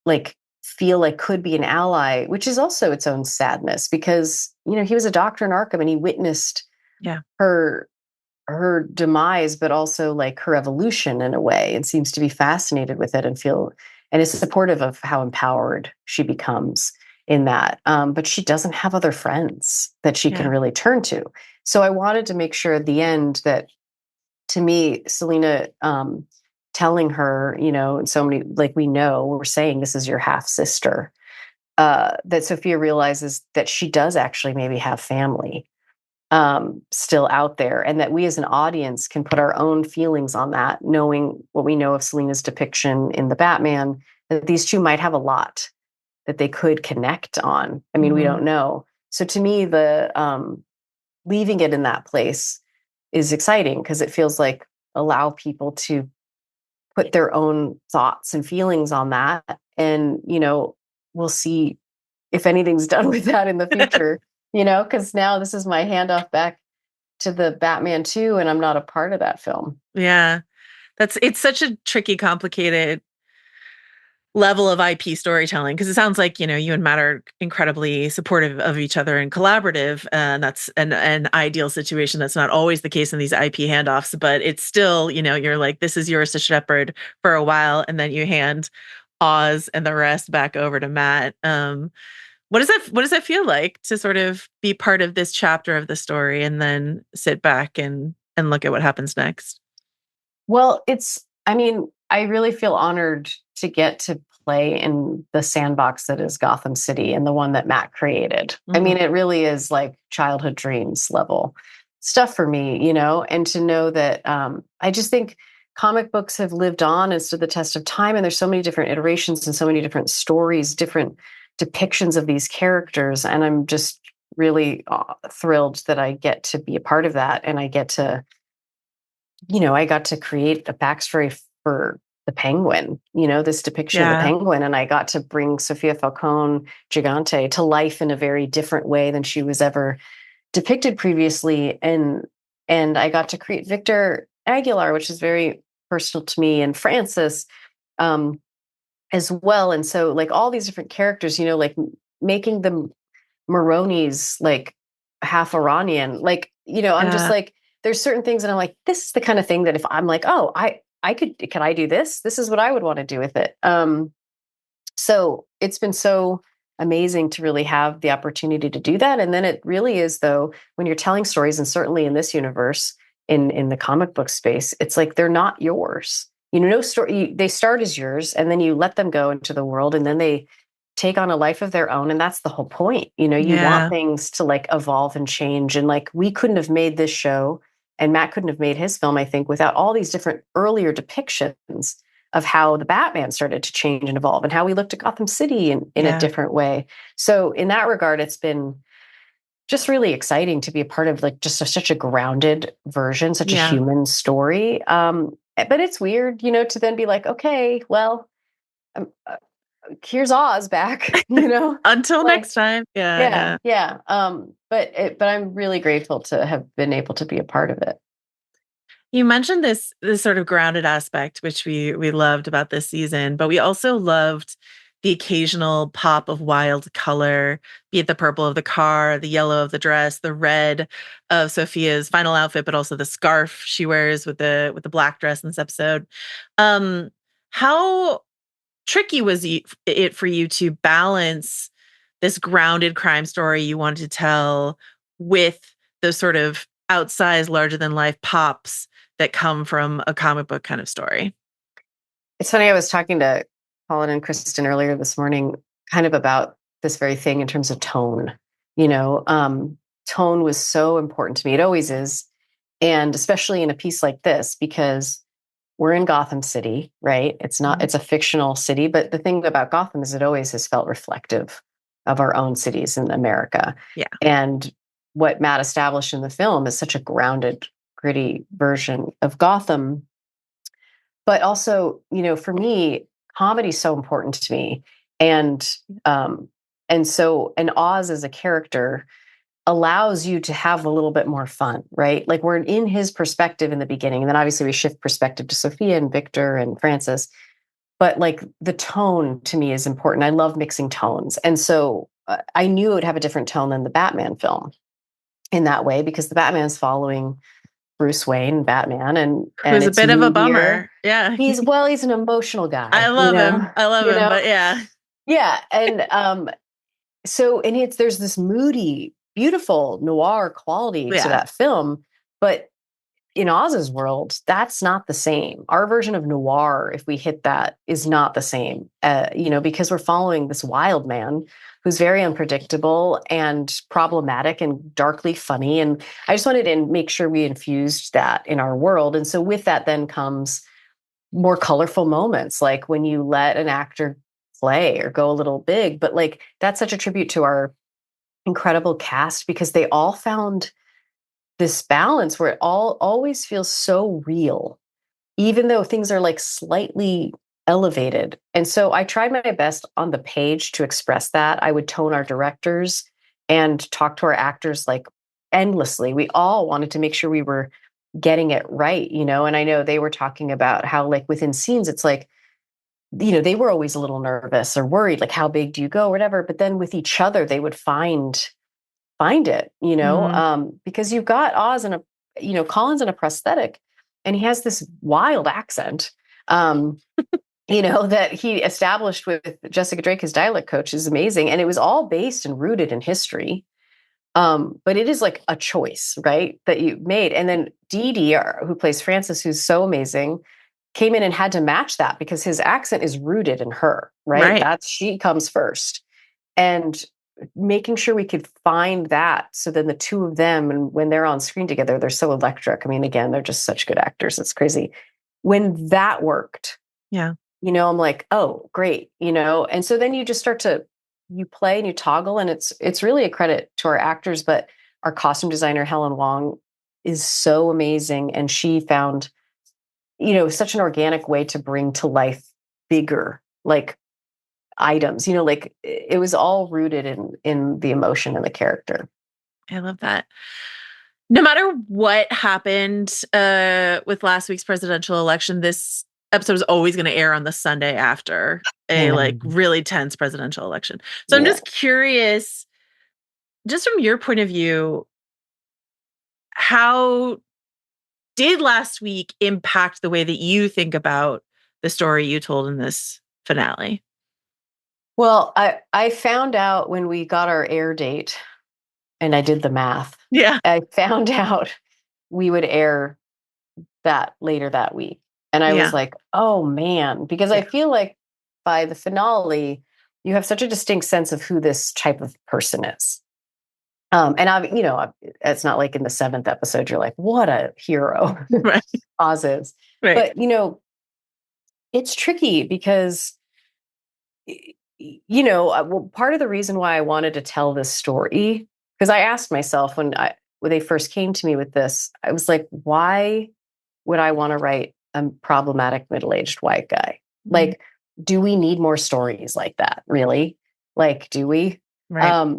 like feel like could be an ally, which is also its own sadness because, he was a doctor in Arkham and he witnessed her demise, but also like her evolution in a way, and seems to be fascinated with it and is supportive of how empowered she becomes in that. But she doesn't have other friends that she can really turn to. So I wanted to make sure at the end that, to me, Selena, telling her, and so many, like we're saying, this is your half sister, that Sophia realizes that she does actually maybe have family still out there, and that we as an audience can put our own feelings on that, knowing what we know of Selena's depiction in the Batman, that these two might have a lot that they could connect on. I mean, we don't know. So to me, the leaving it in that place is exciting because it feels like allow people to put their own thoughts and feelings on that. And, we'll see if anything's done with that in the future, because now this is my handoff back to the Batman 2 and I'm not a part of that film. Yeah. It's such a tricky, complicated level of IP storytelling, because it sounds like, you and Matt are incredibly supportive of each other and collaborative, and that's an ideal situation. That's not always the case in these IP handoffs, but it's still, you're like, this is yours to shepherd for a while, and then you hand Oz and the rest back over to Matt. What does that feel like to sort of be part of this chapter of the story and then sit back and look at what happens next? Well, I really feel honored to get to play in the sandbox that is Gotham City and the one that Matt created. I mean, it really is like childhood dreams level stuff for me, and to know that I just think comic books have lived on and stood the test of time. And there's so many different iterations and so many different stories, different depictions of these characters. And I'm just really thrilled that I get to be a part of that. And I get to, I got to create a backstory for the Penguin, this depiction of the Penguin. And I got to bring Sofia Falcone Gigante to life in a very different way than she was ever depicted previously. And I got to create Victor Aguilar, which is very personal to me, and Francis as well. And so like all these different characters, like making them Maroni's like half Iranian, like, I'm just like, there's certain things that I'm like, this is the kind of thing that if I'm like, oh, can I do this? This is what I would want to do with it. So it's been so amazing to really have the opportunity to do that. And then it really is, though, when you're telling stories, and certainly in this universe, in the comic book space, it's like they're not yours. No story. They start as yours, and then you let them go into the world, and then they take on a life of their own. And that's the whole point. You want things to like evolve and change. And like we couldn't have made this show, and Matt couldn't have made his film, I think, without all these different earlier depictions of how the Batman started to change and evolve and how we looked at Gotham City in a different way. So in that regard, it's been just really exciting to be a part of like just such a grounded version, such a human story. But it's weird, to then be like, okay, well, here's Oz back, Until like, next time. Yeah. But I'm really grateful to have been able to be a part of it. You mentioned this sort of grounded aspect, which we loved about this season, but we also loved the occasional pop of wild color, be it the purple of the car, the yellow of the dress, the red of Sophia's final outfit, but also the scarf she wears with the black dress in this episode. How tricky was it for you to balance this grounded crime story you wanted to tell with those sort of outsized, larger than life pops that come from a comic book kind of story? It's funny. I was talking to Colin and Kristen earlier this morning, kind of about this very thing in terms of tone. Tone was so important to me. It always is. And especially in a piece like this, because we're in Gotham City, right? It's not, it's a fictional city, but the thing about Gotham is it always has felt reflective of our own cities in America. Yeah. And what Matt established in the film is such a grounded, gritty version of Gotham. But also, for me, comedy is so important to me. And Oz as a character allows you to have a little bit more fun, right? Like we're in his perspective in the beginning, and then obviously we shift perspective to Sophia and Victor and Francis. But like the tone to me is important. I love mixing tones. And so I knew it would have a different tone than the Batman film in that way, because the Batman's following Bruce Wayne, Batman, and who's a it's bit of a moodier. bummer. Yeah. He's an emotional guy. I love him. I love him, but yeah. Yeah. And there's this moody, beautiful noir quality to that film. But in Oz's world, that's not the same. Our version of noir, if we hit that, is not the same, because we're following this wild man who's very unpredictable and problematic and darkly funny. And I just wanted to make sure we infused that in our world. And so with that then comes more colorful moments, like when you let an actor play or go a little big. But like that's such a tribute to our incredible cast, because they all found this balance where it always feels so real, even though things are like slightly elevated. And so I tried my best on the page to express that. I would tone our directors and talk to our actors like endlessly. We all wanted to make sure we were getting it right, and I know they were talking about how like within scenes, it's like, they were always a little nervous or worried, like how big do you go, whatever. But then with each other, they would find it, because you've got Oz and Colin's in a prosthetic, and he has this wild accent, that he established with Jessica Drake, his dialect coach, is amazing. And it was all based and rooted in history. But it is like a choice, right, that you made. And then Dee Dee, who plays Frances, who's so amazing, came in and had to match that because his accent is rooted in her, right? She comes first. And making sure we could find that. So then the two of them, and when they're on screen together, they're so electric. I mean, again, they're just such good actors. It's crazy. When that worked, yeah, I'm like, oh, great, and so then you just you play and you toggle, and it's really a credit to our actors, but our costume designer, Helen Wong, is so amazing. And she found, such an organic way to bring to life bigger, like items, like it was all rooted in the emotion and the character. I love that. No matter what happened with last week's presidential election, this episode is always going to air on the Sunday after a like really tense presidential election. So I'm just curious, just from your point of view, how did last week impact the way that you think about the story you told in this finale? Well, I found out when we got our air date, and I did the math. Yeah. I found out we would air that later that week. And I was like, oh man, because I feel like by the finale, you have such a distinct sense of who this type of person is. And it's not like in the 7th episode, you're like, what a hero Oz is. Right. But, it's tricky because part of the reason why I wanted to tell this story, because I asked myself when they first came to me with this, I was like, why would I want to write a problematic middle-aged white guy? Mm-hmm. Like, do we need more stories like that? Really? Like, do we? Right.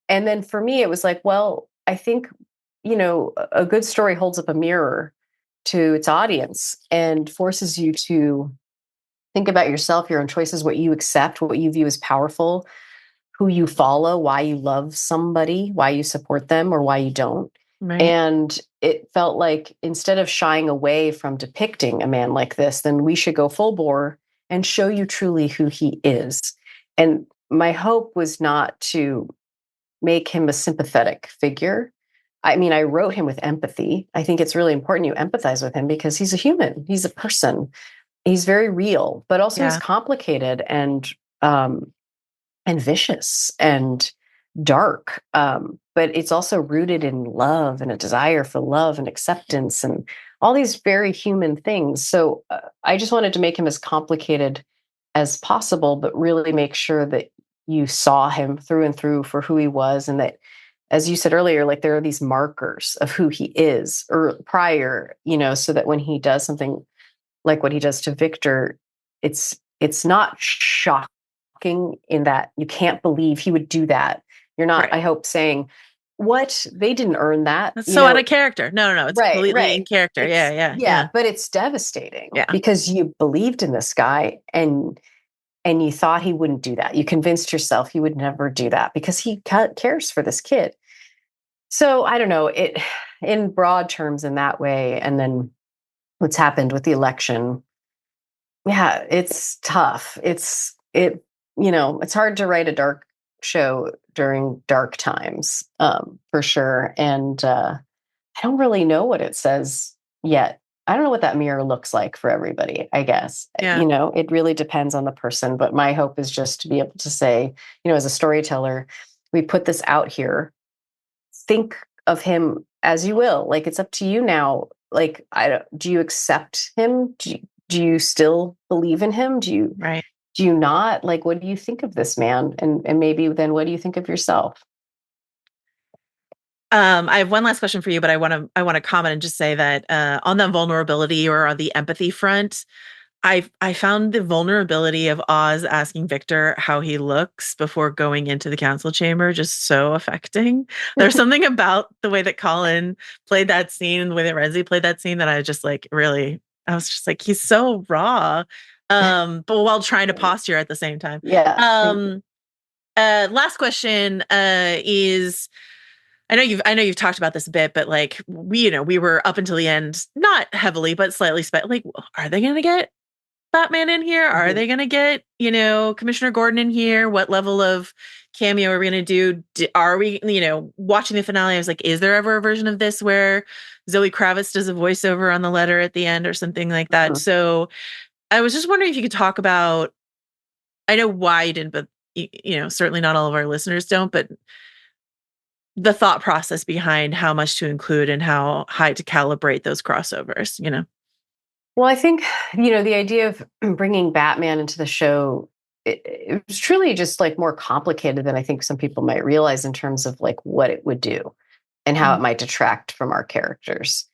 And then for me, it was like, well, I think, a good story holds up a mirror to its audience and forces you to think about yourself, your own choices, what you accept, what you view as powerful, who you follow, why you love somebody, why you support them, or why you don't. Right. And it felt like instead of shying away from depicting a man like this, then we should go full bore and show you truly who he is. And my hope was not to make him a sympathetic figure. I mean, I wrote him with empathy. I think it's really important you empathize with him because he's a human. He's a person. He's very real, but also he's complicated and vicious and dark. But it's also rooted in love and a desire for love and acceptance and all these very human things. So I just wanted to make him as complicated as possible, but really make sure that you saw him through and through for who he was. And that, as you said earlier, like there are these markers of who he is or prior, so that when he does something like what he does to Victor, it's not shocking in that you can't believe he would do that. You're not, Right. I hope, saying, what? They didn't earn that. That's so out of character. No. It's Right, completely in character. It's- Yeah. But it's devastating Yeah. because you believed in this guy and you thought he wouldn't do that. You convinced yourself he would never do that because he cares for this kid. So I don't know, it in broad terms in that way. And then what's happened with the election. Yeah, it's tough. It's hard to write a dark show during dark times, for sure. And I don't really know what it says yet. I don't know what that mirror looks like for everybody, I guess. Yeah. It really depends on the person. But my hope is just to be able to say, as a storyteller, we put this out here. Think of him as you will. Like, it's up to you now. Like, do you accept him? Do you still believe in him? Do you not? Like, what do you think of this man? And maybe then what do you think of yourself? I have one last question for you, but I want to comment and just say that on the vulnerability or on the empathy front, I found the vulnerability of Oz asking Victor how he looks before going into the council chamber just so affecting. There's something about the way that Colin played that scene and the way that Renzi played that scene that I was just like, he's so raw, but while trying to posture at the same time. Yeah. Last question is, I know you've talked about this a bit, but like we were up until the end, not heavily, but slightly like, are they going to get Batman in here? Mm-hmm. Are they going to get, Commissioner Gordon in here? What level of cameo are we going to do? Are we, watching the finale, I was like, is there ever a version of this where Zoe Kravitz does a voiceover on the letter at the end or something like that? Mm-hmm. So I was just wondering if you could talk about, I know why you didn't, but, certainly not all of our listeners don't, but the thought process behind how much to include and how high to calibrate those crossovers, Well, I think, the idea of bringing Batman into the show, it was truly just like more complicated than I think some people might realize in terms of like what it would do and how it might detract from our characters.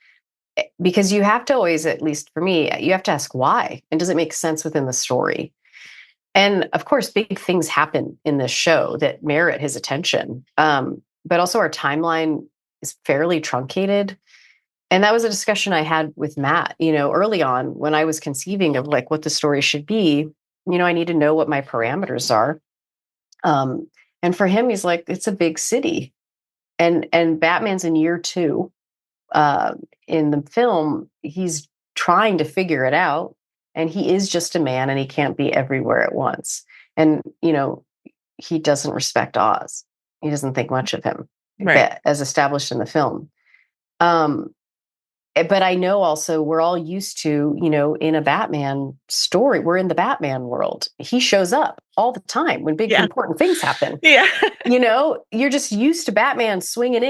Because you have to always, at least for me, you have to ask why, and does it make sense within the story? And of course, big things happen in this show that merit his attention. But also our timeline is fairly truncated. And that was a discussion I had with Matt, early on when I was conceiving of like what the story should be. I need to know what my parameters are. And for him, he's like, it's a big city. And Batman's in year 2. In the film, he's trying to figure it out. And he is just a man and he can't be everywhere at once. And, he doesn't respect Oz. He doesn't think much of him, right, as established in the film. But I know also we're all used to, in a Batman story, we're in the Batman world. He shows up all the time when big important things happen. Yeah. You're just used to Batman swinging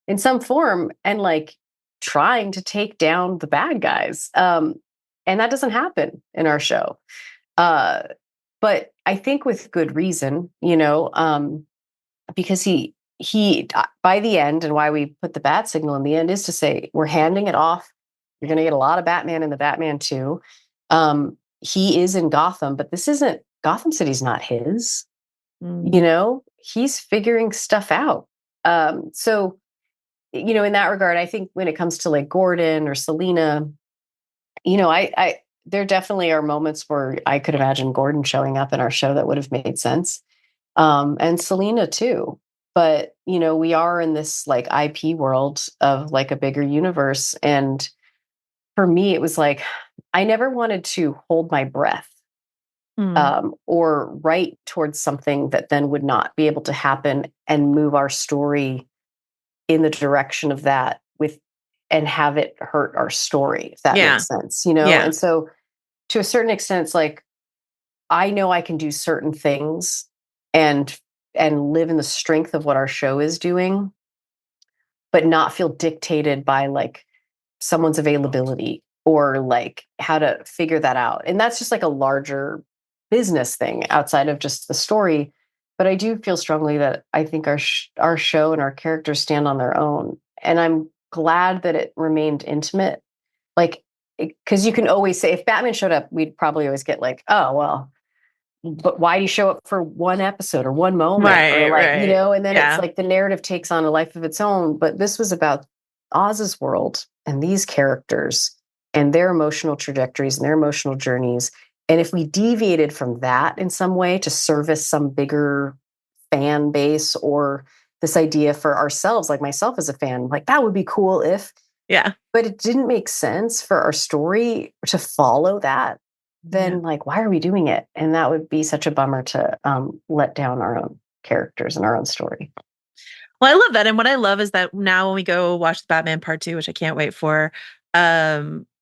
in some form and like trying to take down the bad guys. And that doesn't happen in our show. But I think with good reason, because he by the end, and why we put the bat signal in the end is to say we're handing it off. You're going to get a lot of Batman in the Batman 2. He is in Gotham, but this isn't, Gotham City's not his. He's figuring stuff out. So in that regard, I think when it comes to like Gordon or Selina, I there definitely are moments where I could imagine Gordon showing up in our show that would have made sense. And Selina too. But, we are in this like IP world of like a bigger universe. And for me, it was like, I never wanted to hold my breath or write towards something that then would not be able to happen and move our story in the direction of that and have it hurt our story, if that makes sense, Yeah. And so to a certain extent, it's like, I know I can do certain things and and live in the strength of what our show is doing, but not feel dictated by like someone's availability or like how to figure that out. And that's just like a larger business thing outside of just the story. But I do feel strongly that I think our show and our characters stand on their own. And I'm glad that it remained intimate. Like, because you can always say, if Batman showed up, we'd probably always get like, oh, well, but why do you show up for one episode or one moment? Or like, you know, and then it's like the narrative takes on a life of its own. But this was about Oz's world and these characters and their emotional trajectories and their emotional journeys. And if we deviated from that in some way to service some bigger fan base or this idea for ourselves, like myself as a fan, like that would be cool if, but it didn't make sense for our story to follow that, then like, why are we doing it? And that would be such a bummer to let down our own characters and our own story. Well, I love that. And what I love is that now when we go watch the Batman Part 2, which I can't wait for,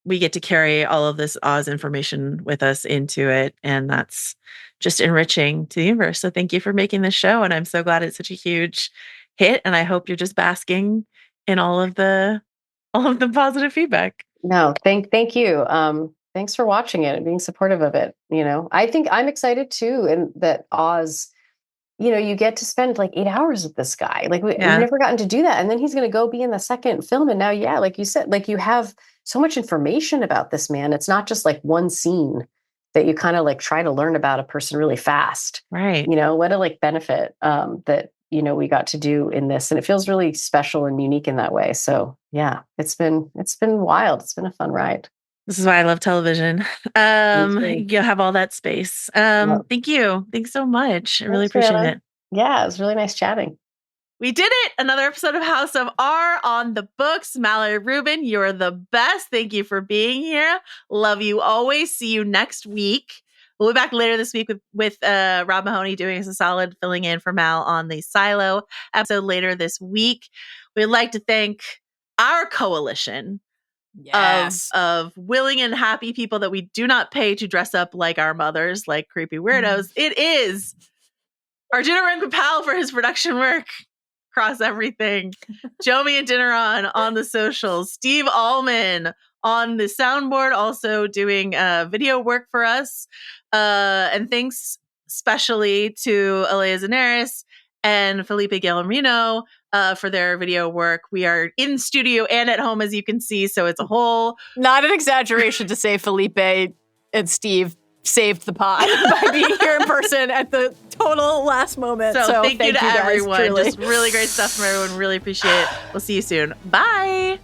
we get to carry all of this Oz information with us into it. And that's just enriching to the universe. So thank you for making this show. And I'm so glad it's such a huge hit. And I hope you're just basking in all of the positive feedback. No, thank you. Thanks for watching it and being supportive of it. You know, I think I'm excited too. And that Oz, you know, you get to spend like 8 hours with this guy. Like we've never gotten to do that. And then he's going to go be in the second film. And now, like you said, like you have so much information about this man. It's not just like one scene that you kind of like try to learn about a person really fast. Right. You know, what a like benefit that, you know, we got to do in this. And it feels really special and unique in that way. So yeah, it's been wild. It's been a fun ride. This is why I love television. You'll have all that space. Thank you. Thanks so much. I really appreciate it. Yeah, it was really nice chatting. We did it. Another episode of House of R on the books. Mallory, Rubin, you're the best. Thank you for being here. Love you always. See you next week. We'll be back later this week with Rob Mahoney doing us a solid filling in for Mal on the Silo episode later this week. We'd like to thank our coalition of willing and happy people that we do not pay to dress up like our mothers, like creepy weirdos. It is Arjuna Ramgopal for his production work across everything. Jomi and Adeniran on the socials. Steve Ahlman on the soundboard, also doing video work for us. And thanks especially to Aleya Zenieris and Felipe Guilhermino for their video work. We are in studio and at home, as you can see, so it's a whole... Not an exaggeration to say Felipe and Steve saved the pod by being here in person at the total last moment. So thank you to guys, everyone. truly. Just really great stuff from everyone. Really appreciate it. We'll see you soon. Bye.